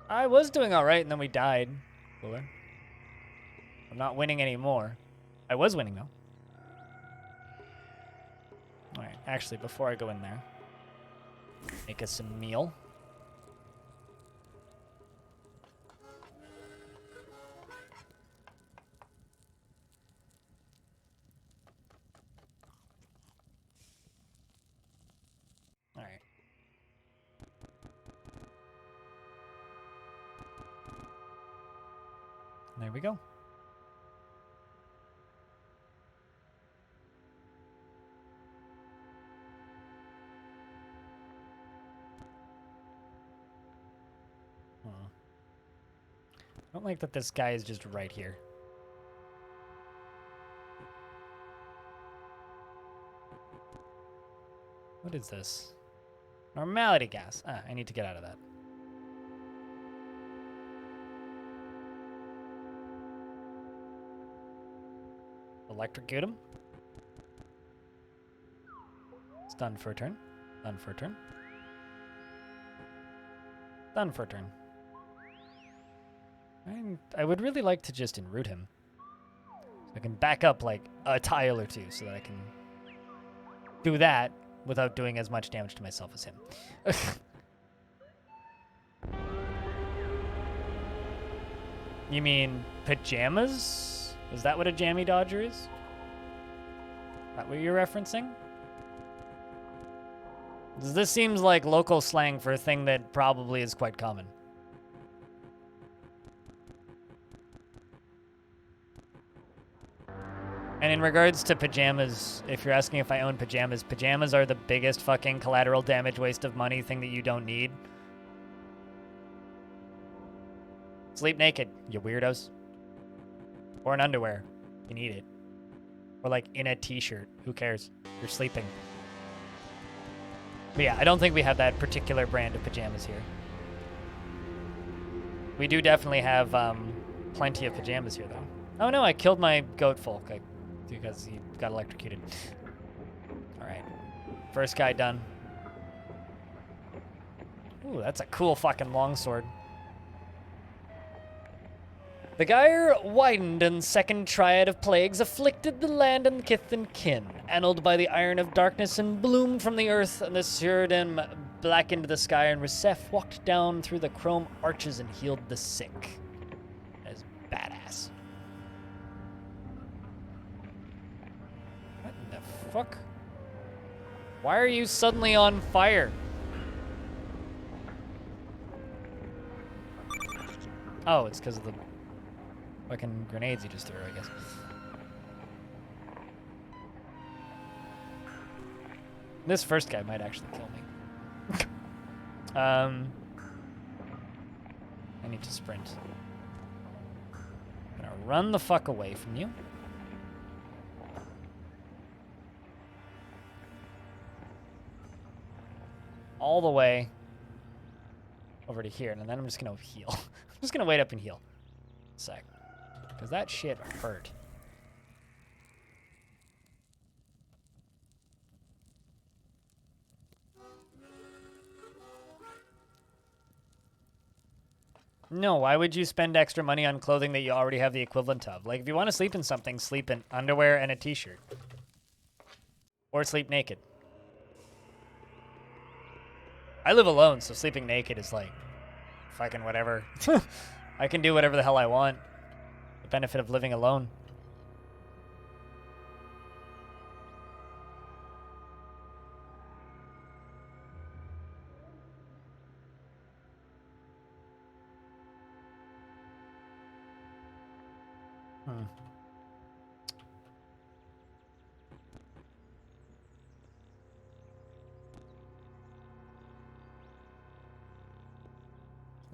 [SPEAKER 1] I was doing all right, and then we died. Cooler. I'm not winning anymore. I was winning, though. All right, actually, before I go in there, make us some meal. There we go. I don't like that this guy is just right here. What is this? Normality gas. Ah, I need to get out of that. Electrocute him. Stun for a turn. Stun for a turn. Stun for a turn. I would really like to just enroot him. So I can back up like a tile or two so that I can do that without doing as much damage to myself as him. You mean pajamas? Is that what a jammy dodger is? Is that what you're referencing? This seems like local slang for a thing that probably is quite common. And in regards to pajamas, if you're asking if I own pajamas, pajamas are the biggest fucking collateral damage waste of money thing that you don't need. Sleep naked, you weirdos. Or in underwear. You need it. Or like in a t-shirt. Who cares? You're sleeping. But yeah, I don't think we have that particular brand of pajamas here. We do definitely have plenty of pajamas here, though. Oh no, I killed my goat folk because he got electrocuted. All right, first guy done. Ooh, that's a cool fucking longsword. The gyre widened, and second triad of plagues afflicted the land and kith and kin, annaled by the iron of darkness and bloomed from the earth, and the Suradim blackened the sky, and Resef walked down through the chrome arches and healed the sick. That is badass. What in the fuck? Why are you suddenly on fire? Oh, it's because of the fucking grenades he just threw, I guess. This first guy might actually kill me. I need to sprint. I'm gonna run the fuck away from you. All the way over to here, and then I'm just gonna heal. I'm just gonna wait up and heal. A sec. Because that shit hurt. No, why would you spend extra money on clothing that you already have the equivalent of? Like, if you want to sleep in something, sleep in underwear and a t-shirt. Or sleep naked. I live alone, so sleeping naked is like, fucking whatever. I can do whatever the hell I want. The benefit of living alone.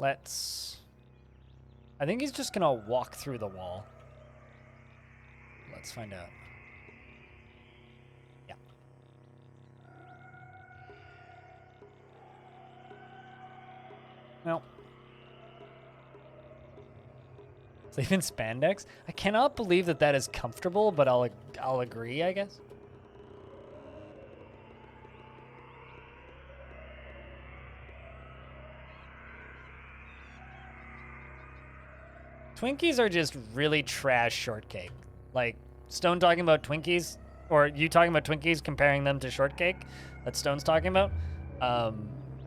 [SPEAKER 1] Let's... I think he's just gonna walk through the wall. Let's find out. Yeah. No. Sleep in spandex? I cannot believe that that is comfortable, but I'll agree, I guess. Twinkies are just really trash shortcake. Like, Stone talking about Twinkies, or you talking about Twinkies, comparing them to shortcake that Stone's talking about.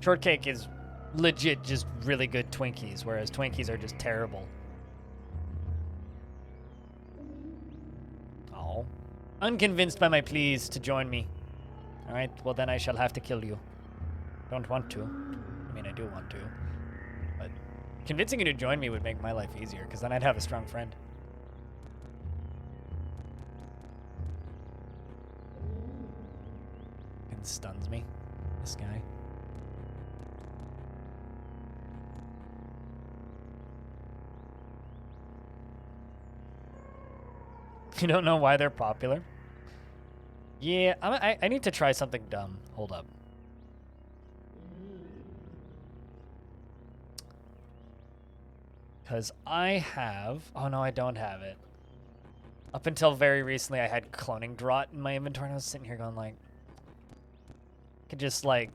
[SPEAKER 1] Shortcake is legit just really good Twinkies, whereas Twinkies are just terrible. Oh. Unconvinced by my pleas to join me. Alright, well then I shall have to kill you. Don't want to. I mean, I do want to. But Convincing you to join me would make my life easier, because then I'd have a strong friend. And stuns me, this guy. You don't know why they're popular? Yeah, I need to try something dumb. Hold up. Because I have... Oh, no, I don't have it. Up until very recently, I had cloning draught in my inventory, and I was sitting here going, like... I could just, like,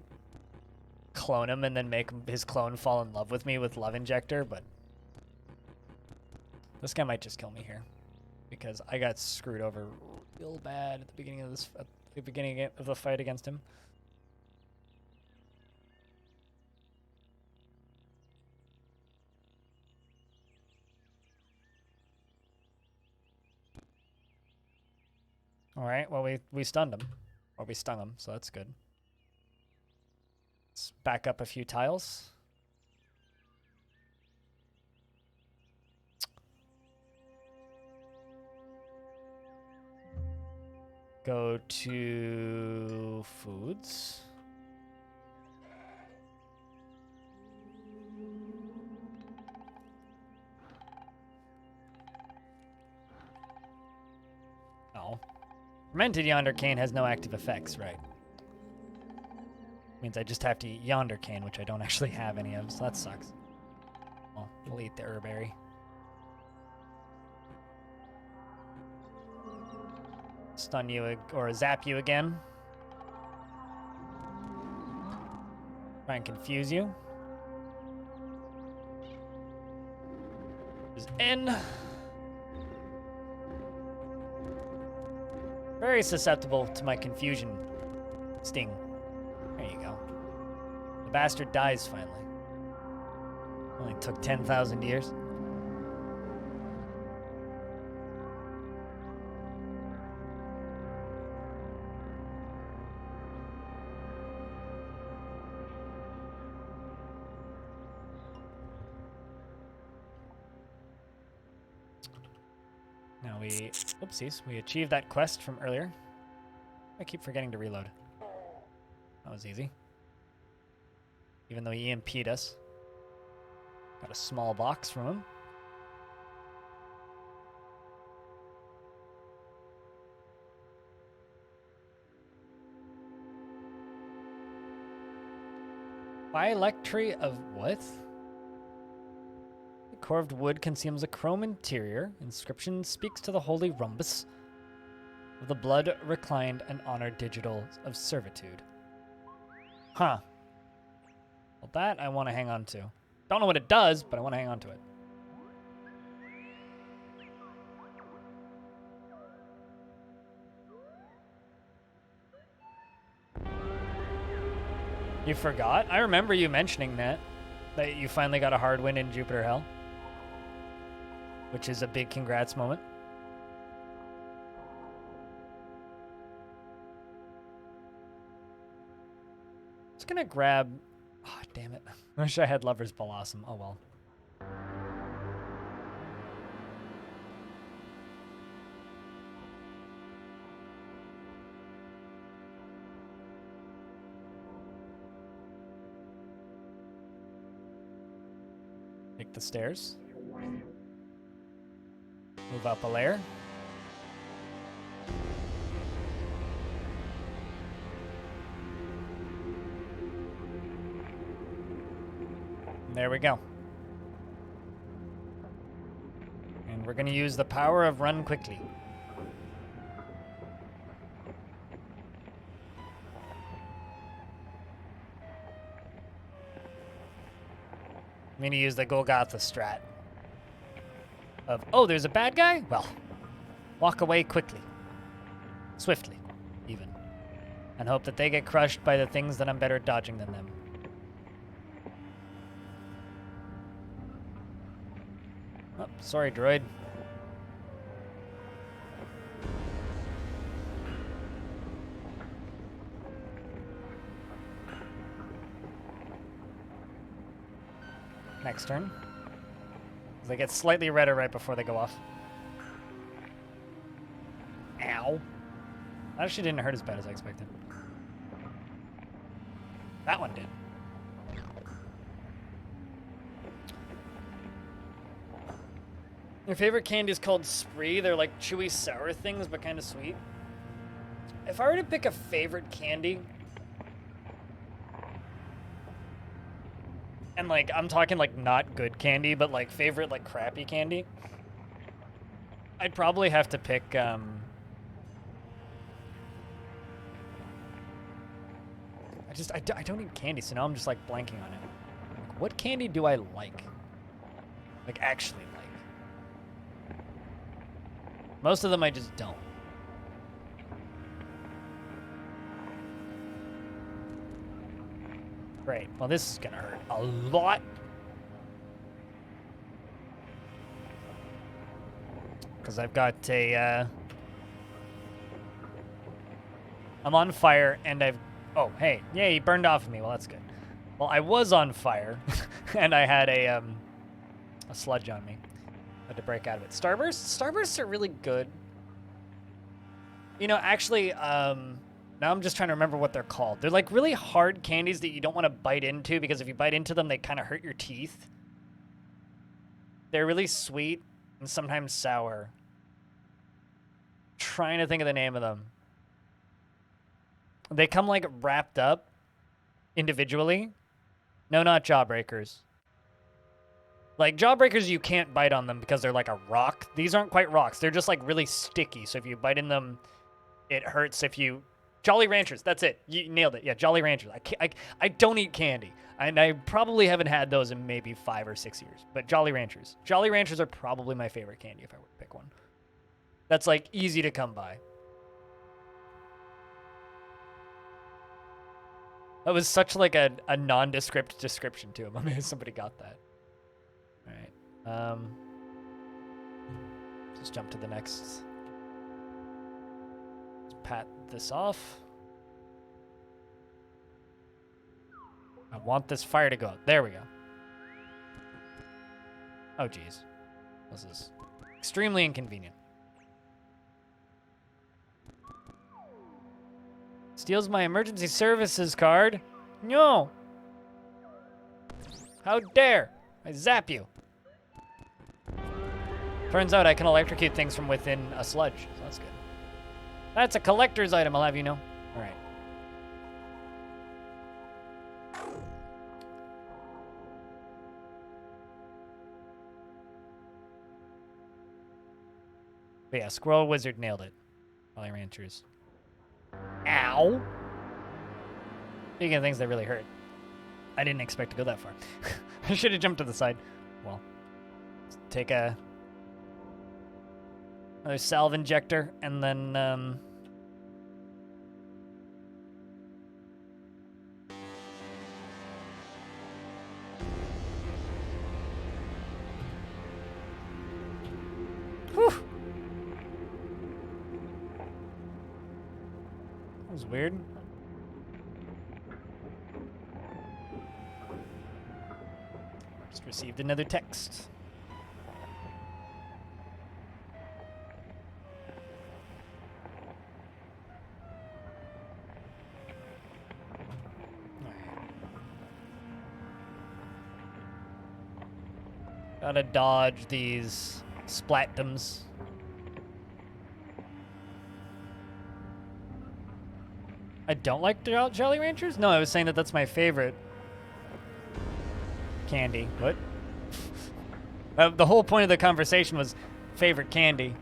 [SPEAKER 1] clone him and then make his clone fall in love with me with Love Injector, but... This guy might just kill me here. Because I got screwed over real bad at the beginning of this... At the beginning of the fight against him. Alright, well, we stunned him. Or we stung him, so that's good. Let's back up a few tiles. Go to foods. No. Fermented Yonder Cane has no active effects, right? Means I just have to eat Yonder Cane, which I don't actually have any of, so that sucks. Well, we'll eat the herberry. Stun you or zap you again. Try and confuse you. There's N. Very susceptible to my confusion sting. There you go. The bastard dies finally. Only took 10,000 years. Now we, oopsies, we achieved that quest from earlier. I keep forgetting to reload. That was easy. Even though he EMP'd us. Got a small box from him. Phylectry of what? Carved wood conceals a chrome interior. Inscription speaks to the holy rhombus of the blood reclined and honored digital of servitude. Huh. Well, that I want to hang on to. Don't know what it does, but I want to hang on to it. You forgot? I remember you mentioning that you finally got a hard win in Jupiter Hell. Which is a big congrats moment. Just gonna grab... Oh, damn it. I wish I had Lover's Blossom. Oh, well. Take the stairs. Move up a layer. There we go. And we're going to use the power of run quickly. I'm going to use the Golgotha strat. Of, oh, there's a bad guy? Well, walk away quickly. Swiftly, even. And hope that they get crushed by the things that I'm better at dodging than them. Oh, sorry, droid. Next turn. They get slightly redder right before they go off. Ow. That actually didn't hurt as bad as I expected. That one did. Your favorite candy is called Spree. They're like chewy sour things, but kind of sweet. If I were to pick a favorite candy, and like I'm talking like not good candy, but like favorite like crappy candy, I'd probably have to pick I don't eat candy, so now I'm just like blanking on it. Like, what candy do I like? Like actually like. Most of them I just don't. Great. Well, this is gonna hurt a lot. Because I've got a, I'm on fire, and I've... Oh, hey. Yeah, he burned off of me. Well, that's good. Well, I was on fire, and I had a sludge on me. I had to break out of it. Starbursts? Starbursts are really good. You know, actually, now I'm just trying to remember what they're called. They're like really hard candies that you don't want to bite into, because if you bite into them, they kind of hurt your teeth. They're really sweet and sometimes sour. Trying to think of the name of them. They come like wrapped up individually. No, not Jawbreakers. Like Jawbreakers, you can't bite on them because they're like a rock. These aren't quite rocks. They're just like really sticky. So if you bite in them, it hurts. If you... Jolly Ranchers, that's it. You nailed it. Yeah, Jolly Ranchers. I don't eat candy. And I probably haven't had those in maybe 5 or 6 years. But Jolly Ranchers. Jolly Ranchers are probably my favorite candy if I were to pick one. That's like easy to come by. That was such like a nondescript description to him. I mean, somebody got that. All right. Just jump to the next. Let's pat this off. I want this fire to go out. There we go. Oh, geez. This is extremely inconvenient. Steals my emergency services card. No. How dare. I zap you. Turns out I can electrocute things from within a sludge. So that's good. That's a collector's item, I'll have you know. All right. But yeah, Squirrel Wizard nailed it. Jolly Ranchers. Ow! Speaking of things that really hurt, I didn't expect to go that far. I should have jumped to the side. Well, let's take another salve injector, and then whew. That was weird. Just received another text. Gotta dodge these splatdums. I don't like Jolly Ranchers? No, I was saying that that's my favorite candy. What? The whole point of the conversation was favorite candy.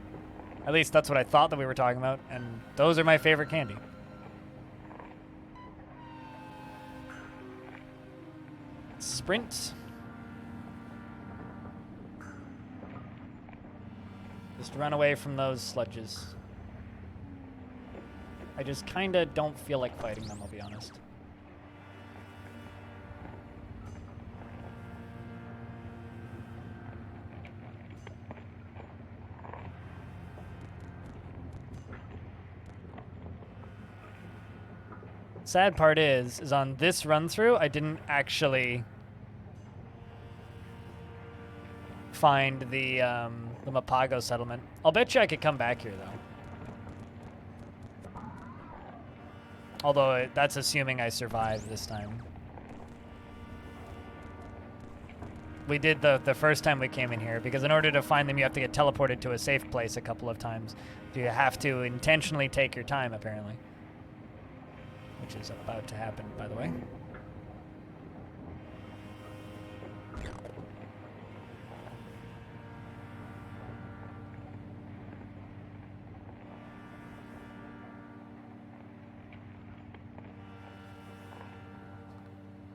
[SPEAKER 1] At least that's what I thought that we were talking about, and those are my favorite candy. Sprint. Just run away from those sludges. I just kinda don't feel like fighting them, I'll be honest. Sad part is on this run through, I didn't actually find the Mapago settlement. I'll bet you I could come back here though. Although that's assuming I survive this time. We did the first time we came in here, because in order to find them, you have to get teleported to a safe place a couple of times. You have to intentionally take your time, apparently. Which is about to happen, by the way.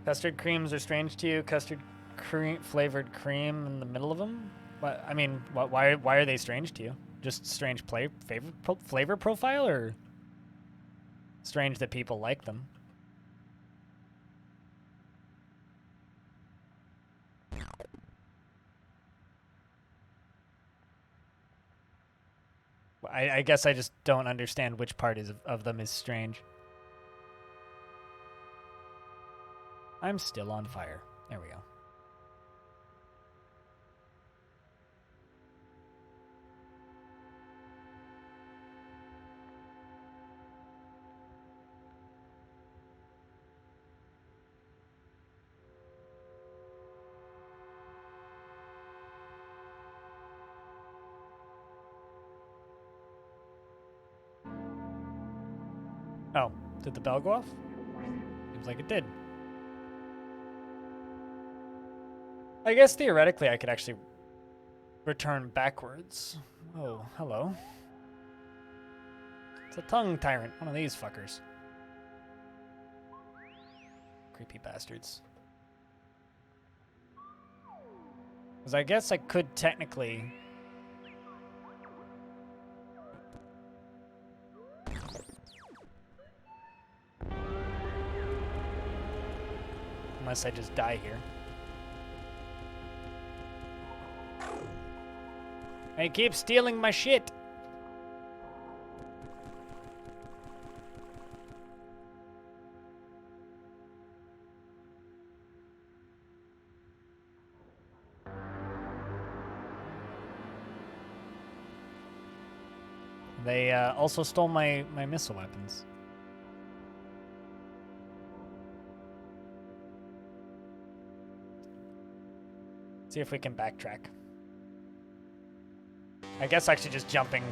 [SPEAKER 1] Custard creams are strange to you? Custard cream, flavored cream in the middle of them? What, I mean, why are they strange to you? Just strange flavor profile, or strange that people like them? I guess I just don't understand which part of them is strange. I'm still on fire. There we go. Oh, did the bell go off? Seems like it did. I guess theoretically I could actually return backwards. Oh, hello. It's a tongue tyrant, one of these fuckers. Creepy bastards. Because I guess I could technically... Unless I just die here. They keep stealing my shit. They also stole my missile weapons. See if we can backtrack. I guess actually just jumping.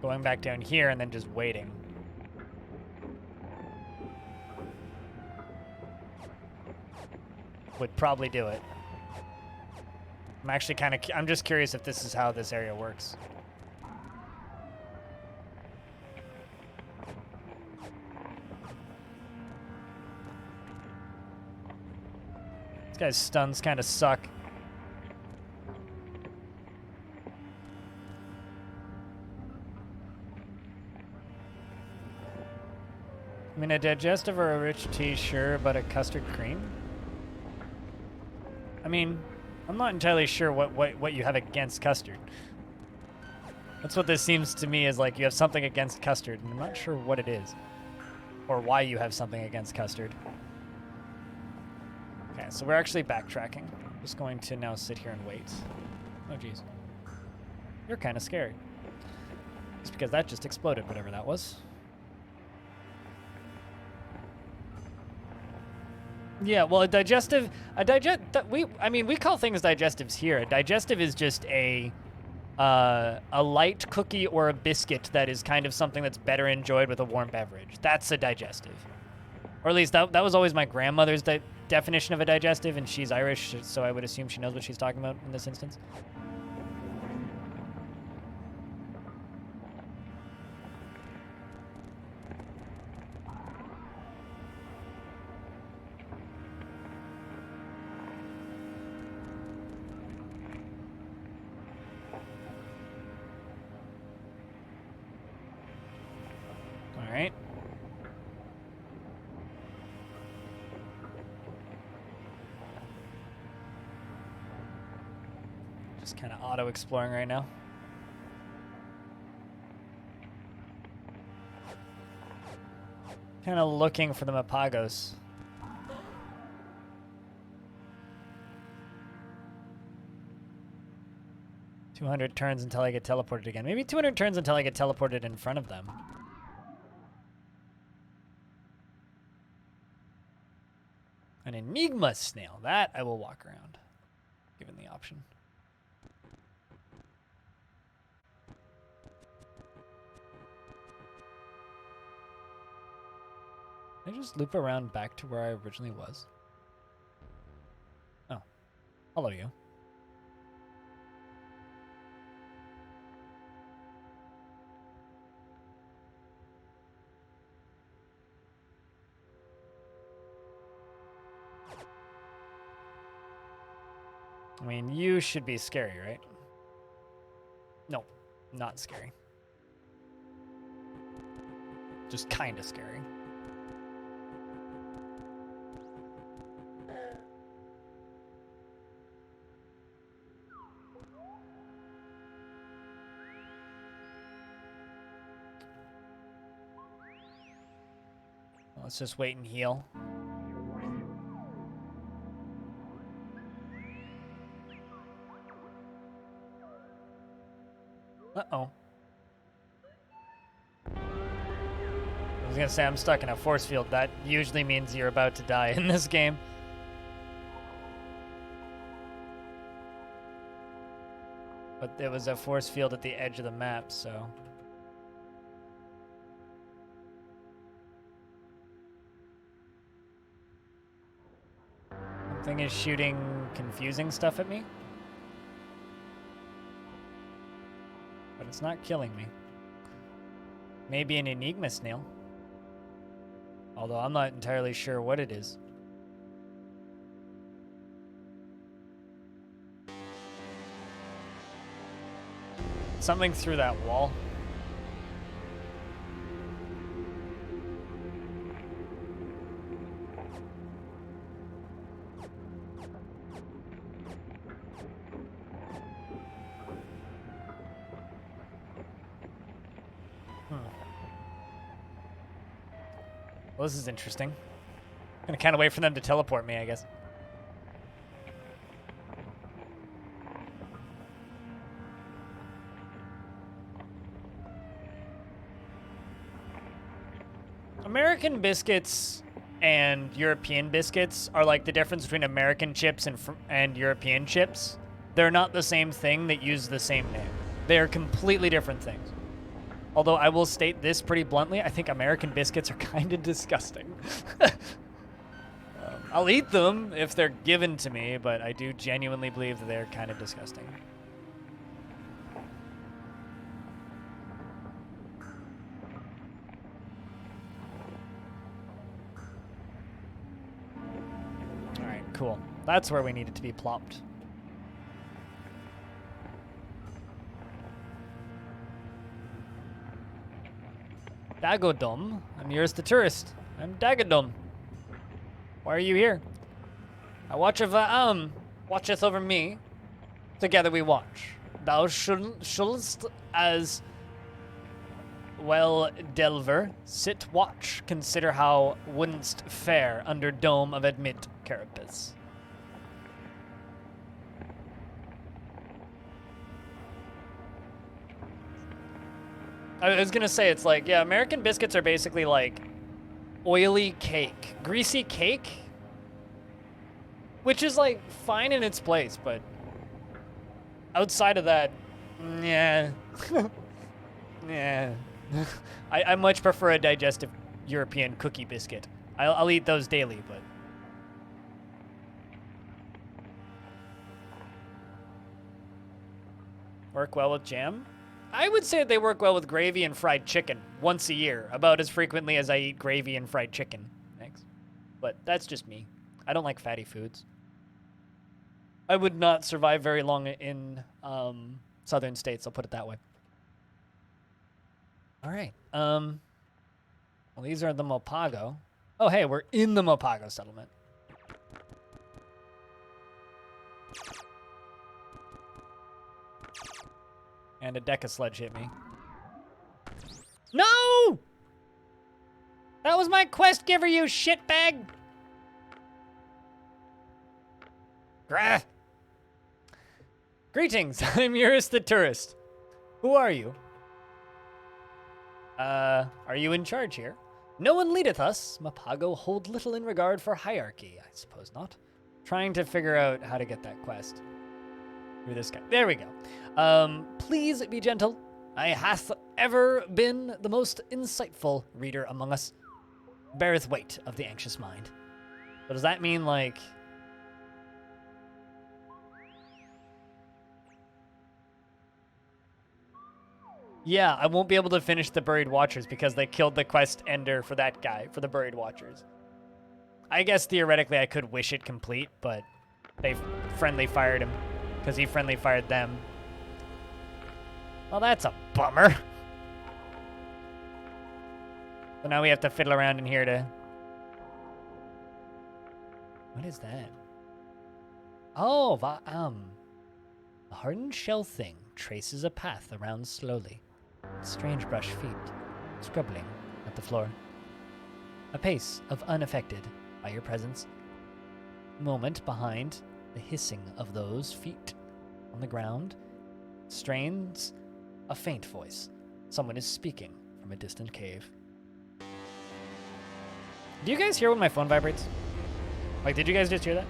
[SPEAKER 1] Going back down here and then just waiting. Would probably do it. I'm actually I'm just curious if this is how this area works. This guy's stuns kind of suck. I mean, a digestive or a rich tea, sure, but a custard cream? I mean, I'm not entirely sure what you have against custard. That's what this seems to me is like. You have something against custard, and I'm not sure what it is. Or why you have something against custard. Okay, so we're actually backtracking. I'm just going to now sit here and wait. Oh, jeez. You're kind of scary. Just because that just exploded, whatever that was. Yeah, well, we call things digestives here. A digestive is just a light cookie or a biscuit that is kind of something that's better enjoyed with a warm beverage. That's a digestive. Or at least that was always my grandmother's definition of a digestive, and she's Irish, so I would assume she knows what she's talking about in this instance. All right. Just kind of auto-exploring right now. Kind of looking for the Mapagos. "200 turns until I get teleported again." Maybe 200 turns until I get teleported in front of them. An Enigma snail. That I will walk around, given the option. Can I just loop around back to where I originally was? Oh. Hello, you. I mean, you should be scary, right? No, not scary. Just kind of scary. Let's just wait and heal. Uh-oh. I was gonna say, I'm stuck in a force field. That usually means you're about to die in this game. But there was a force field at the edge of the map, so... Something is shooting confusing stuff at me. But it's not killing me. Maybe an Enigma snail. Although I'm not entirely sure what it is. Something through that wall. Well, this is interesting. I'm gonna kind of wait for them to teleport me, I guess. American biscuits and European biscuits are like the difference between American chips and European chips. They're not the same thing that use the same name. They're completely different things. Although I will state this pretty bluntly, I think American biscuits are kind of disgusting. I'll eat them if they're given to me, but I do genuinely believe that they're kind of disgusting. All right, cool. That's where we need it to be plopped. Dagodum. I'm yours the tourist. I'm Dagodum. Why are you here? I watcheth over me. Together we watch. Thou shouldst as well, Delver, sit watch. Consider how wouldst fare under dome of admit carapace. I was gonna say, it's like, yeah, American biscuits are basically like oily cake, greasy cake, which is like fine in its place, but outside of that, yeah, yeah. I much prefer a digestive European cookie biscuit. I'll eat those daily, but. Work well with jam? I would say they work well with gravy and fried chicken once a year, about as frequently as I eat gravy and fried chicken. Thanks. But that's just me. I don't like fatty foods. I would not survive very long in southern states, I'll put it that way. All right. Well, these are the Mopago. Oh, hey, we're in the Mopago settlement. And a Deca sledge hit me. No! That was my quest giver, you shitbag! Grah! Greetings, I'm Eurus the tourist. Who are you? Are you in charge here? No one leadeth us. Mapago hold little in regard for hierarchy. I suppose not. Trying to figure out how to get that quest. Through this guy. There we go. Please be gentle. I hath ever been the most insightful reader among us. Beareth weight of the anxious mind. So does that mean, like... Yeah, I won't be able to finish the Buried Watchers because they killed the quest ender for that guy, for the Buried Watchers. I guess theoretically I could wish it complete, but they friendly fired him because he friendly fired them. Well, that's a bummer. So now we have to fiddle around in here to... What is that? Oh, a hardened shell thing traces a path around slowly. Strange brush feet, scrubbling at the floor. A pace of unaffected by your presence. Moment behind the hissing of those feet on the ground strains a faint voice. Someone is speaking from a distant cave. Do you guys hear when my phone vibrates? Like, did you guys just hear that?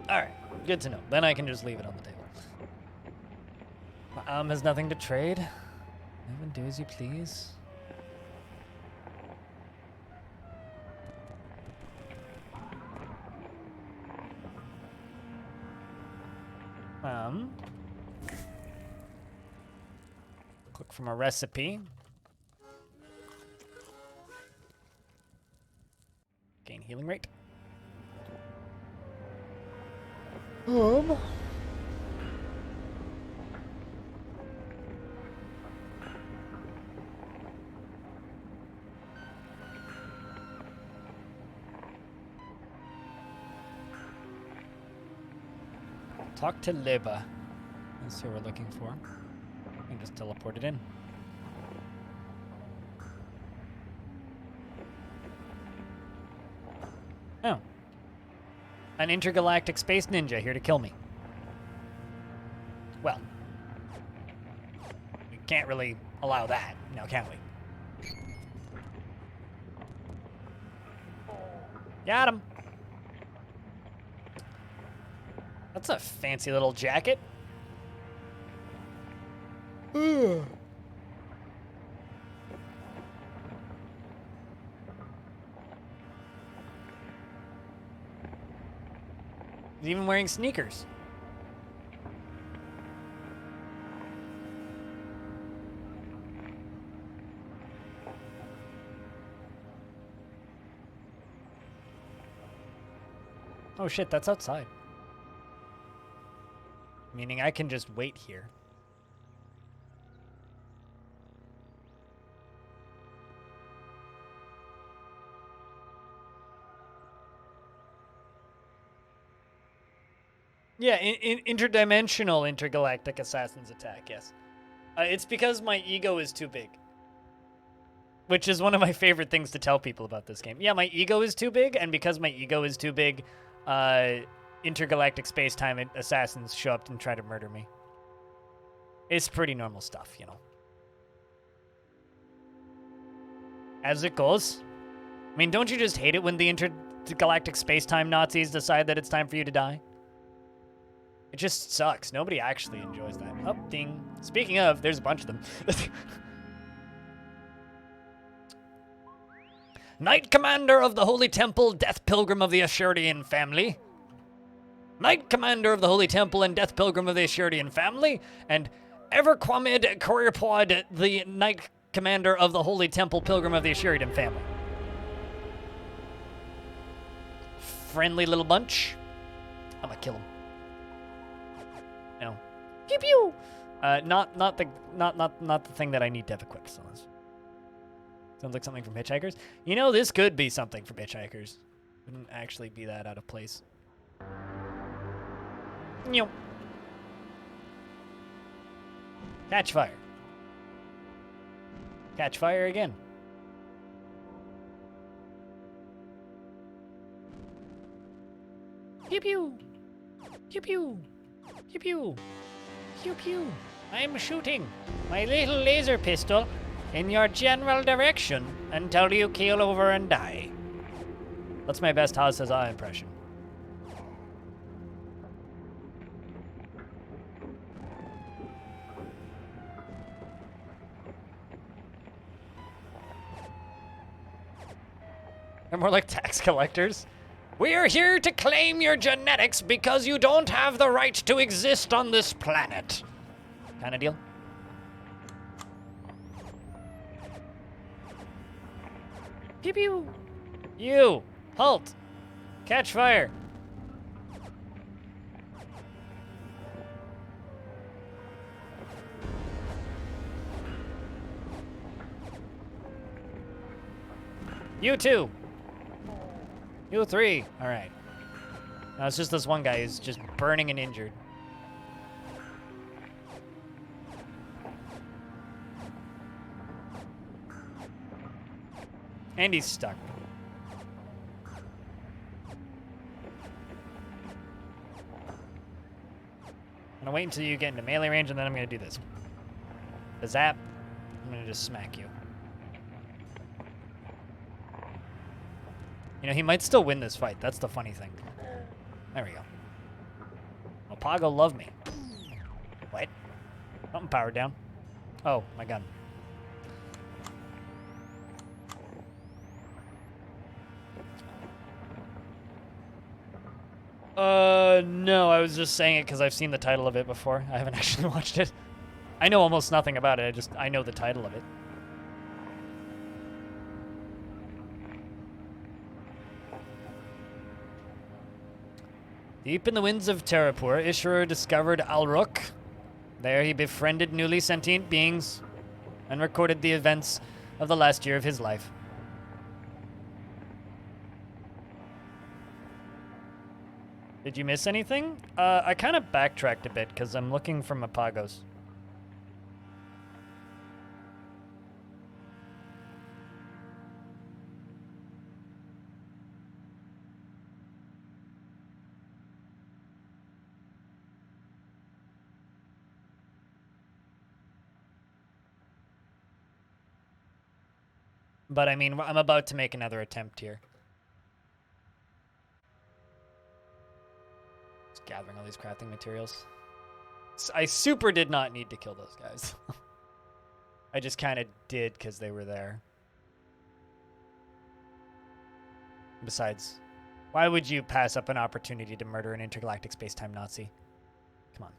[SPEAKER 1] Alright, good to know. Then I can just leave it on the table. My arm has nothing to trade. Live and do as you please. Click from a recipe. Gain healing rate. Talk to Liba. That's who we're looking for. I can just teleport it in. Oh. An intergalactic space ninja here to kill me. Well. We can't really allow that, now can we? Got him. That's a fancy little jacket. He's even wearing sneakers. Oh shit, that's outside. Meaning I can just wait here. Yeah, interdimensional intergalactic assassins attack, yes. It's because my ego is too big. Which is one of my favorite things to tell people about this game. Yeah, my ego is too big, and because my ego is too big, intergalactic space-time assassins show up and try to murder me. It's pretty normal stuff, you know. As it goes. I mean, don't you just hate it when the intergalactic space-time Nazis decide that it's time for you to die? It just sucks. Nobody actually enjoys that. Oh, ding. Speaking of, there's a bunch of them. Knight Commander of the Holy Temple, Death Pilgrim of the Ashurian family. Knight Commander of the Holy Temple and Death Pilgrim of the Ashurian family. And Everquamid Courier the Knight Commander of the Holy Temple, Pilgrim of the Ashurian family. Friendly little bunch. I'm gonna kill him. No. Pew pew. Not the thing that I need to have equipped. So sounds like something from Hitchhikers. You know, this could be something from Hitchhikers. Wouldn't actually be that out of place. Meow. Catch fire. Catch fire again. Pew pew. Pew pew. Pew pew. Pew pew. I'm shooting my little laser pistol in your general direction until you keel over and die. That's my best How Says I impression. They're more like tax collectors. We're here to claim your genetics because you don't have the right to exist on this planet. Kind of deal. Pew pew. You, halt. Catch fire. You too. You three. All right. Now it's just this one guy who's just burning and injured. And he's stuck. I'm gonna wait until you get into melee range and then I'm gonna do this. The zap, I'm gonna just smack you. You know, he might still win this fight. That's the funny thing. There we go. Oh, Pago love me. What? Something powered down. Oh, my gun. No, I was just saying it because I've seen the title of it before. I haven't actually watched it. I know almost nothing about it. I know the title of it. Deep in the winds of Terrapur, Ishur discovered Alruk. There he befriended newly sentient beings and recorded the events of the last year of his life. Did you miss anything? I kind of backtracked a bit because I'm looking for my Pagos. But I mean, I'm about to make another attempt here. Just gathering all these crafting materials. I super did not need to kill those guys. I just kind of did because they were there. Besides, why would you pass up an opportunity to murder an intergalactic space-time Nazi? Come on.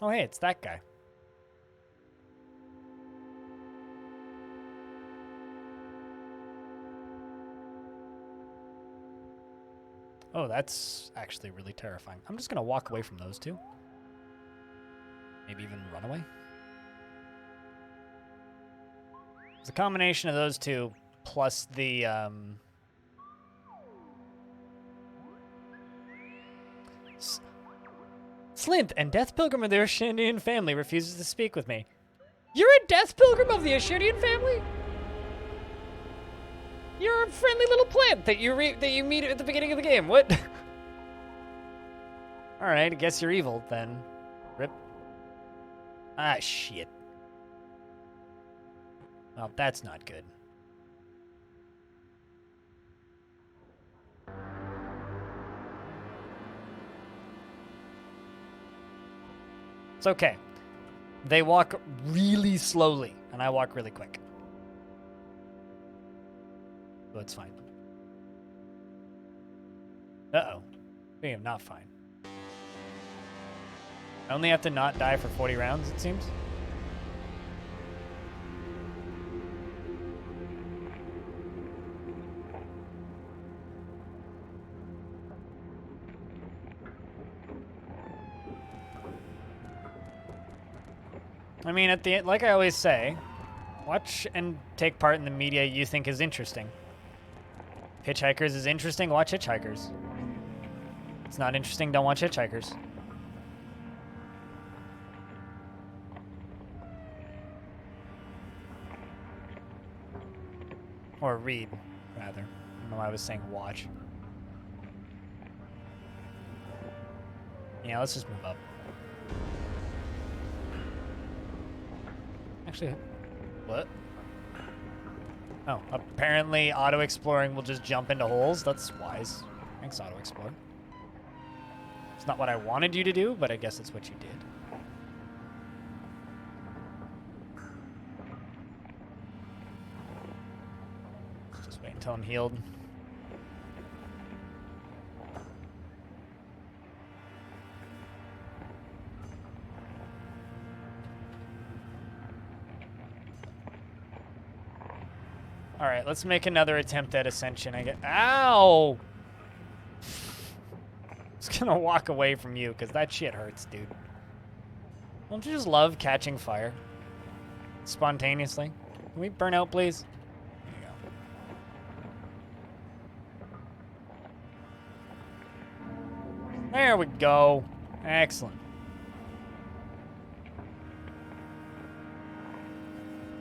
[SPEAKER 1] Oh, hey, it's that guy. Oh, that's actually really terrifying. I'm just going to walk away from those two. Maybe even run away. It's a combination of those two plus the... Slint and Death Pilgrim of the Ashendian family refuses to speak with me. You're a Death Pilgrim of the Ashendian family? You're a friendly little plant that you meet at the beginning of the game. What? All right, I guess you're evil then. Rip. Ah, shit. Well, that's not good. It's okay. They walk really slowly, and I walk really quick. So it's fine. Uh-oh. I am not fine. I only have to not die for 40 rounds, it seems. I mean, at the end, like I always say, watch and take part in the media you think is interesting. Hitchhikers is interesting, watch Hitchhikers. It's not interesting, don't watch Hitchhikers. Or read, rather. I don't know why I was saying watch. Yeah, let's just move up. Actually, what? Oh, apparently auto-exploring will just jump into holes. That's wise. Thanks, auto-explore. It's not what I wanted you to do, but I guess it's what you did. Just wait until I'm healed. All right, let's make another attempt at ascension. I get. Ow! Just gonna walk away from you because that shit hurts, dude. Don't you just love catching fire spontaneously? Can we burn out, please? There you go. There we go. Excellent.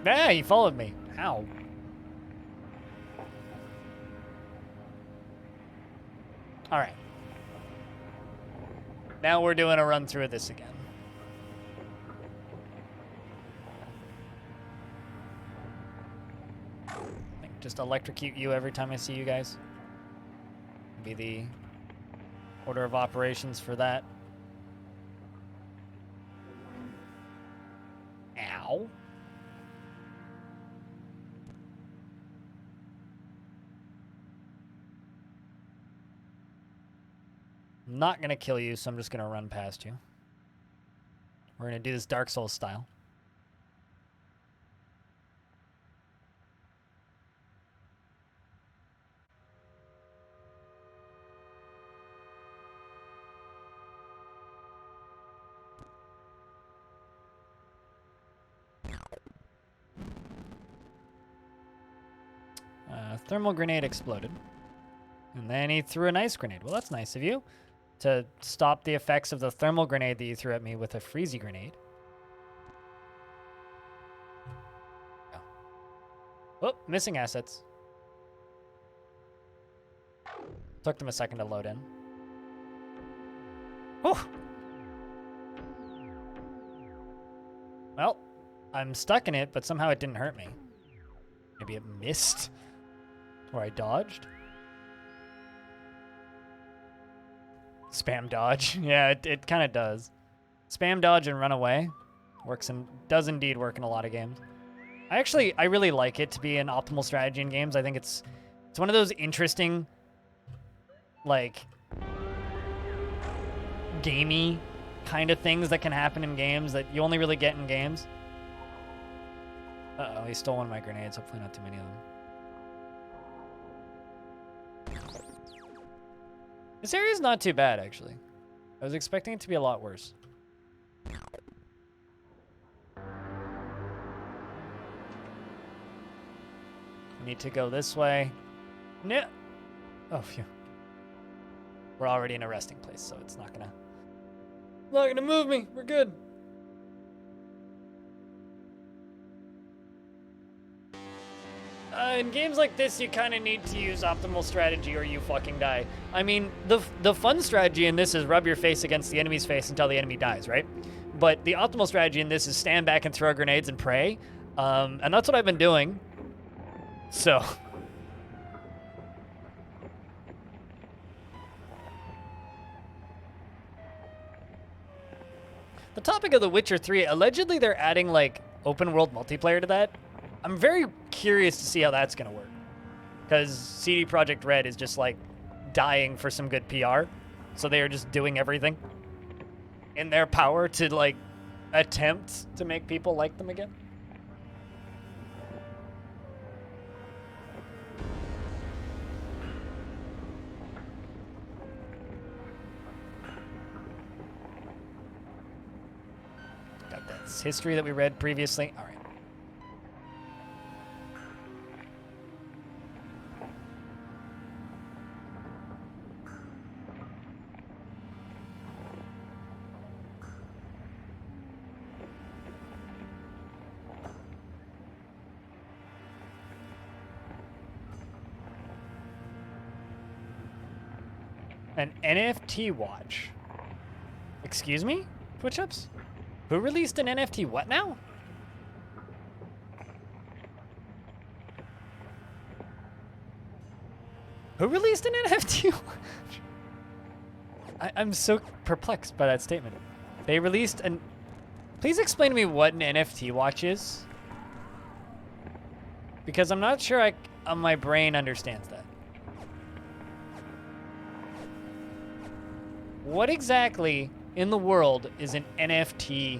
[SPEAKER 1] Yeah, he followed me. Ow. All right. Now we're doing a run through of this again. I think just electrocute you every time I see you guys. Be the order of operations for that. Ow. I'm not gonna kill you, so I'm just gonna run past you. We're gonna do this Dark Souls style. Thermal grenade exploded. And then he threw an ice grenade. Well, that's nice of you. To stop the effects of the thermal grenade that you threw at me with a freezy grenade. Oh, missing assets. Took them a second to load in. Whew. Well, I'm stuck in it, but somehow it didn't hurt me. Maybe it missed? Or I dodged? Spam dodge. Yeah, it kind of does. Spam dodge and run away does indeed work in a lot of games. I really like it to be an optimal strategy in games. I think it's one of those interesting, like, gamey kind of things that can happen in games that you only really get in games. Uh-oh, he stole one of my grenades. Hopefully not too many of them. This area's not too bad, actually. I was expecting it to be a lot worse. We need to go this way. No. Oh, phew. We're already in a resting place, so it's not gonna move me. We're good. In games like this, you kind of need to use optimal strategy or you fucking die. I mean, the fun strategy in this is rub your face against the enemy's face until the enemy dies, right? But the optimal strategy in this is stand back and throw grenades and pray. And that's what I've been doing. So... The topic of The Witcher 3, allegedly they're adding, like, open world multiplayer to that. I'm very curious to see how that's going to work. Because CD Projekt Red is just, like, dying for some good PR. So they are just doing everything in their power to, like, attempt to make people like them again. It's history that we read previously. All right. An NFT watch. Excuse me? Twitch-ups? Who released an NFT what now? Who released an NFT watch? I'm so perplexed by that statement. They released an... Please explain to me what an NFT watch is. Because I'm not sure my brain understands that. What exactly in the world is an NFT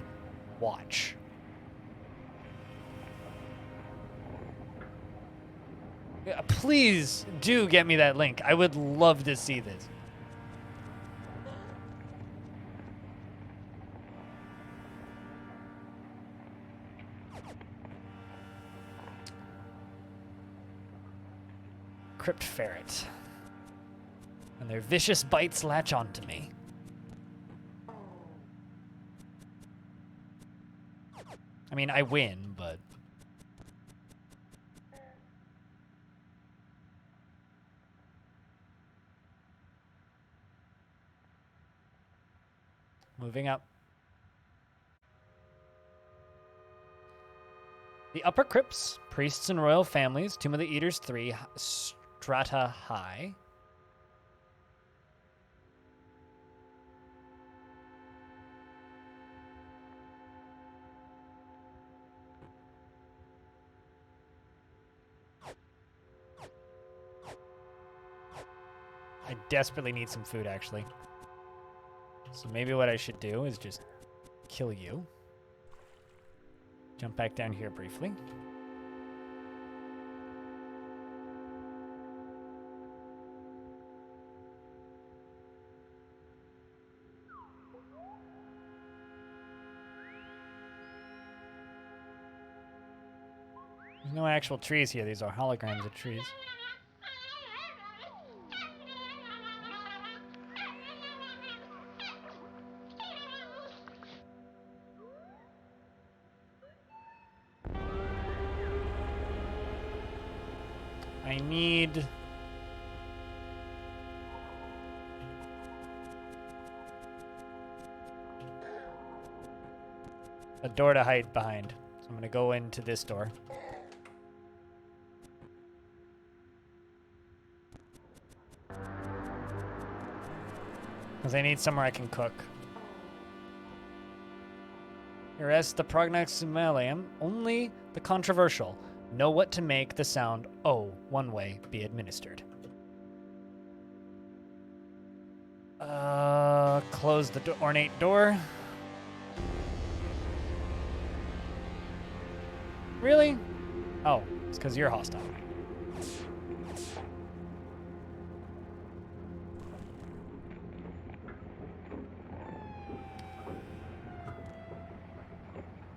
[SPEAKER 1] watch? Please do get me that link. I would love to see this. Crypt ferret. And their vicious bites latch onto me. I mean, I win, but... Moving up. The upper crypts, priests and royal families, Tomb of the Eaters 3, strata high. I desperately need some food, actually. So maybe what I should do is just kill you. Jump back down here briefly. There's no actual trees here. These are holograms of trees. I need... a door to hide behind. So I'm going to go into this door. Because I need somewhere I can cook. Here rests the prognoximalium, only the controversial. Know what to make the sound "oh" one way be administered. Close the ornate door. Really? Oh, it's because you're hostile.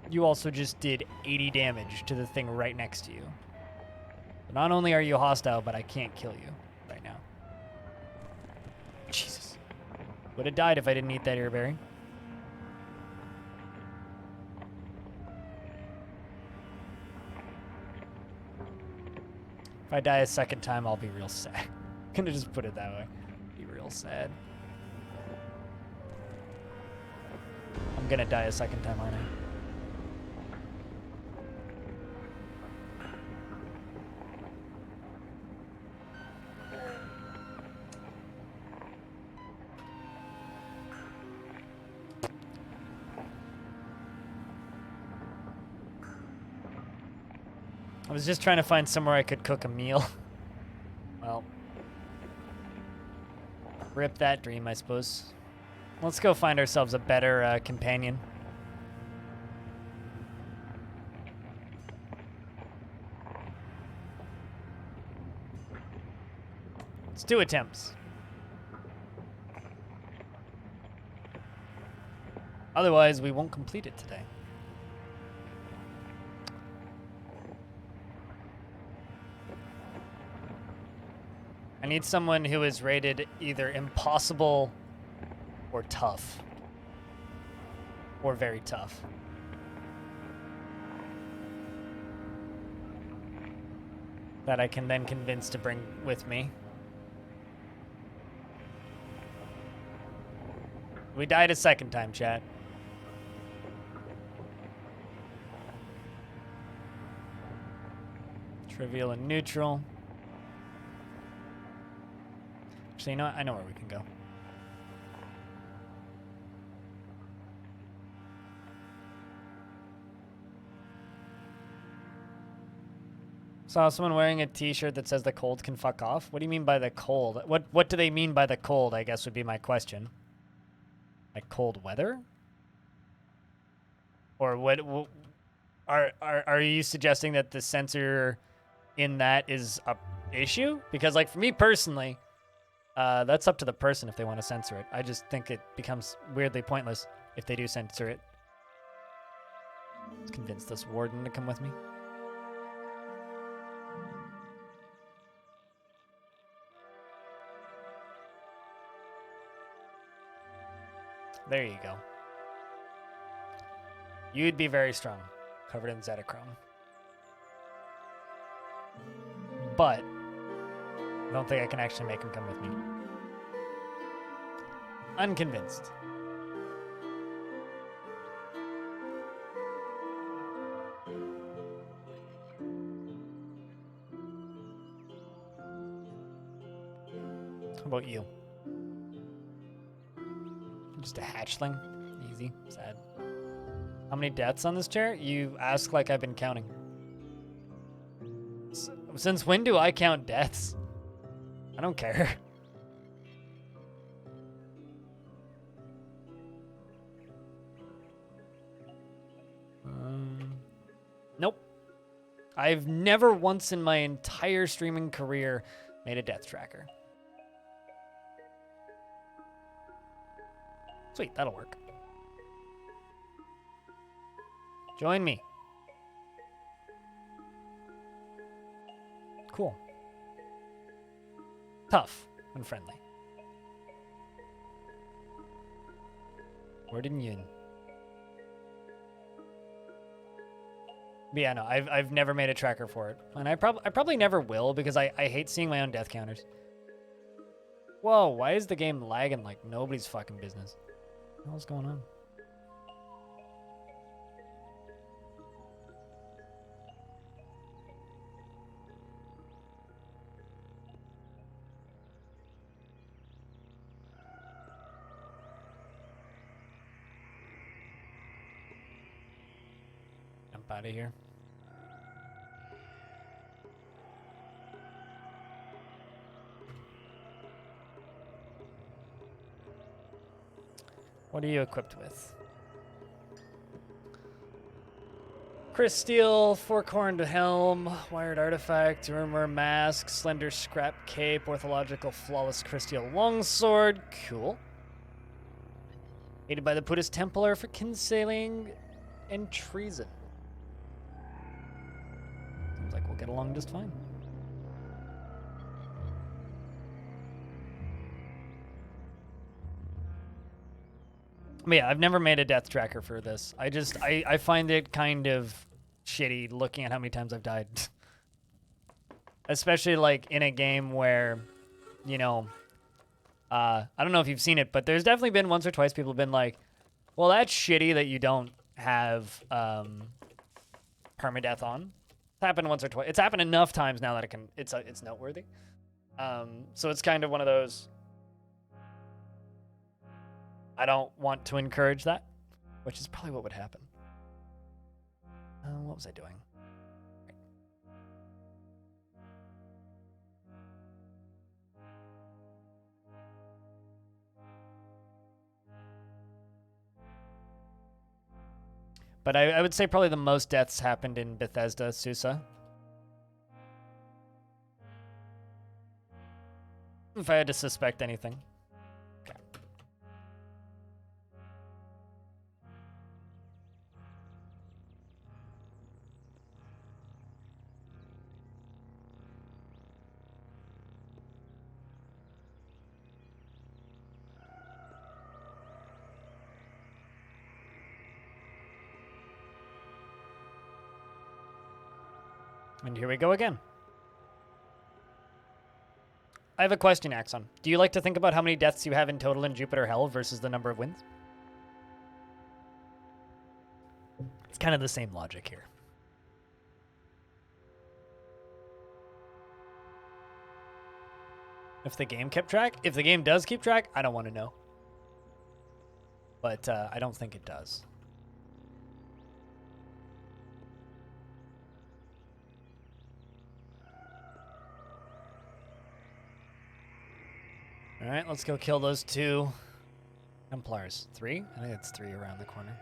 [SPEAKER 1] You also just did 80 damage to the thing right next to you. Not only are you hostile, but I can't kill you right now. Jesus. Would have died if I didn't eat that earberry. If I die a second time, I'll be real sad. Gonna just put it that way. Be real sad. I'm gonna die a second time, aren't I? I was just trying to find somewhere I could cook a meal. Well, rip that dream, I suppose. Let's go find ourselves a better companion. Let's do attempts. Otherwise, we won't complete it today. I need someone who is rated either impossible or tough. Or very tough. That I can then convince to bring with me. We died a second time, chat. Trivial and neutral. Actually, you know what? I know where we can go. Saw someone wearing a t-shirt that says the cold can fuck off. What do you mean by the cold? What do they mean by the cold, I guess would be my question. Like cold weather? Or what are you suggesting that the sensor in that is a issue? Because like for me personally, that's up to the person if they want to censor it. I just think it becomes weirdly pointless if they do censor it. Let's convince this warden to come with me. There you go. You'd be very strong, covered in Zetachrome. But I don't think I can actually make him come with me. Unconvinced. How about you? Just a hatchling? Easy. Sad. How many deaths on this chair? You ask like I've been counting. Since when do I count deaths? I don't care. Nope. I've never once in my entire streaming career made a death tracker. Sweet, that'll work. Join me. Cool. Tough and friendly. Word in Yun. But yeah, no, I've never made a tracker for it. And I probably never will because I hate seeing my own death counters. Whoa, why is the game lagging like nobody's fucking business? What the hell's going on? Jump out of here. What are you equipped with? Chris Steel, Fork-horned helm, wired artifact, armor mask, slender scrap cape, orthological flawless crystal longsword. Cool. Aided by the Buddhist Templar for kinsailing and treason. Seems like we'll get along just fine. But yeah, I've never made a death tracker for this. I find it kind of shitty looking at how many times I've died. Especially like in a game where, you know, I don't know if you've seen it, but there's definitely been once or twice people have been like, well, that's shitty that you don't have permadeath on. It's happened once or twice. It's happened enough times now that it's noteworthy. So it's kind of one of those, I don't want to encourage that, which is probably what would happen. What was I doing? But I would say probably the most deaths happened in Bethesda, Susa. If I had to suspect anything. Okay. And here we go again. I have a question, Axon. Do you like to think about how many deaths you have in total in Jupiter Hell versus the number of wins? It's kind of the same logic here. If the game kept track? If the game does keep track, I don't want to know. But I don't think it does. All right, let's go kill those 2 Templars. 3? I think it's 3 around the corner.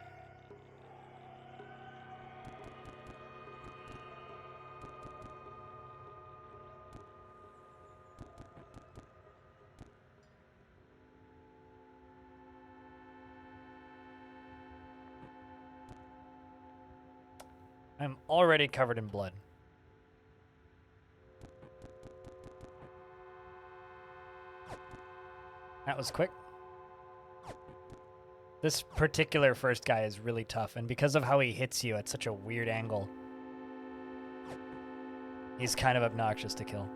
[SPEAKER 1] I'm already covered in blood. That was quick. This particular first guy is really tough, and because of how he hits you at such a weird angle, he's kind of obnoxious to kill.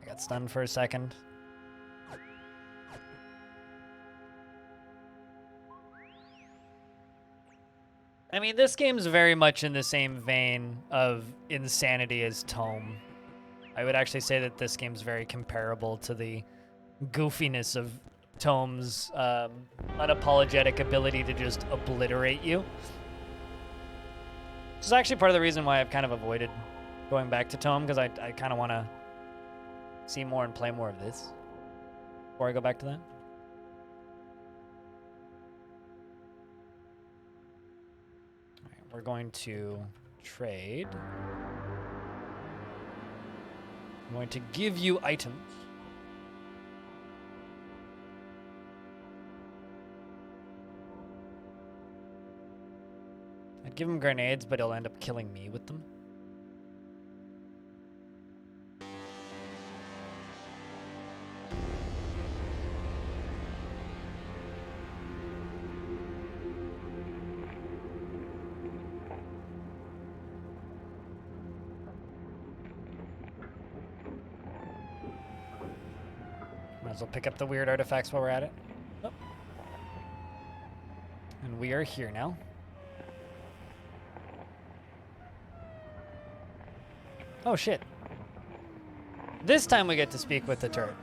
[SPEAKER 1] I got stunned for a second. I mean, this game's very much in the same vein of insanity as Tome. I would actually say that this game's very comparable to the goofiness of Tome's unapologetic ability to just obliterate you. This is actually part of the reason why I've kind of avoided going back to Tome, because I kind of want to see more and play more of this before I go back to that. We're going to trade. I'm going to give you items. I'd give him grenades, but he'll end up killing me with them. Might as well pick up the weird artifacts while we're at it. Oh. And we are here now. Oh shit. This time we get to speak with the turret.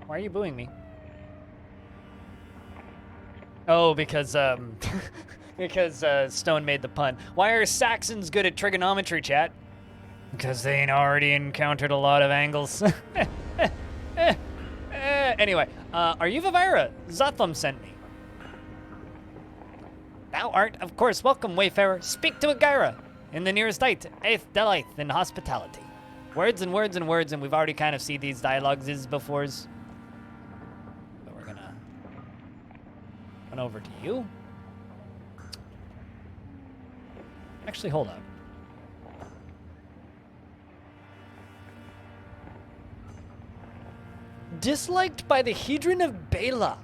[SPEAKER 1] Why are you booing me? Oh, because Stone made the pun. Why are Saxons good at trigonometry, chat? Because they ain't already encountered a lot of angles. Anyway, are you Vivira? Zotham sent me. Thou art, of course, welcome, Wayfarer. Speak to Agyra. In the nearest height, eighth delight in hospitality. Words and words and words, and we've already kind of seen these dialogues befores. But we're gonna run over to you. Actually, hold up. Disliked by the Hedron of Bela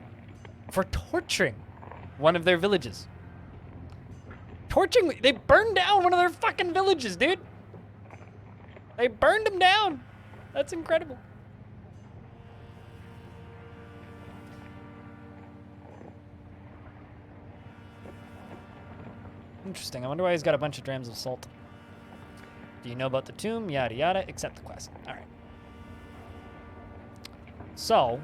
[SPEAKER 1] for torturing one of their villages. Torching, they burned down one of their fucking villages, dude. They burned them down. That's incredible. Interesting. I wonder why he's got a bunch of drams of salt. Do you know about the tomb? Yada yada. Accept the quest. All right. So,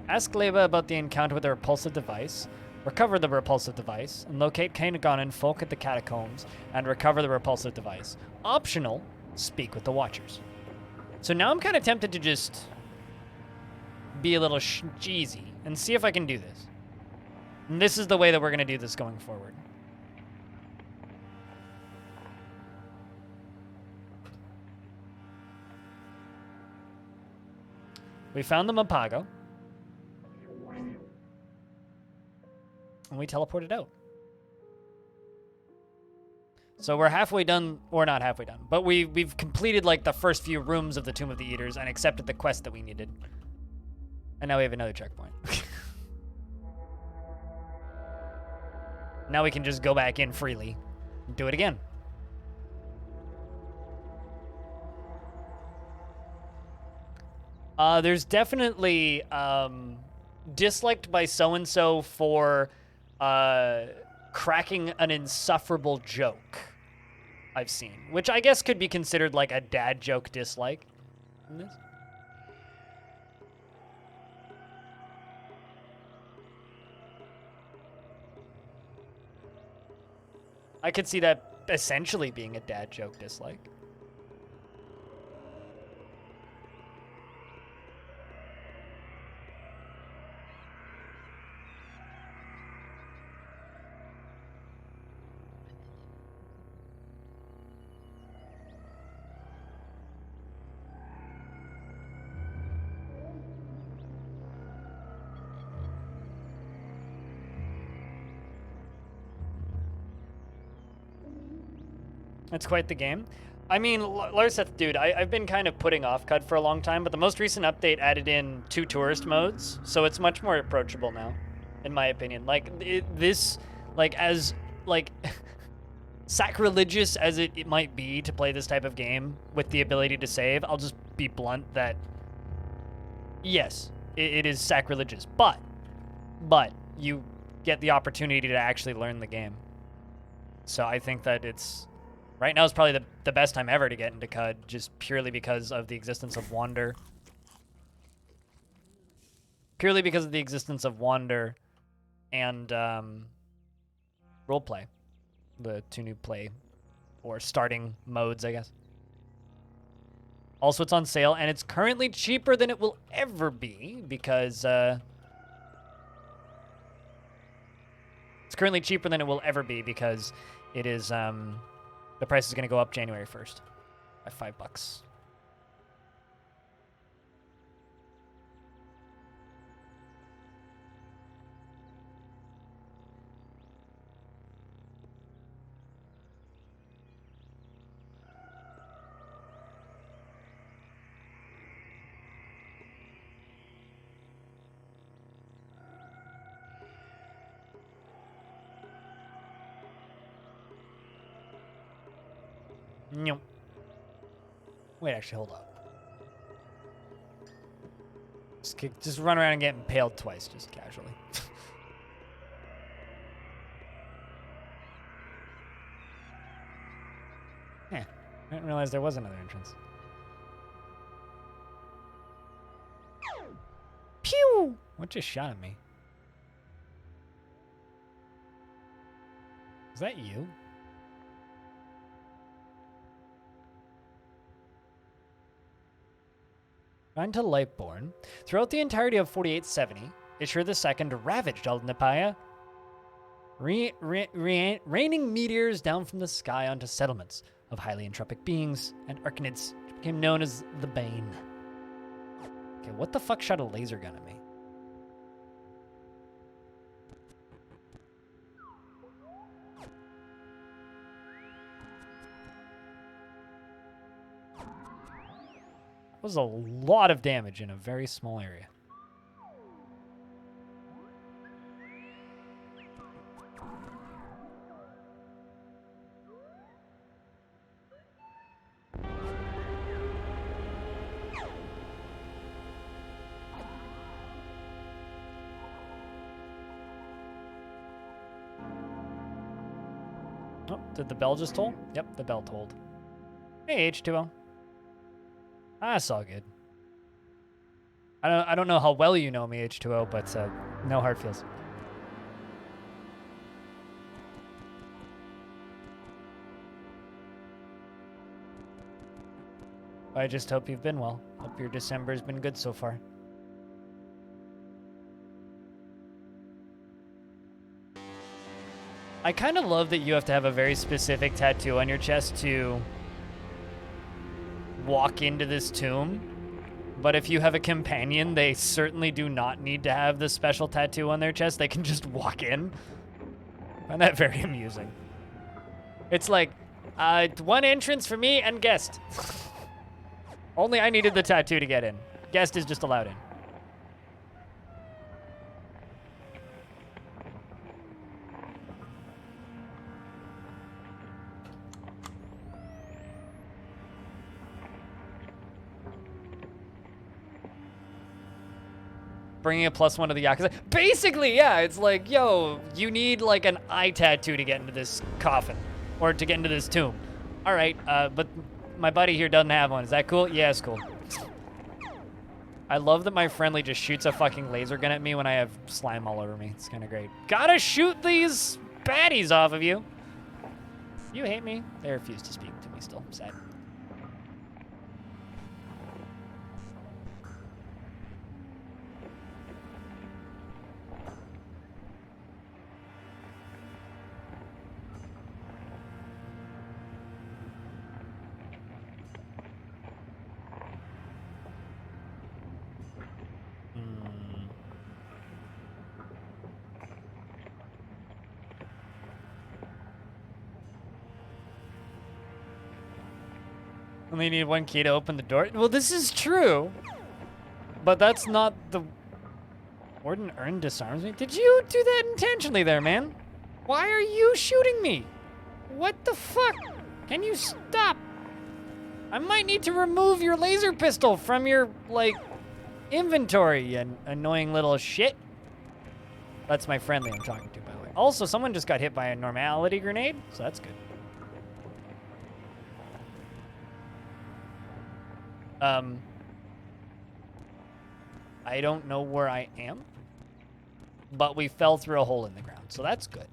[SPEAKER 1] ask Leba about the encounter with the repulsive device, recover the repulsive device, and locate Kainagon and folk at the catacombs, and recover the repulsive device. Optional, speak with the Watchers. So now I'm kind of tempted to just be a little cheesy and see if I can do this. And this is the way that we're going to do this going forward. We found the Mapago. And we teleported out. So we're halfway done, or not halfway done, but we've completed like the first few rooms of the Tomb of the Eaters and accepted the quest that we needed. And now we have another checkpoint. Now we can just go back in freely and do it again. There's definitely disliked by so-and-so for cracking an insufferable joke I've seen, which I guess could be considered like a dad joke dislike in this. I could see that essentially being a dad joke dislike. It's quite the game. I mean, Larseth, dude, I've been kind of putting off CUD for a long time, but the most recent update added in 2 tourist modes, so it's much more approachable now, in my opinion. Like, as sacrilegious as it might be to play this type of game with the ability to save, I'll just be blunt that, yes, it is sacrilegious, but you get the opportunity to actually learn the game. So I think that right now is probably the best time ever to get into CUD, just purely because of the existence of Wander. Purely because of the existence of Wander and roleplay. The 2 new play or starting modes, I guess. Also, it's on sale, and it's currently cheaper than it will ever be because it is the price is going to go up January 1st by $5. No. Wait, actually, hold up. Just run around and get impaled twice, just casually. I didn't realize there was another entrance. Pew! What just shot at me? Is that you? Run to Lightborn. Throughout the entirety of 4870, Ishur II ravaged Aldnapaya, raining meteors down from the sky onto settlements of highly entropic beings and arcanids, which became known as the Bane. Okay, what the fuck shot a laser gun at me? Was a lot of damage in a very small area. Oh, did the bell just toll? Yep, the bell tolled. Hey, H2O. That's all good. I don't know how well you know me, H2O, but no hard feels. I just hope you've been well. Hope your December's been good so far. I kind of love that you have to have a very specific tattoo on your chest to walk into this tomb, but if you have a companion, they certainly do not need to have the special tattoo on their chest. They can just walk in. I find that very amusing. It's like, one entrance for me and guest. Only I needed the tattoo to get in. Guest is just allowed in. Bringing a +1 to the Yakuza. Basically, yeah, it's like, yo, you need like an eye tattoo to get into this coffin or to get into this tomb. All right, but my buddy here doesn't have one. Is that cool? Yeah, it's cool. I love that my friendly just shoots a fucking laser gun at me when I have slime all over me. It's kind of great. Gotta shoot these baddies off of you. You hate me? They refuse to speak to me still. Sad. Only need one key to open the door. Well, this is true, but that's not the... Warden Earn disarms me? Did you do that intentionally there, man? Why are you shooting me? What the fuck? Can you stop? I might need to remove your laser pistol from your, like, inventory, you annoying little shit. That's my friendly I'm talking to, by the way. Also, someone just got hit by a normality grenade, so that's good. I don't know where I am, but we fell through a hole in the ground, so that's good.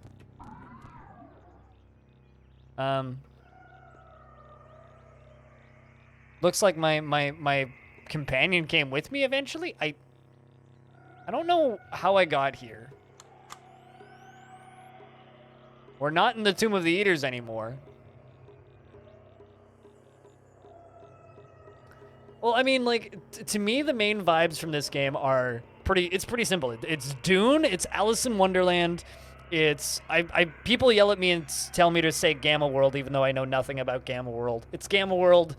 [SPEAKER 1] Looks like my companion came with me eventually. I don't know how I got here. We're not in the Tomb of the Eaters anymore. Well, I mean, like, to me, the main vibes from this game are it's pretty simple. It's Dune, it's Alice in Wonderland, it's, people yell at me and tell me to say Gamma World, even though I know nothing about Gamma World. It's Gamma World,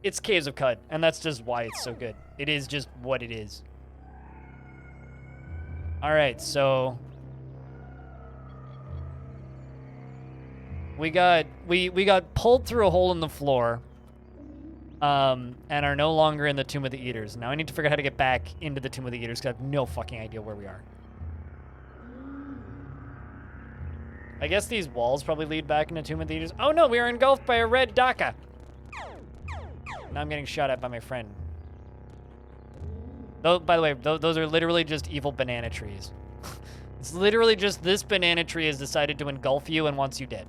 [SPEAKER 1] it's Caves of Cud, and that's just why it's so good. It is just what it is. All right, so we got pulled through a hole in the floor. And are no longer in the Tomb of the Eaters. Now I need to figure out how to get back into the Tomb of the Eaters because I have no fucking idea where we are. I guess these walls probably lead back into Tomb of the Eaters. Oh no, we are engulfed by a red Daka. Now I'm getting shot at by my friend. Though, by the way, those are literally just evil banana trees. It's literally just this banana tree has decided to engulf you and wants you dead.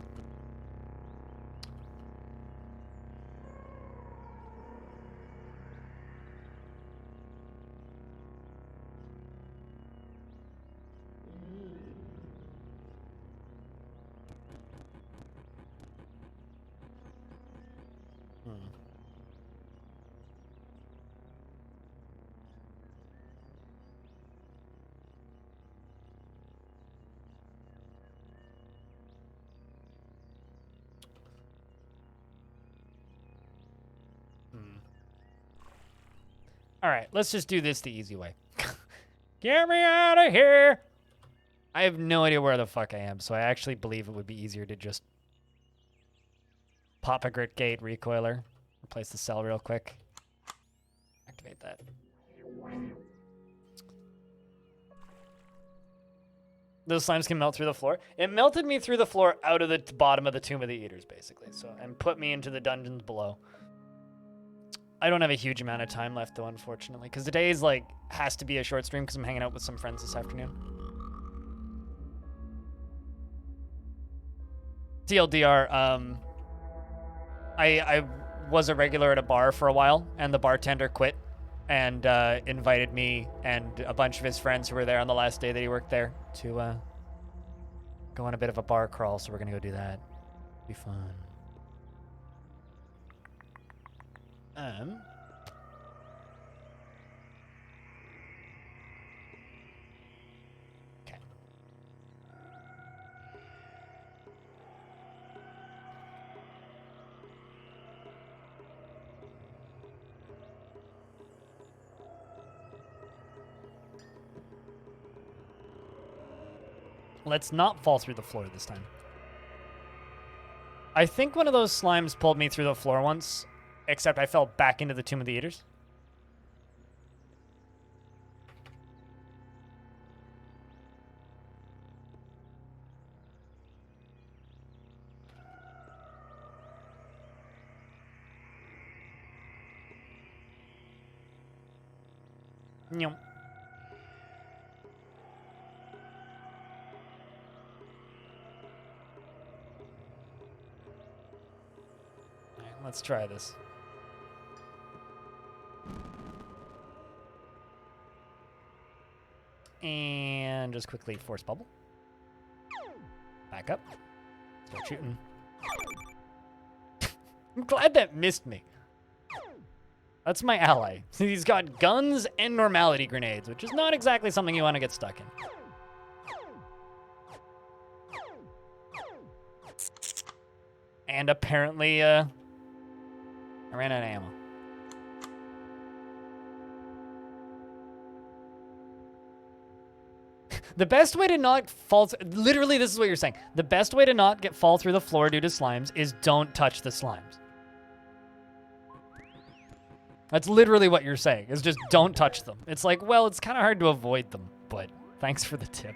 [SPEAKER 1] All right, let's just do this the easy way. Get me out of here! I have no idea where the fuck I am, so I actually believe it would be easier to just pop a grit gate recoiler, replace the cell real quick, activate that. Those slimes can melt through the floor. It melted me through the floor out of the bottom of the Tomb of the Eaters, basically, and put me into the dungeons below. I don't have a huge amount of time left, though, unfortunately, because today is, like, has to be a short stream because I'm hanging out with some friends this afternoon. TLDR, I was a regular at a bar for a while, and the bartender quit and invited me and a bunch of his friends who were there on the last day that he worked there to go on a bit of a bar crawl, so we're going to go do that. Be fun. Okay. Let's not fall through the floor this time. I think one of those slimes pulled me through the floor once. Except I fell back into the Tomb of the Eaters. Nyum. Alright, let's try this. And just quickly force bubble. Back up. Start shooting. I'm glad that missed me. That's my ally. He's got guns and normality grenades, which is not exactly something you want to get stuck in. And apparently, I ran out of ammo. The best way to not fall... Literally, this is what you're saying. The best way to not fall through the floor due to slimes is don't touch the slimes. That's literally what you're saying, is just don't touch them. It's like, well, it's kind of hard to avoid them, but thanks for the tip.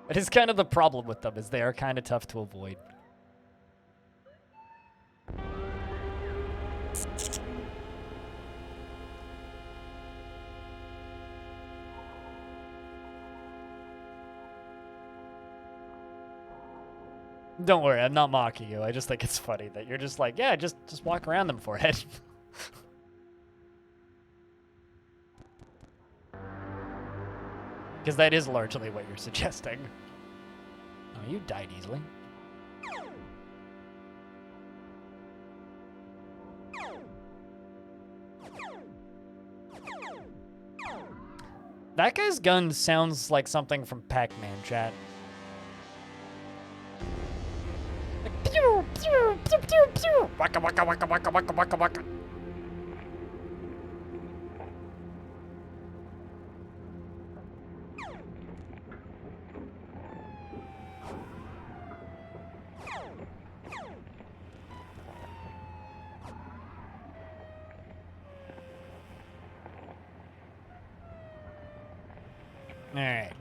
[SPEAKER 1] It is kind of the problem with them, is they are kind of tough to avoid. Don't worry, I'm not mocking you. I just think it's funny that you're just like, yeah, just walk around them, forehead. Because that is largely what you're suggesting. Oh, you died easily. That guy's gun sounds like something from Pac-Man, chat. Pew, pew, pew, pew, pew. Waka, waka, waka, waka, waka, waka, waka. All right.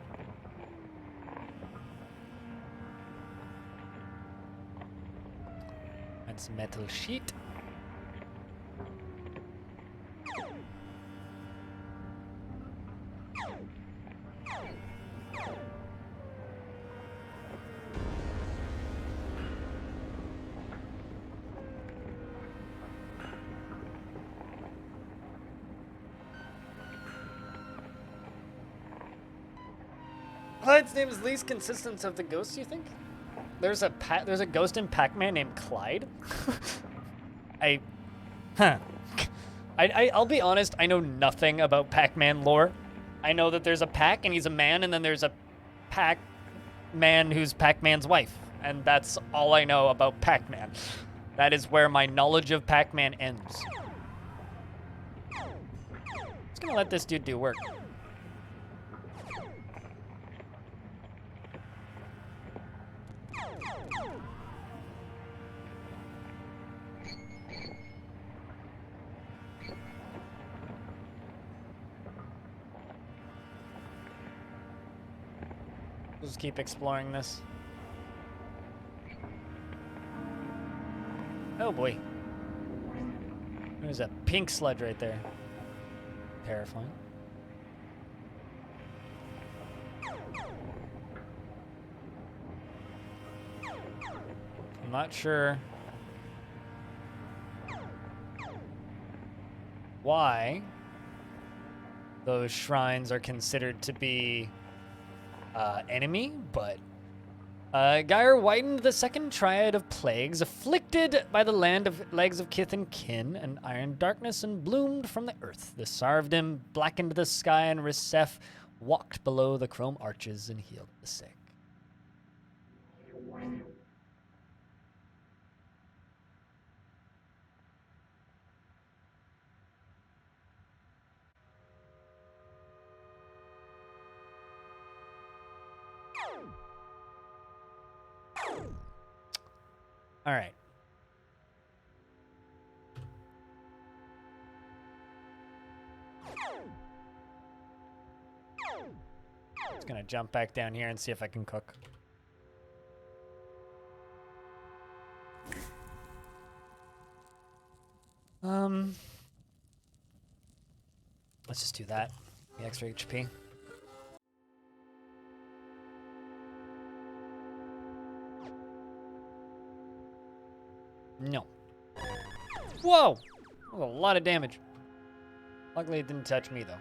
[SPEAKER 1] That's metal sheet. Clyde's name is least consistent of the ghosts, you think? There's a ghost in Pac-Man named Clyde? I'll be honest, I know nothing about Pac-Man lore. I know that there's a Pac and he's a man, and then there's a Pac-Man who's Pac-Man's wife. And that's all I know about Pac-Man. That is where my knowledge of Pac-Man ends. Just gonna let this dude do work. Just keep exploring this. Oh boy. There's a pink sludge right there. Terrifying. I'm not sure why those shrines are considered to be enemy, but Gyre widened the second triad of plagues, afflicted by the land of legs of kith and kin, and iron darkness, and bloomed from the earth. The Sarvdim blackened the sky, and Risef walked below the chrome arches and healed the sick. All right. Just gonna jump back down here and see if I can cook. Let's just do that. The extra HP. No. Whoa! That was a lot of damage. Luckily, it didn't touch me, though.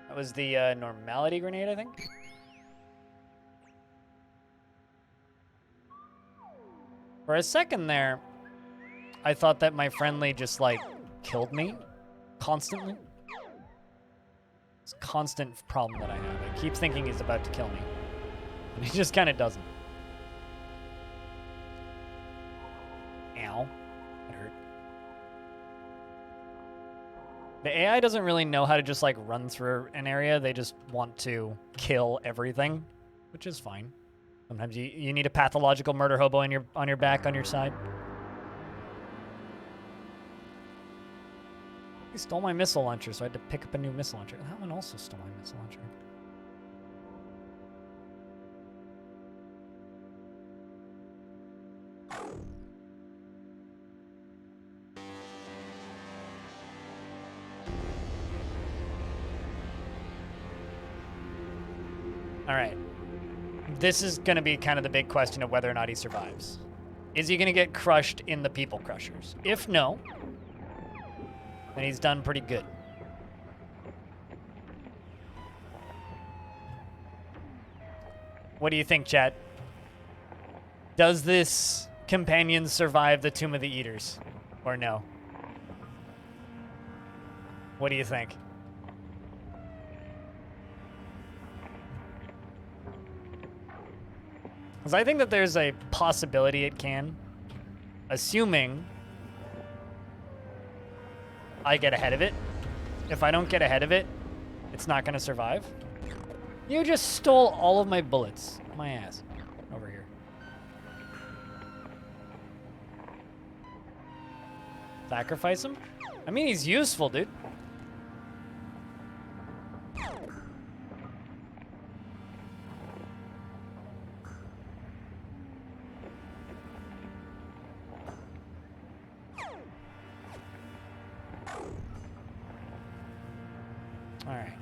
[SPEAKER 1] That was the normality grenade, I think? For a second there, I thought that my friendly just, like, killed me constantly. It's a constant problem that I have. I keep thinking he's about to kill me. And he just kind of doesn't. Ow. That hurt. The AI doesn't really know how to just, like, run through an area. They just want to kill everything, which is fine. Sometimes you need a pathological murder hobo on your back, on your side. He stole my missile launcher, so I had to pick up a new missile launcher. That one also stole my missile launcher. All right. This is going to be kind of the big question of whether or not he survives. Is he going to get crushed in the people crushers? If no, then he's done pretty good. What do you think, chat? Does this companion survive the Tomb of the Eaters? Or no? What do you think? Because I think that there's a possibility it can, assuming I get ahead of it. If I don't get ahead of it, it's not going to survive. You just stole all of my bullets. My ass. Over here. Sacrifice him? I mean, he's useful, dude. All right.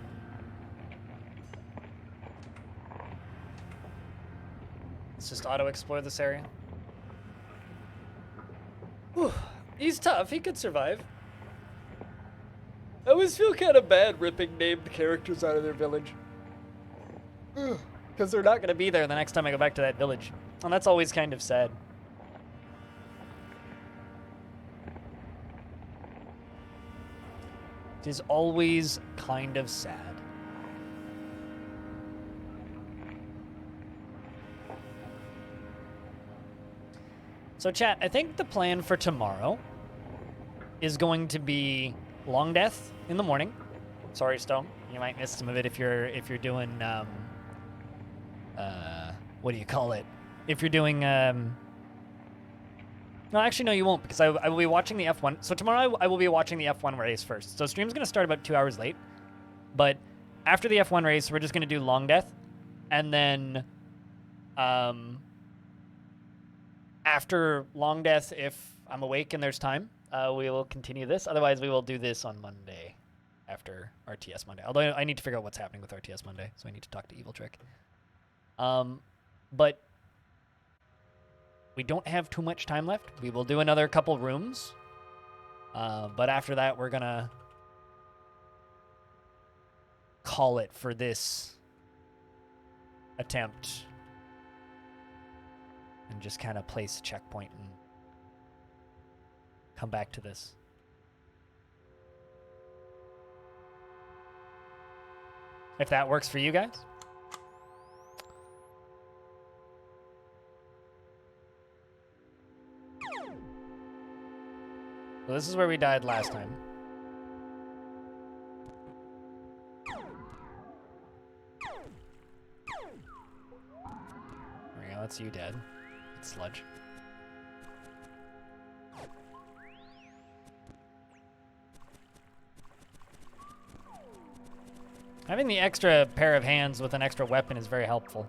[SPEAKER 1] Let's just auto-explore this area. Whew. He's tough. He could survive. I always feel kind of bad ripping named characters out of their village. Because they're not going to be there the next time I go back to that village. And that's always kind of sad. It is always kind of sad. So chat, I think the plan for tomorrow is going to be long death in the morning. Sorry, Stone. You might miss some of it if you're doing what do you call it? If you're doing no, actually, no, you won't, because I will be watching the F1. So tomorrow I will be watching the F1 race first. So stream's going to start about 2 hours late. But after the F1 race, we're just going to do long death. And then after long death, if I'm awake and there's time, we will continue this. Otherwise, we will do this on Monday after RTS Monday. Although I need to figure out what's happening with RTS Monday, so I need to talk to Evil Trick. But we don't have too much time left. We will do another couple rooms. But after that, we're going to call it for this attempt. And just kind of place a checkpoint and come back to this. If that works for you guys. So this is where we died last time. There we go, that's you dead. It's sludge. Having the extra pair of hands with an extra weapon is very helpful.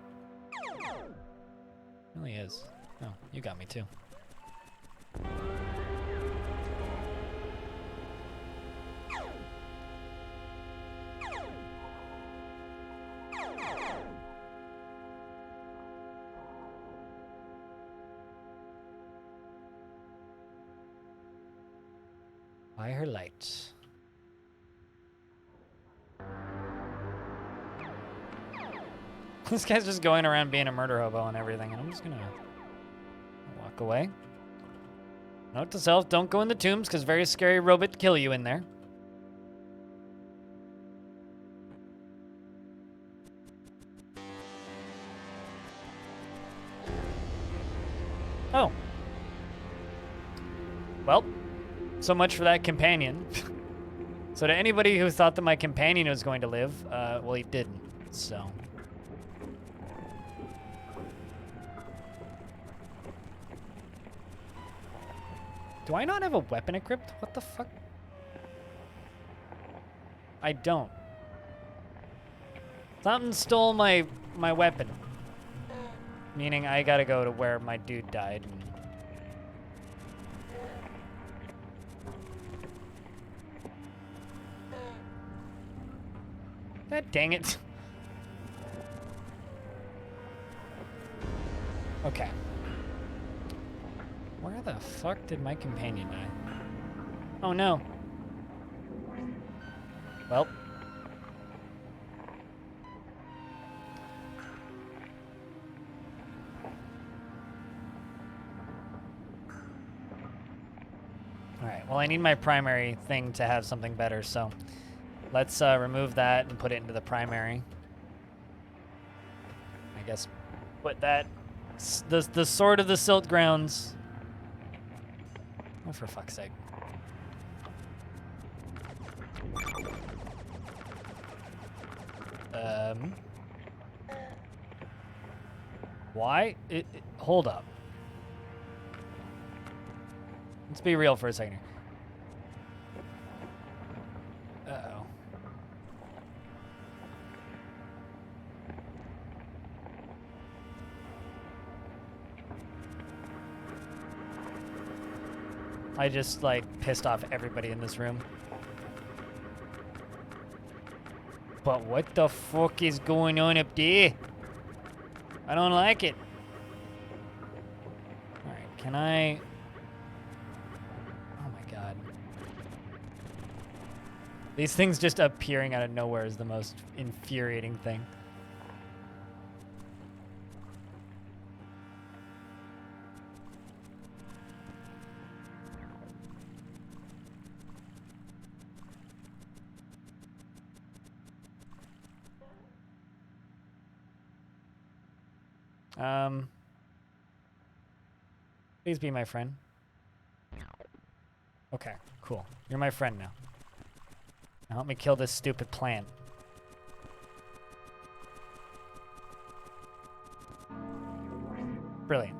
[SPEAKER 1] It really is. Oh, you got me too. By her light. This guy's just going around being a murder hobo and everything, and I'm just gonna walk away. Note to self, don't go in the tombs, because very scary robot kill you in there. Oh. Well, so much for that companion. So to anybody who thought that my companion was going to live, well, he didn't, so. Do I not have a weapon equipped? What the fuck? I don't. Something stole my weapon. Meaning I gotta go to where my dude died. God dang it. Okay. Where the fuck did my companion die? Oh no. Well. Alright, well I need my primary thing to have something better, so let's remove that and put it into the primary. I guess put that, the Sword of the Silt Grounds. Oh, for fuck's sake. Why? Hold up. Let's be real for a second here. Uh-oh. I just, like, pissed off everybody in this room. But what the fuck is going on up there? I don't like it. Alright, can I... Oh my god. These things just appearing out of nowhere is the most infuriating thing. Please be my friend. Okay, cool. You're my friend now. Now help me kill this stupid plant. Brilliant.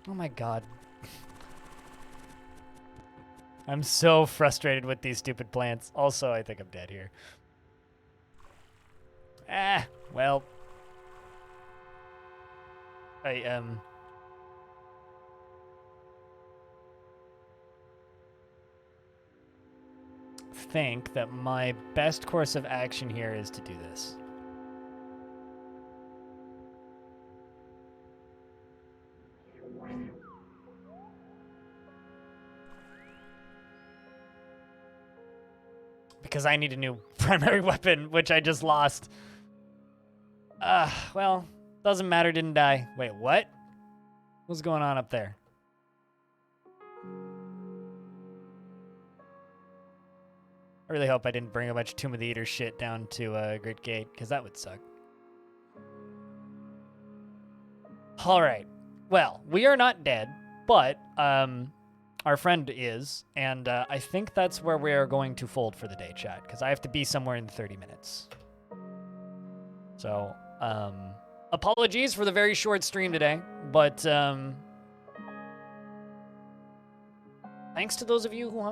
[SPEAKER 1] Oh my god. I'm so frustrated with these stupid plants. Also, I think I'm dead here. Ah, well. I think that my best course of action here is to do this. Because I need a new primary weapon, which I just lost. Well, doesn't matter, didn't die. Wait, what? What's going on up there? I really hope I didn't bring a bunch of Tomb of the Eater shit down to Great Gate, because that would suck. Alright. Well, we are not dead, but our friend is, and I think that's where we are going to fold for the day, chat, because I have to be somewhere in 30 minutes. So, apologies for the very short stream today, but thanks to those of you who